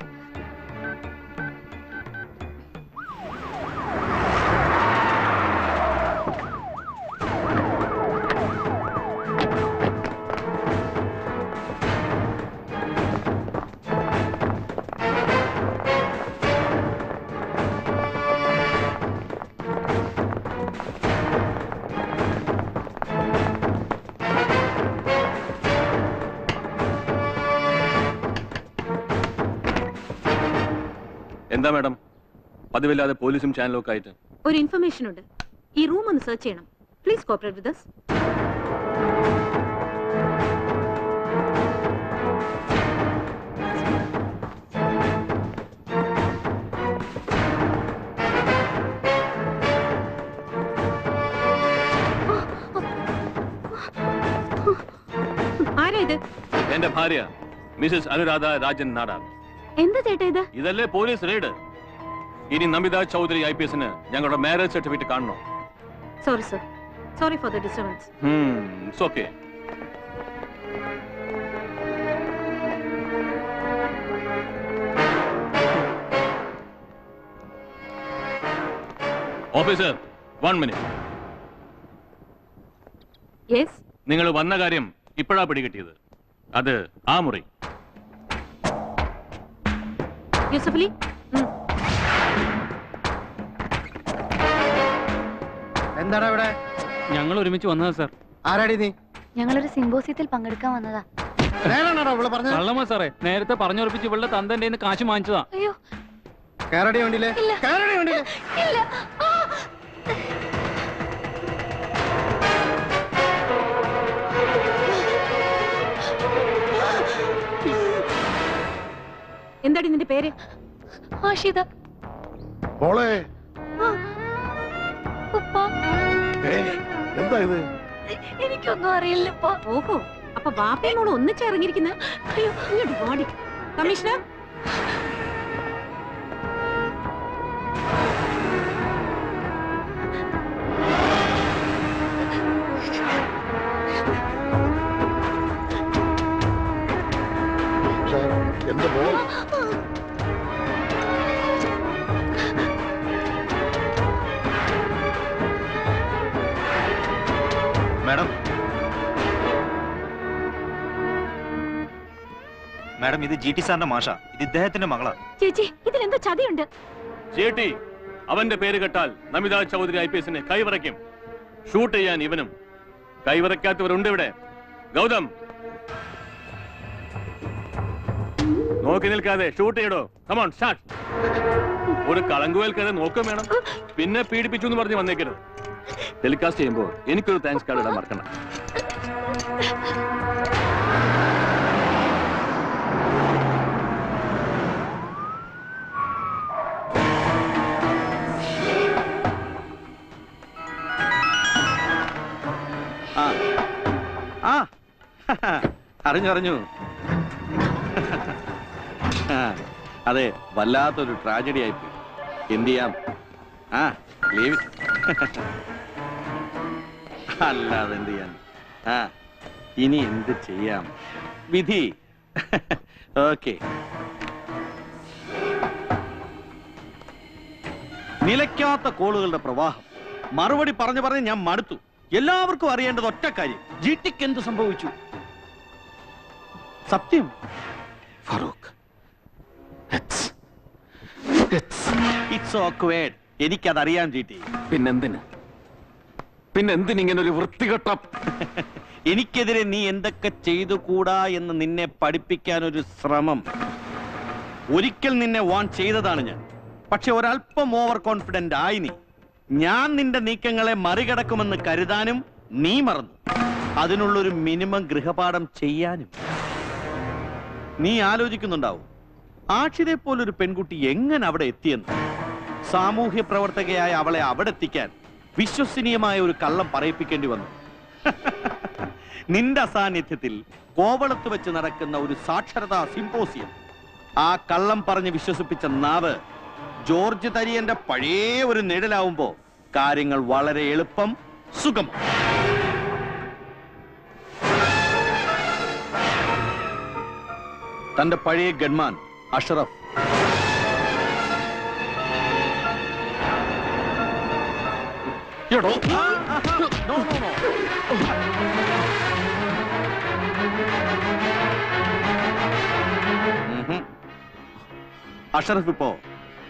എന്താ മാഡം, പതിവില്ലാതെ പോലീസും ചാനലും ഒക്കെ ആയിട്ട്? ഒരു ഇൻഫർമേഷൻ ഉണ്ട്. ഈ റൂം ഒന്ന് സെർച്ച് ചെയ്യണം. Please cooperate with us. ആരാ ഇത്? എന്റെ ഭാര്യ മിസസ് അനുരാധ രാജൻ നാടാർ. എന്താ ചേട്ടാ ഇത്? ഇതല്ലേ പോലീസ് റെയ്ഡ്. ഇനി നമിത ചൗധരി IPS ഞങ്ങളുടെ മാരേജ് സർട്ടിഫിക്കറ്റ് കാണണോ? Sorry sir, sorry for the disturbance. It's okay. Officer, 1 minute. Yes. നിങ്ങൾ വന്ന കാര്യം ഇപ്പോഴാ പിടികിട്ടിയത്. അത് ആ മുറി. യൂസഫലി, എന്താടാ ഇവിടെ? ഞങ്ങൾ ഒരുമിച്ച് വന്നതാ സാർ. ആരാടി നീ? ഞങ്ങളൊരു സിംബോസിയത്തിൽ പങ്കെടുക്കാൻ വന്നതാ. കള്ളമാ സാറേ, നേരത്തെ പറഞ്ഞുറപ്പിച്ച് ഇവളുടെ തന്തന്റെ കാശ് വാങ്ങിച്ചതാ. അയ്യോ കേരടി വണ്ടിയിലെ ഇല്ല. എന്താടി നിന്റെ പേര്? ആഷിത. മോളെ ഉപ്പ, എന്താ ഇത്? എനിക്കൊന്നും അറിയില്ല. ഓഹോ, അപ്പൊ ബാപ്പയും മോളും ഒന്നിച്ചിറങ്ങിയിരിക്കുന്നത്. അയ്യോ, ഇങ്ങോട്ട് ബോഡി കമ്മീഷണർ. എന്റെ മോൾ മാഡം, മാഡം ഇത് GT സാറിന്റെ മാഷ. ഇത് ഇദ്ദേഹത്തിന്റെ മകളാ. ചേച്ചി, ഇതിലെന്തോ ചതിയുണ്ട്. ചേട്ടി, അവന്റെ പേര് കേട്ടാൽ നമിത ചൗധരി IPS കൈവറയ്ക്കും. ഷൂട്ട് ചെയ്യാൻ ഇവനും. കൈവറയ്ക്കാത്തവരുണ്ട് ഇവിടെ. ഗൗതം, നോക്കി നിൽക്കാതെ ഷൂട്ട് ചെയ്യടോ. Come on start. ഒരു കളങ്കുവേൽക്കാതെ നോക്കും വേണം. പിന്നെ പീഡിപ്പിച്ചു എന്ന് പറഞ്ഞ് വന്നേക്കരുത്. ടെലികാസ്റ്റ് ചെയ്യുമ്പോൾ എനിക്കൊരു താങ്ക്സ് കാർഡ് ഇടാൻ മറക്കണം. അറിഞ്ഞു അതെ, വല്ലാത്തൊരു ട്രാജഡി ആയിപ്പോയി. എന്ത് ചെയ്യാം? ലീവ്. അല്ലാതെ എന്ത് ചെയ്യാൻ? ഇനി എന്ത് ചെയ്യാം? വിധി. ഓക്കെ. നിലയ്ക്കാത്ത കോളുകളുടെ പ്രവാഹം. മറുപടി പറഞ്ഞ് ഞാൻ മടുത്തു. എല്ലാവർക്കും അറിയേണ്ടത് ഒറ്റ കാര്യം, GTക്ക് എന്ത് സംഭവിച്ചു? സത്യം. Farooq, it's awkward. എനിക്കതറിയാം GT. പിന്നെന്തിനിങ്ങനെ ഒരു വൃത്തികെട്ട എനിക്കെതിരെ നീ എന്തൊക്കെ ചെയ്തുകൂടാ എന്ന് നിന്നെ പഠിപ്പിക്കാൻ ഒരു ശ്രമം. ഒരിക്കൽ നിന്നെ വാൺ ചെയ്തതാണ് ഞാൻ. പക്ഷെ ഒരല്പം ഓവർ കോൺഫിഡന്റ് ആയി നീ. ഞാൻ നിന്റെ നീക്കങ്ങളെ മറികടക്കുമെന്ന് കരുതാനും നീ മറന്നു. അതിനുള്ളൊരു മിനിമം ഗൃഹപാഠം ചെയ്യാനും. നീ ആലോചിക്കുന്നുണ്ടാവും, ആഷിതെ പോലൊരു പെൺകുട്ടി എങ്ങനെ അവിടെ എത്തിയെന്ന്. സാമൂഹ്യ പ്രവർത്തകയായ അവളെ അവിടെ എത്തിക്കാൻ വിശ്വസനീയമായ ഒരു കള്ളം പറയിപ്പിക്കേണ്ടി വന്നു. നിന്റെ അസാന്നിധ്യത്തിൽ കോവളത്ത് വെച്ച് നടക്കുന്ന ഒരു സാക്ഷരതാ സിംപോസിയം. ആ കള്ളം പറഞ്ഞ് വിശ്വസിപ്പിച്ച നാവ് ജോർജ് തരിയന്റെ പഴയ ഒരു നിഴലാവുമ്പോ കാര്യങ്ങൾ വളരെ എളുപ്പം, സുഖം. തന്റെ പഴയ ഗൺമാൻ അഷറഫ് അഷറഫ് ഇപ്പോ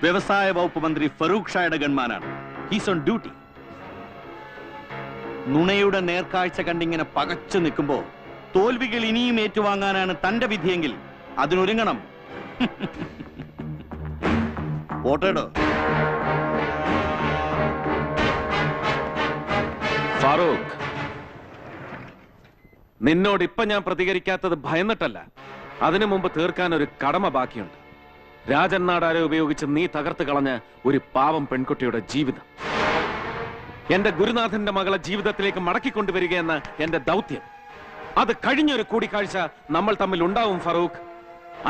വ്യവസായ വകുപ്പ് മന്ത്രി ഫറൂഖ് ഷായുടെ ഗൺമാനാണ്. He's on duty. നുണയുടെ നേർക്കാഴ്ച കണ്ടിങ്ങനെ പകച്ചു നിൽക്കുമ്പോ തോൽവികൾ ഇനിയും ഏറ്റുവാങ്ങാനാണ് തന്റെ വിധിയെങ്കിൽ അതിനൊരുങ്ങണം. ഓട്ടേടോ. ഫാറൂഖ്, നിന്നോട് ഇപ്പൊ ഞാൻ പ്രതികരിക്കാത്തത് ഭയന്നിട്ടല്ല. അതിനു മുമ്പ് തീർക്കാൻ ഒരു കടമ ബാക്കിയുണ്ട്. രാജൻ നാടാരെ ഉപയോഗിച്ച് നീ തകർത്ത് കളഞ്ഞ ഒരു പാവം പെൺകുട്ടിയുടെ ജീവിതം. എന്റെ ഗുരുനാഥന്റെ മകളെ ജീവിതത്തിലേക്ക് മടക്കിക്കൊണ്ടുവരികയെന്ന എന്റെ ദൗത്യം. അത് കഴിഞ്ഞൊരു കൂടിക്കാഴ്ച നമ്മൾ തമ്മിൽ ഉണ്ടാവും ഫറൂഖ്.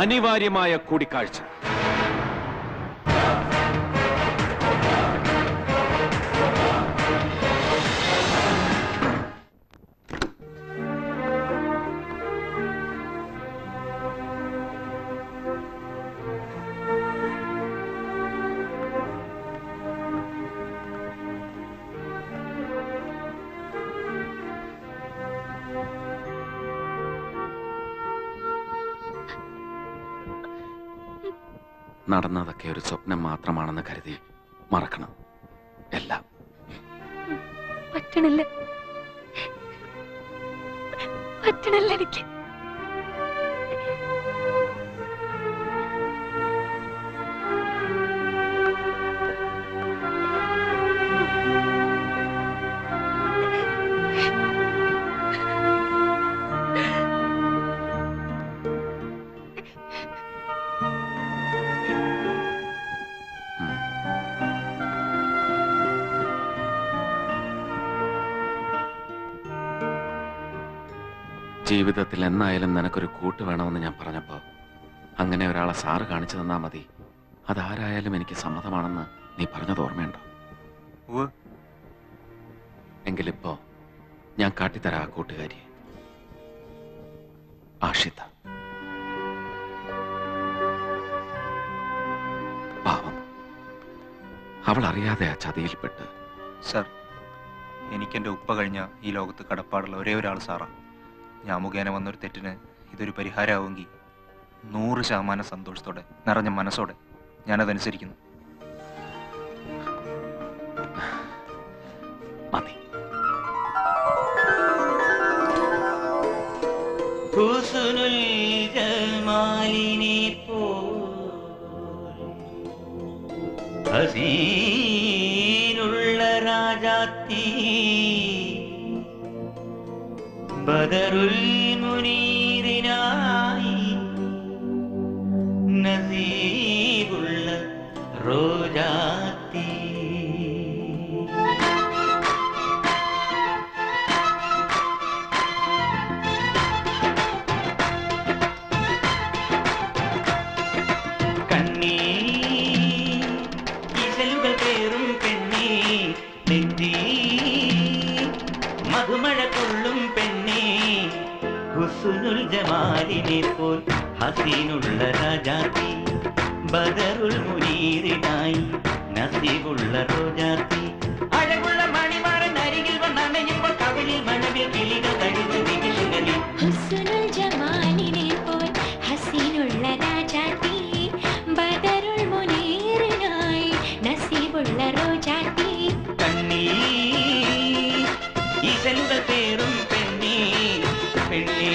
അനിവാര്യമായ കൂടിക്കാഴ്ച. നടന്നതൊക്കെ ഒരു സ്വപ്നം മാത്രമാണെന്ന് കരുതി മറക്കണം എല്ലാം. പറ്റണില്ല. പറ്റണല്ലോ എനിക്ക്. ജീവിതത്തിൽ എന്നായാലും നിനക്കൊരു കൂട്ട് വേണമെന്ന് ഞാൻ പറഞ്ഞപ്പോ അങ്ങനെ ഒരാളെ സാറ് കാണിച്ചു തന്നാ മതി, അതാരായാലും എനിക്ക് സമ്മതമാണെന്ന് നീ പറഞ്ഞത് ഓർമ്മയുണ്ടോ? എങ്കിലിപ്പോ ഞാൻ കാട്ടിത്തരാ ആ കൂട്ടുകാരിയെ, ആഷിത. പാവം, അവൾ അറിയാതെ ആ ചതിയിൽപ്പെട്ട്. സർ, എനിക്കെന്റെ ഉപ്പ കഴിഞ്ഞ ഈ ലോകത്ത് കടപ്പാടുള്ള ഒരേ ഒരാൾ സാറാ. ഞാൻ മുഖേന വന്നൊരു തെറ്റിന് ഇതൊരു പരിഹാരമാവുമെങ്കിൽ 100% സന്തോഷത്തോടെ നിറഞ്ഞ മനസ്സോടെ ഞാനതനുസരിക്കുന്നു. മതി. ഹസീനുള്ള രാജാത്തി ബദറുൽ മുനീറിനായി നസീബുള്ള റോജാത്തി. കണ്ണീ ഇശലുകൾ പേറും പെണ്ണേ, നെഞ്ചീ മധുമഴ കൊള്ളും പെണ്ണേ, ഹുസ്നുൽ ജമാലിനെ പോൽ ഹസീനുള്ള രാജാത്തി ബദറുൽ മുനീറിനായി നസീബുള്ള റോജാത്തി. അഴകുള്ള മണിമാരൻ അരികിൽ വന്നണയുമ്പോൾ കവിളിൽ മഴവിൽ കിളികൾ തഴുതു നിമിഷങ്ങളിൽ. ഹുസ്നുൽ ജമാലിനെ പോൽ ഹസീനുള്ള രാജാത്തി ബദറുൽ മുനീറിനായി നസീബുള്ള റോജാത്തി. കണ്ണീ ഈശലുകൾ പേറും പെണ്ണേ, പെണ്ണേ.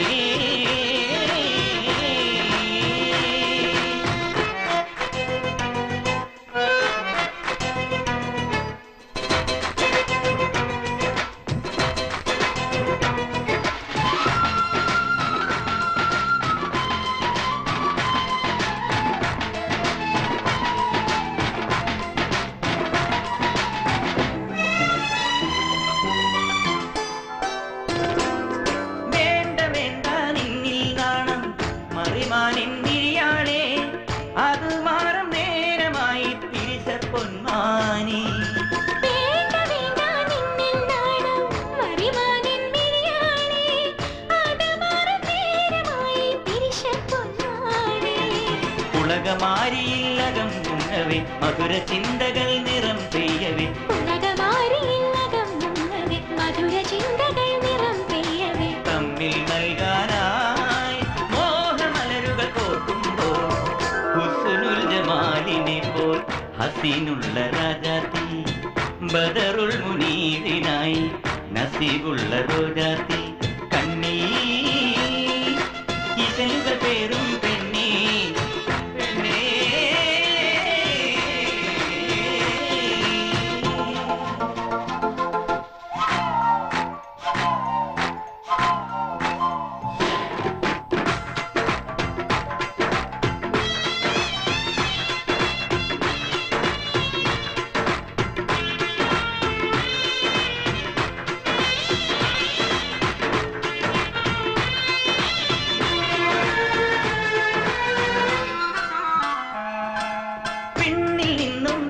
ഉലകമാരിയില്ലകം മുങ്ങവേ മധുര ചിന്തകൾ നിറം പെയ്യവേ. മധുര ചിന്തകൾ നിറം പെയ്യവേ. തമ്മിൽ നൽകാനായി മോഹമലരുകൾ കോർക്കുമ്പോൾ ഹുസ്നുൽ ജമാലിനെ പോൽ ഹസീനുള്ള രാജാത്തി ബദറുൽ മുനീറിനായി നസീബുള്ള റോജാത്തി. കണ്ണീ ഇശലുകൾ പേറും പെണ്ണേ, പെണ്ണേ.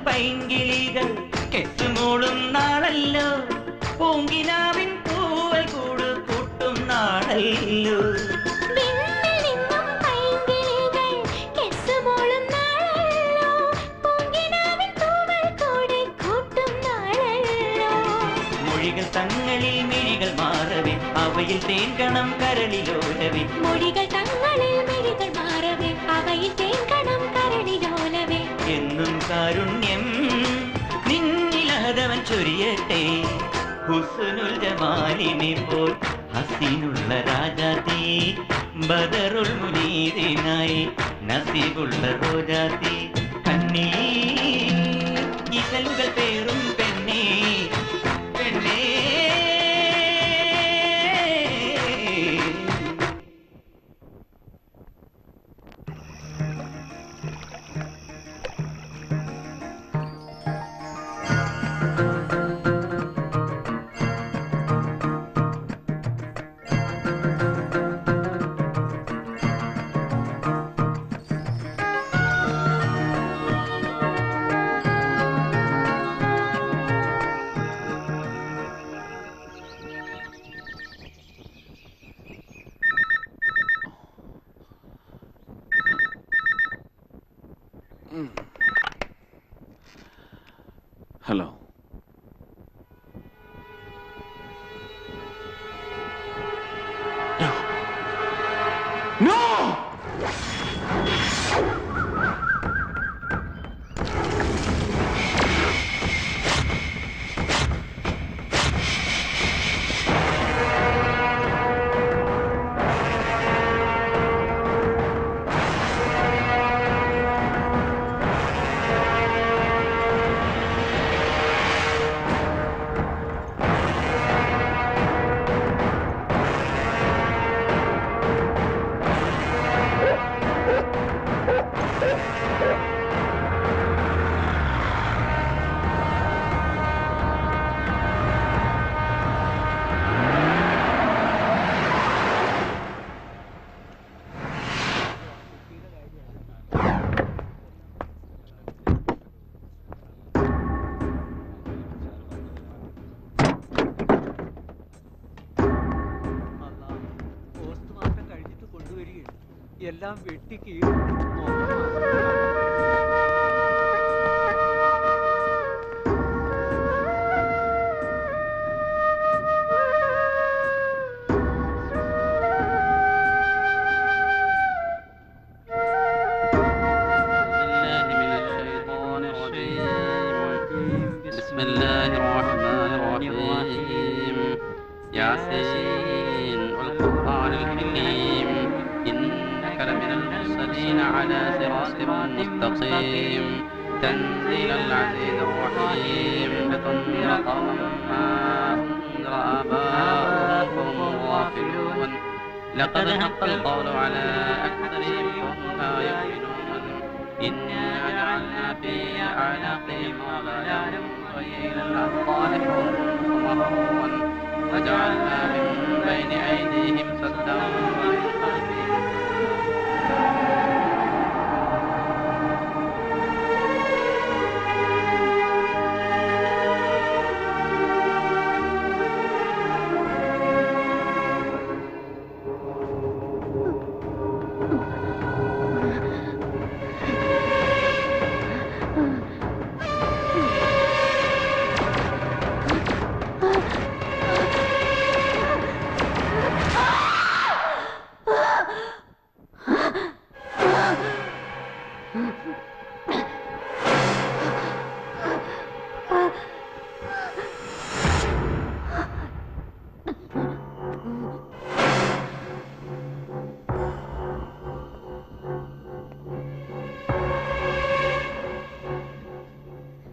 പൈങ്കിളികൾ കെട്ടുമൂളും നാളല്ലോ, പൂങ്കിനാവിൻ പൂവൽ കൂട് കൂട്ടും നാളല്ലോ. മൊഴികൾ തങ്ങളിൽ മിഴികൾ മാറവേ അവയിൽ തേൻകണം കരളിലോലവേ. മൊഴികൾ തങ്ങളിൽ മിഴികൾ മാറവേ അവയിൽ തേൻകണം കരളിലോലവേ. എന്നും കാരുണ്യം നിന്നിലഹതവൻ ചൊരിയട്ടെ ഹുസ്നുൽ ജമാലിനെ പോൽ ഹസീനുള്ള ഹസീനുള്ള രാജാതി ബദറുൽ മുനീറിനായി നസീബുള്ള റോജാതി കണ്ണീ ഇതളുകൾ പേറും പെണ്ണേ പെണ്ണേ ഹലോ. No! എല്ലാം വെട്ടിക്ക് ياسين والقرآن الحكيم إنك لمن المرسلين على صراط مستقيم تنزيل العزيز الرحيم لتنذر قوما ما أنذر آباؤهم وهم غافلون لقد حق القول على أكثرهم وهم لا يؤمنون إنا جعلنا في أعناقهم أغلالا وإلى الأذقان حلقا وجعلنا من بين أيديهم سدا ومن خلفهم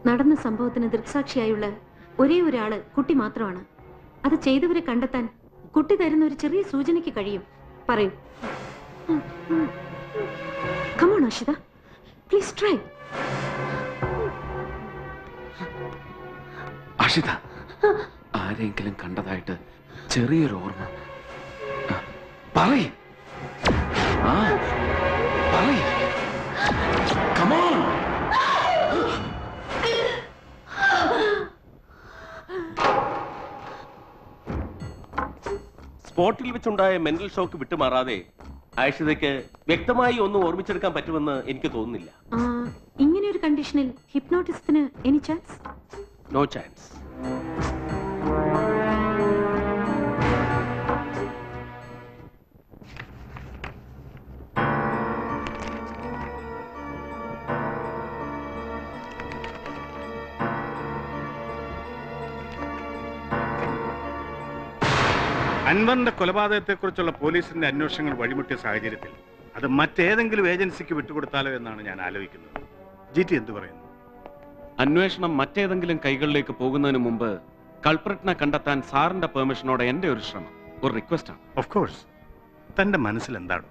നടന്ന സംഭവത്തിന് ദൃക്സാക്ഷിയായുള്ള ഒരേ ഒരാള് കുട്ടി മാത്രമാണ്. അത് ചെയ്തവരെ കണ്ടെത്താൻ കുട്ടി തരുന്ന ഒരു ചെറിയ സൂചനയ്ക്ക് കഴിയും. പറയൂ. Come on, Ashita. Please try. Ashitha, ആരെങ്കിലും കണ്ടതായിട്ട് ചെറിയൊരു ഓർമ്മ. പറയ്. പറയ്. Come on. സ്പോട്ടിൽ വെച്ചുണ്ടായ മെന്റൽ ഷോക്ക് വിട്ടുമാറാതെ ആയിഷതയ്ക്ക് വ്യക്തമായി ഒന്നും ഓർമ്മിച്ചെടുക്കാൻ പറ്റുമെന്ന് എനിക്ക് തോന്നുന്നില്ല. ഇങ്ങനെ ഒരു കണ്ടീഷനിൽ ഹിപ്നോട്ടിസത്തിന് എനി ചാൻസ്? No chance. അൻവറിന്റെ കൊലപാതകത്തെക്കുറിച്ചുള്ള പോലീസിന്റെ അന്വേഷണങ്ങൾ വഴിമുട്ടിയ സാഹചര്യത്തിൽ അത് മറ്റേതെങ്കിലും ഏജൻസിക്ക് വിട്ടുകൊടുത്താലോ എന്നാണ് ഞാൻ ആലോചിക്കുന്നത്. GT എന്ത് പറയുന്നു? അന്വേഷണം മറ്റേതെങ്കിലും കൈകളിലേക്ക് പോകുന്നതിന് മുമ്പ് കൾപ്രിറ്റിനെ കണ്ടെത്താൻ സാറിന്റെ പെർമിഷനോടെ എന്റെ ഒരു ശ്രമം, ഒരു റിക്വസ്റ്റ് ആണ്. Of course. തന്റെ മനസ്സിൽ എന്താണ്?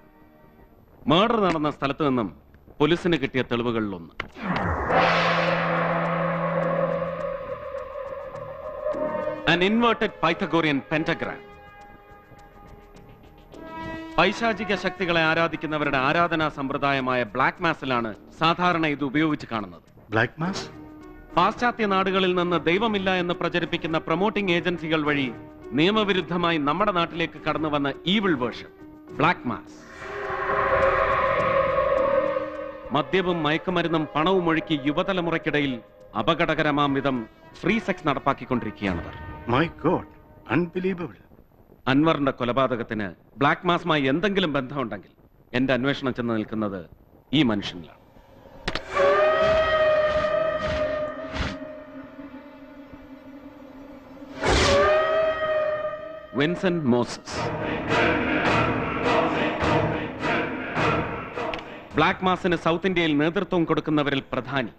മർഡർ നടന്ന സ്ഥലത്ത് നിന്നും പോലീസിന് കിട്ടിയ തെളിവുകളിലൊന്ന് an inverted Pythagorean pentagram. പൈശാചിക ശക്തികളെ ആരാധിക്കുന്നവരുടെ ആരാധനാ സമ്പ്രദായമായ ബ്ലാക്ക് മാസിലാണ് സാധാരണ ഇത് ഉപയോഗിച്ച് കാണുന്നത്. Black mass? പാശ്ചാത്യ നാടുകളിൽ നിന്ന് ദൈവമില്ല എന്ന് പ്രചരിപ്പിക്കുന്ന പ്രൊമോട്ടിംഗ് ഏജൻസികൾ വഴി നിയമവിരുദ്ധമായി നമ്മുടെ നാട്ടിലേക്ക് കടന്നു വന്ന ഈവിൾ വേർഷൻ ബ്ലാക്ക് മാസ്. മദ്യവും മയക്കുമരുന്നും പണവും ഒഴുക്കി യുവതലമുറയ്ക്കിടയിൽ അപകടകരമാം വിധം ഫ്രീ സെക്സ് നടപ്പാക്കിക്കൊണ്ടിരിക്കുകയാണവർ. My god, unbelievable. അൻവറിന്റെ കൊലപാതകത്തിന് ബ്ലാക്ക് മാസുമായി എന്തെങ്കിലും ബന്ധമുണ്ടെങ്കിൽ എന്റെ അന്വേഷണം ചെന്ന് നിൽക്കുന്നത് ഈ മനുഷ്യനിലാണ്. Vincent Moses. ബ്ലാക്ക് മാസിന് സൗത്ത് ഇന്ത്യയിൽ നേതൃത്വം കൊടുക്കുന്നവരിൽ പ്രധാനി.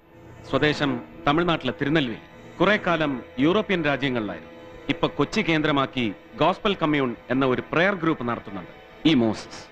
സ്വദേശം തമിഴ്നാട്ടിലെ തിരുനെൽവേലി. കുറെ കാലം യൂറോപ്യൻ രാജ്യങ്ങളിലായിരുന്നു. ഇപ്പൊ കൊച്ചി കേന്ദ്രമാക്കി ഗോസ്പൽ കമ്മ്യൂൺ എന്ന ഒരു പ്രയർ ഗ്രൂപ്പ് നടത്തുന്നുണ്ട് ഈ മോസസ്.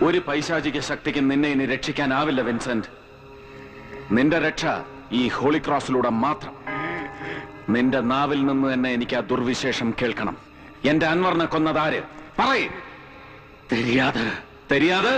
ഒരു പൈശാചിക ശക്തിക്ക് നിന്നെ ഇനി രക്ഷിക്കാനാവില്ല വിൻസെന്റ്. നിന്റെ രക്ഷ ഈ ഹോളി ക്രോസിലൂടെ മാത്രം. നിന്റെ നാവിൽ നിന്ന് തന്നെ എനിക്ക് ആ ദുർവിശേഷം കേൾക്കണം. എന്റെ അൻവറിനെ കൊന്നതാര്? പറയേ. തെരിയാതെ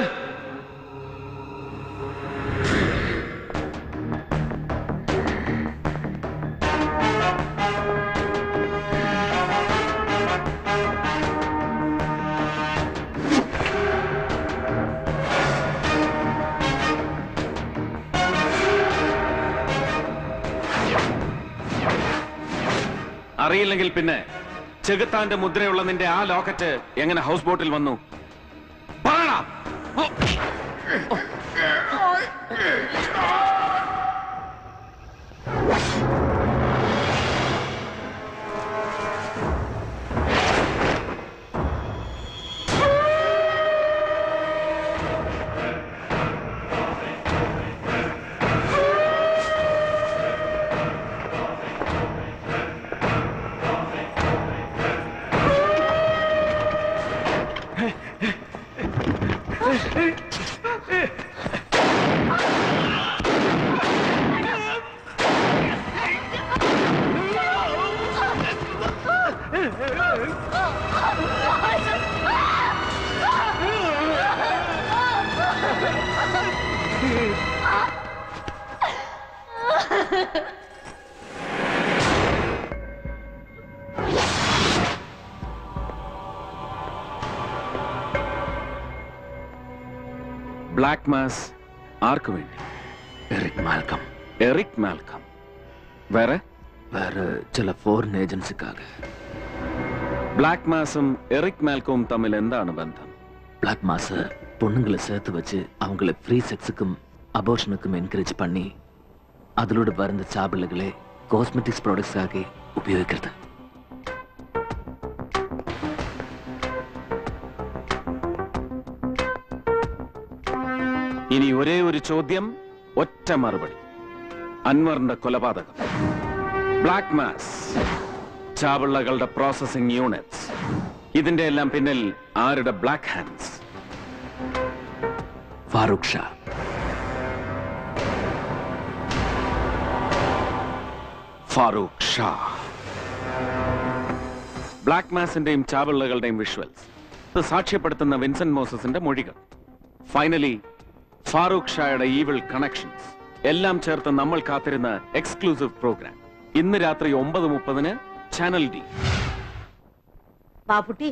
അറിയില്ലെങ്കിൽ പിന്നെ ചെകുത്താന്റെ മുദ്രയുള്ള നിന്റെ ആ ലോക്കറ്റ് എങ്ങനെ ഹൗസ് ബോട്ടിൽ വന്നു? പറയടാ. ബ്ലാക്ക് മാസ് ആർക്ക് വേണ്ടി? Eric Malcolm. Eric Malcolm. വേറെ ചില ഫോറിൻ ഏജൻസിക്കാக. ബ്ലാക്ക് മാസും എറിക് മാൽക്കവും തമ്മിൽ എന്താണ് ബന്ധം? பிளாக் மாஸ் பொண்ணுங்களை சேர்த்து வச்சு அவங்களை ஃப்ரீ செக்ஸுக்கும் அபோர்ஷனுக்கும் என்கரேஜ் பண்ணி அதிலோட வருந்த சாபிள்ளைகளை காஸ்மெட்டிக்ஸ் ப்ராடக்ட்ஸாக ഉപയോഗിക്കുന്നത്. ഇനി ഒരേ ഒരു ചോദ്യം, ഒറ്റ മറുപടി. അൻവറിന്റെ കൊലപാതകം, ബ്ലാക്ക് മാസ്, ചാവിള്ളകളുടെ പ്രോസസിംഗ് യൂണിറ്റ്സ്, ഇതിന്റെ എല്ലാം പിന്നിൽ ആരുടെ black hands? Farooq Shah. Farooq Shah. Black മാസിന്റെയും ചാവിള്ളകളുടെയും വിഷ്വൽസ്, ഇത് സാക്ഷ്യപ്പെടുത്തുന്ന വിൻസെന്റ് മോസസിന്റെ മൊഴികൾ, ഫൈനലി ഫാറൂഖ് ഷായുടെ ഈവിൾ കണക്ഷൻസ് എല്ലാം ചേർത്ത് നമ്മൾ കാത്തിരുന്ന എക്സ്ക്ലൂസീവ് പ്രോഗ്രാം ഇന്ന് രാത്രി 9:30 ചാനൽ ഡി. ബാപ്പുട്ടി,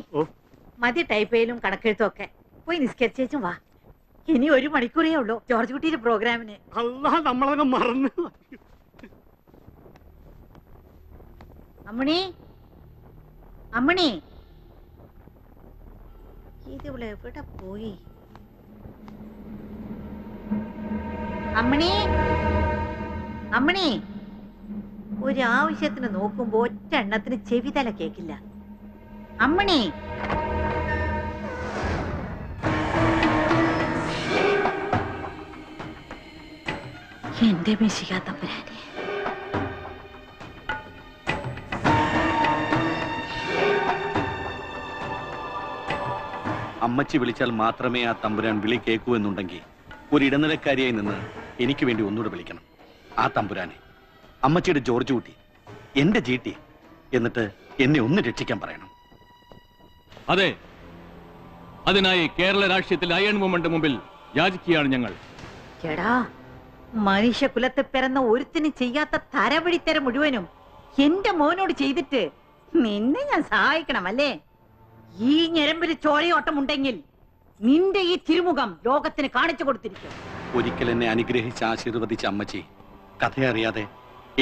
മതി ടൈപ്പ് ചെയ്യലും കണക്കെഴുത്തും ഒക്കെ. പോയി നിസ്കരിച്ചേച്ചും വാ. ഇനി 1 മണിക്കൂറേ ഉള്ളൂ ജോർജ് കുട്ടിയുടെ പ്രോഗ്രാമിന്. നമ്മളൊക്കെ മറന്നു. അമ്മണി, അമ്മണി, ഇതിവിടെ എവിടെ പോയി? അമ്മണി, അമ്മണി, ഒരാവശ്യത്തിന് നോക്കുമ്പോ ഒറ്റ എണ്ണത്തിന് ചെവിതല കേക്കില്ല. അമ്മണി, എന്റെ മിശിക തമ്പുരാനെ. അമ്മച്ചി വിളിച്ചാൽ മാത്രമേ ആ തമ്പുരാൻ വിളി കേൾക്കൂ എന്നുണ്ടെങ്കിൽ ഒരു ഇടനിലക്കാരിയായി നിന്ന് എനിക്ക് വേണ്ടി ഒന്നുകൂടെ വിളിക്കണം ആ തമ്പുരാനെ. അമ്മച്ചിയുടെ ജോർജ് കുട്ടി, എന്റെ ജീട്ടി, എന്നിട്ട് എന്നെ ഒന്ന് രക്ഷിക്കാൻ പറയണം. അതെ, അതിനായി കേരള രാഷ്ട്രീയത്തിൽ അയൺ മൂവ്മെന്റ് മുമ്പിൽ യാചിക്കുകയാണ് ഞങ്ങൾ. ചേടാ, മനുഷ്യകുലത്തിൽ പിറന്ന ഒരുത്തിന് ചെയ്യാത്ത തരവഴിത്തരം മുഴുവനും എന്റെ മോനോട് ചെയ്തിട്ട് നിന്നെ ഞാൻ സഹായിക്കണം അല്ലേ? ഈ ഞരമ്പിൽ ചോരയോട്ടമുണ്ടെങ്കിൽ നിന്റെ ഈ തിരുമുഖം ലോകത്തിന് കാണിച്ചു കൊടുത്തിരിക്കും. ഒരിക്കൽ എന്നെ അനുഗ്രഹിച്ച് ആശീർവദിച്ച അമ്മച്ചി, കഥയറിയാതെ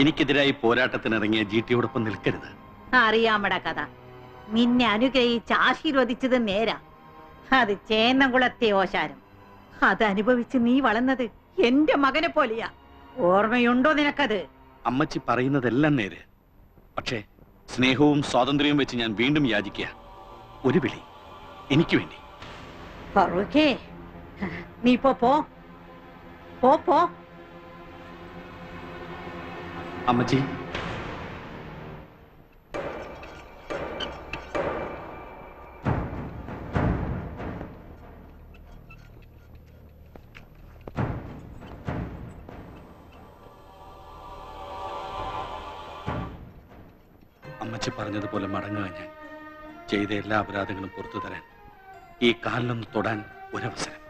എനിക്കെതിരായി പോരാട്ടത്തിനിറങ്ങിയ ജീട്ടിയോടൊപ്പം നിൽക്കരുത്. അറിയാമടാ കഥ. നിന്നെ അനുഗ്രഹിച്ച് ആശീർവദിച്ചത് നേരാ. അത് ചേന്നംകുളത്തെ ഓശാരം. അതനുഭവിച്ച് നീ വളർന്നത് എന്റെ മകനെ പോലെയാ. ഓർമ്മയുണ്ടോ നിനക്കത്? അമ്മച്ചി പറയുന്നതെല്ലാം നേര്. പക്ഷേ സ്നേഹവും സ്വാതന്ത്ര്യവും വെച്ച് ഞാൻ വീണ്ടും യാചിക്കുക. ഒരു വിളി എനിക്ക് വേണ്ടി. ഫറൂഖേ, നീ പോ പോ പോ. അമ്മച്ചി, അമ്മച്ചി പറഞ്ഞതുപോലെ മടങ്ങുക ഞാൻ. ചെയ്ത എല്ലാ അപരാധങ്ങളും പുറത്തു തരാൻ ഈ കാലിലൊന്ന് തൊടാൻ ഒരവസരം.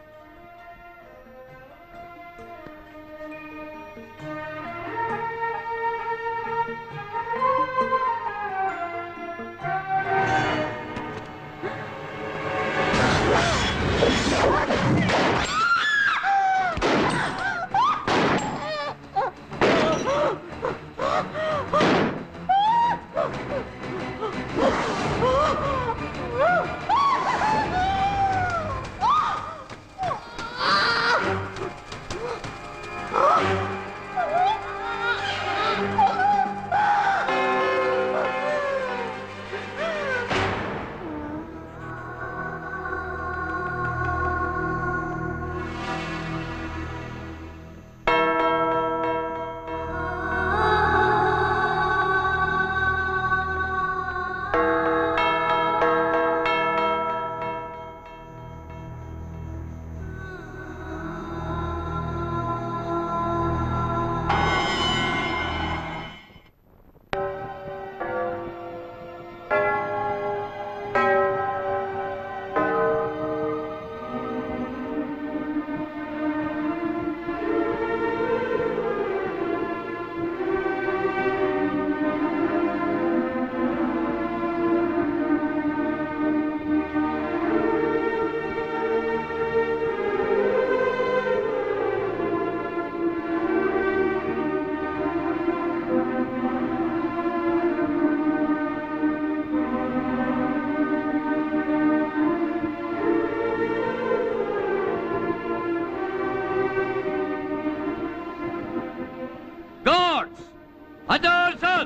Attention!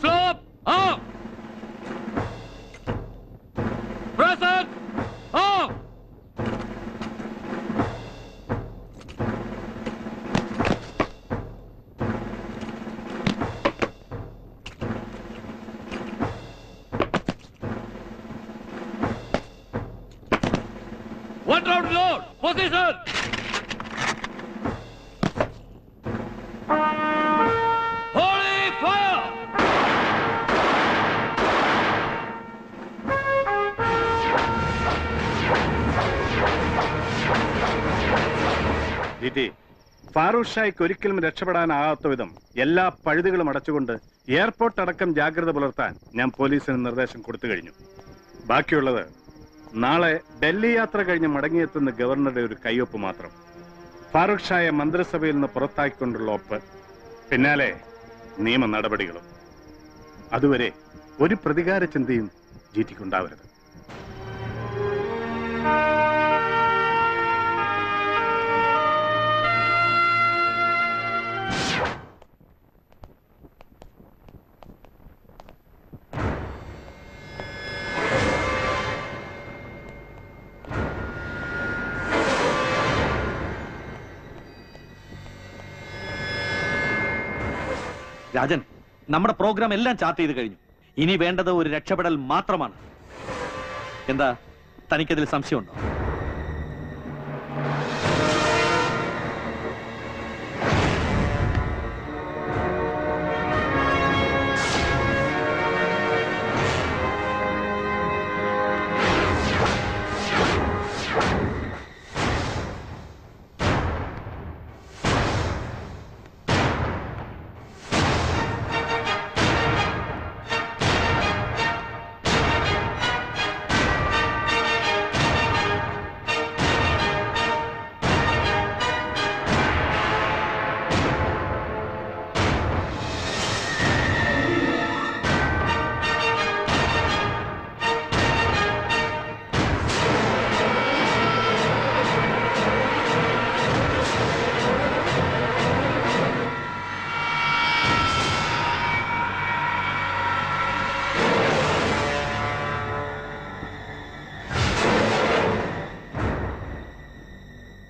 Slope up! Present up! One round load! Position! Holy fire! ജിറ്റി, Farooq ഷായ്ക്ക് ഒരിക്കലും രക്ഷപ്പെടാനാകാത്ത വിധം എല്ലാ പഴുതുകളും അടച്ചുകൊണ്ട് എയർപോർട്ട് അടക്കം ജാഗ്രത പുലർത്താൻ ഞാൻ പോലീസിന് നിർദ്ദേശം കൊടുത്തു കഴിഞ്ഞു. ബാക്കിയുള്ളത് നാളെ ഡൽഹി യാത്ര കഴിഞ്ഞ് മടങ്ങിയെത്തുന്ന ഗവർണറുടെ ഒരു കയ്യൊപ്പ് മാത്രം. ഫാറൂഖ് ഷായെ മന്ത്രിസഭയിൽ നിന്ന് പുറത്താക്കിക്കൊണ്ടുള്ള ഒപ്പ്, പിന്നാലെ നിയമ നടപടികളും. അതുവരെ ഒരു പ്രതികാര ചിന്തയും ജിറ്റിക്കുണ്ടാവരുത്. രാജൻ, നമ്മുടെ പ്രോഗ്രാം എല്ലാം ചാർട്ട് ചെയ്ത് കഴിഞ്ഞു. ഇനി വേണ്ടത് ഒരു രക്ഷപ്പെടൽ മാത്രമാണ്. എന്താ, തനിക്കതിൽ സംശയമുണ്ടോ?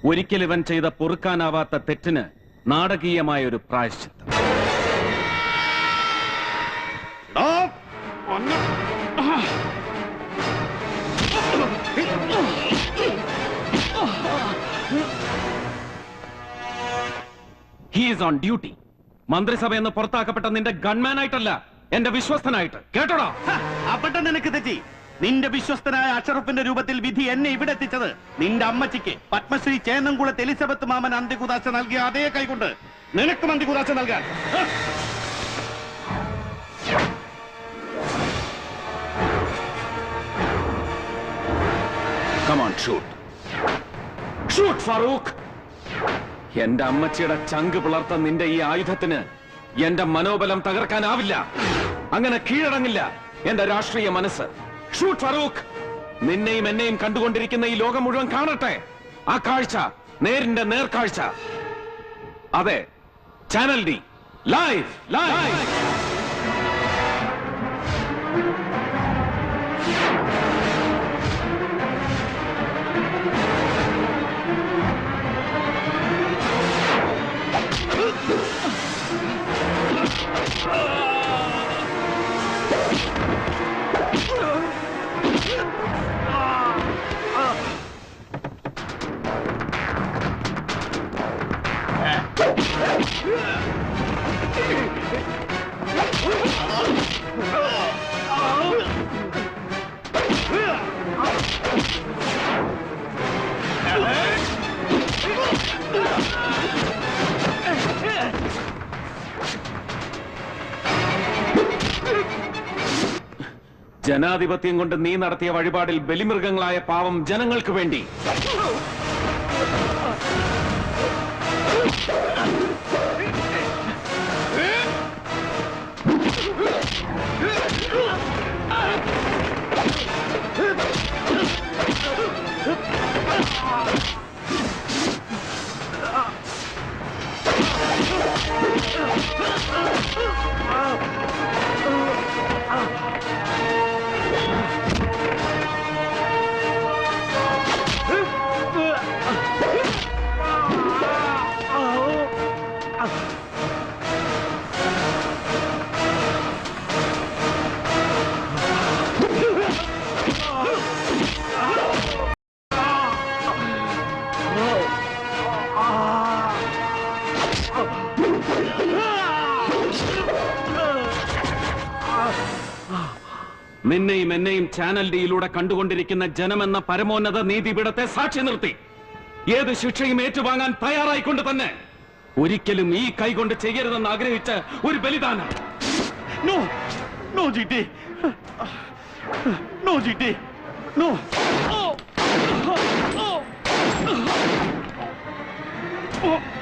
ഒരിക്കൽ ഇവൻ ചെയ്ത പൊറുക്കാനാവാത്ത തെറ്റിന് നാടകീയമായ ഒരു പ്രായശ്ചിത്തം. He is on duty. മന്ത്രിസഭയെന്ന് പുറത്താക്കപ്പെട്ട നിന്റെ ഗൺമാനായിട്ടല്ല, എന്റെ വിശ്വസ്തനായിട്ട്. കേട്ടോടാ? അവിടെ നിനക്ക് തെറ്റി. നിന്റെ വിശ്വസ്തനായ അഷറഫിന്റെ രൂപത്തിൽ വിധി എന്നെ ഇവിടെ എത്തിച്ചത് നിന്റെ അമ്മച്ചിക്ക് പത്മശ്രീ ചേന്നംകുളത്ത് എലിസബത്ത് മാമൻ അന്ത്യകുദാശ നൽകിയ അതേ കൈകൊണ്ട് നിനക്കും അന്ത്യകുദാശ നൽകാൻ. Come on, shoot. Shoot, Farooq. എന്റെ അമ്മച്ചിയുടെ ചങ്ക് പിളർത്ത നിന്റെ ഈ ആയുധത്തിന് എന്റെ മനോബലം തകർക്കാനാവില്ല. അങ്ങനെ കീഴടങ്ങില്ല എന്റെ രാഷ്ട്രീയ മനസ്സ്. ഷൂട്ട് ഫാറൂഖ്. നിന്നെയും എന്നെയും കണ്ടുകൊണ്ടിരിക്കുന്ന ഈ ലോകം മുഴുവൻ കാണട്ടെ ആ കാഴ്ച, നേരിന്റെ നേർക്കാഴ്ച. അതെ, ചാനൽ ഡി ലൈവ് ലൈവ്. ജനാധിപത്യം കൊണ്ട് നീ നടത്തിയ വഴിപാടിൽ ബലിമൃഗങ്ങളായ പാവം ജനങ്ങൾക്ക് വേണ്ടി നിന്നെയും എന്നെയും ചാനൽ ഡിയിലൂടെ കണ്ടുകൊണ്ടിരിക്കുന്ന ജനമെന്ന പരമോന്നത നീതിപീഠത്തെ സാക്ഷി നിർത്തി ഏത് ശിക്ഷയും ഏറ്റുവാങ്ങാൻ തയ്യാറായിക്കൊണ്ട് തന്നെ ഒരിക്കലും ഈ കൈകൊണ്ട് ചെയ്യരുതെന്ന് ആഗ്രഹിച്ച ഒരു ബലിദാനം. No no GT, no GT, no. Oh!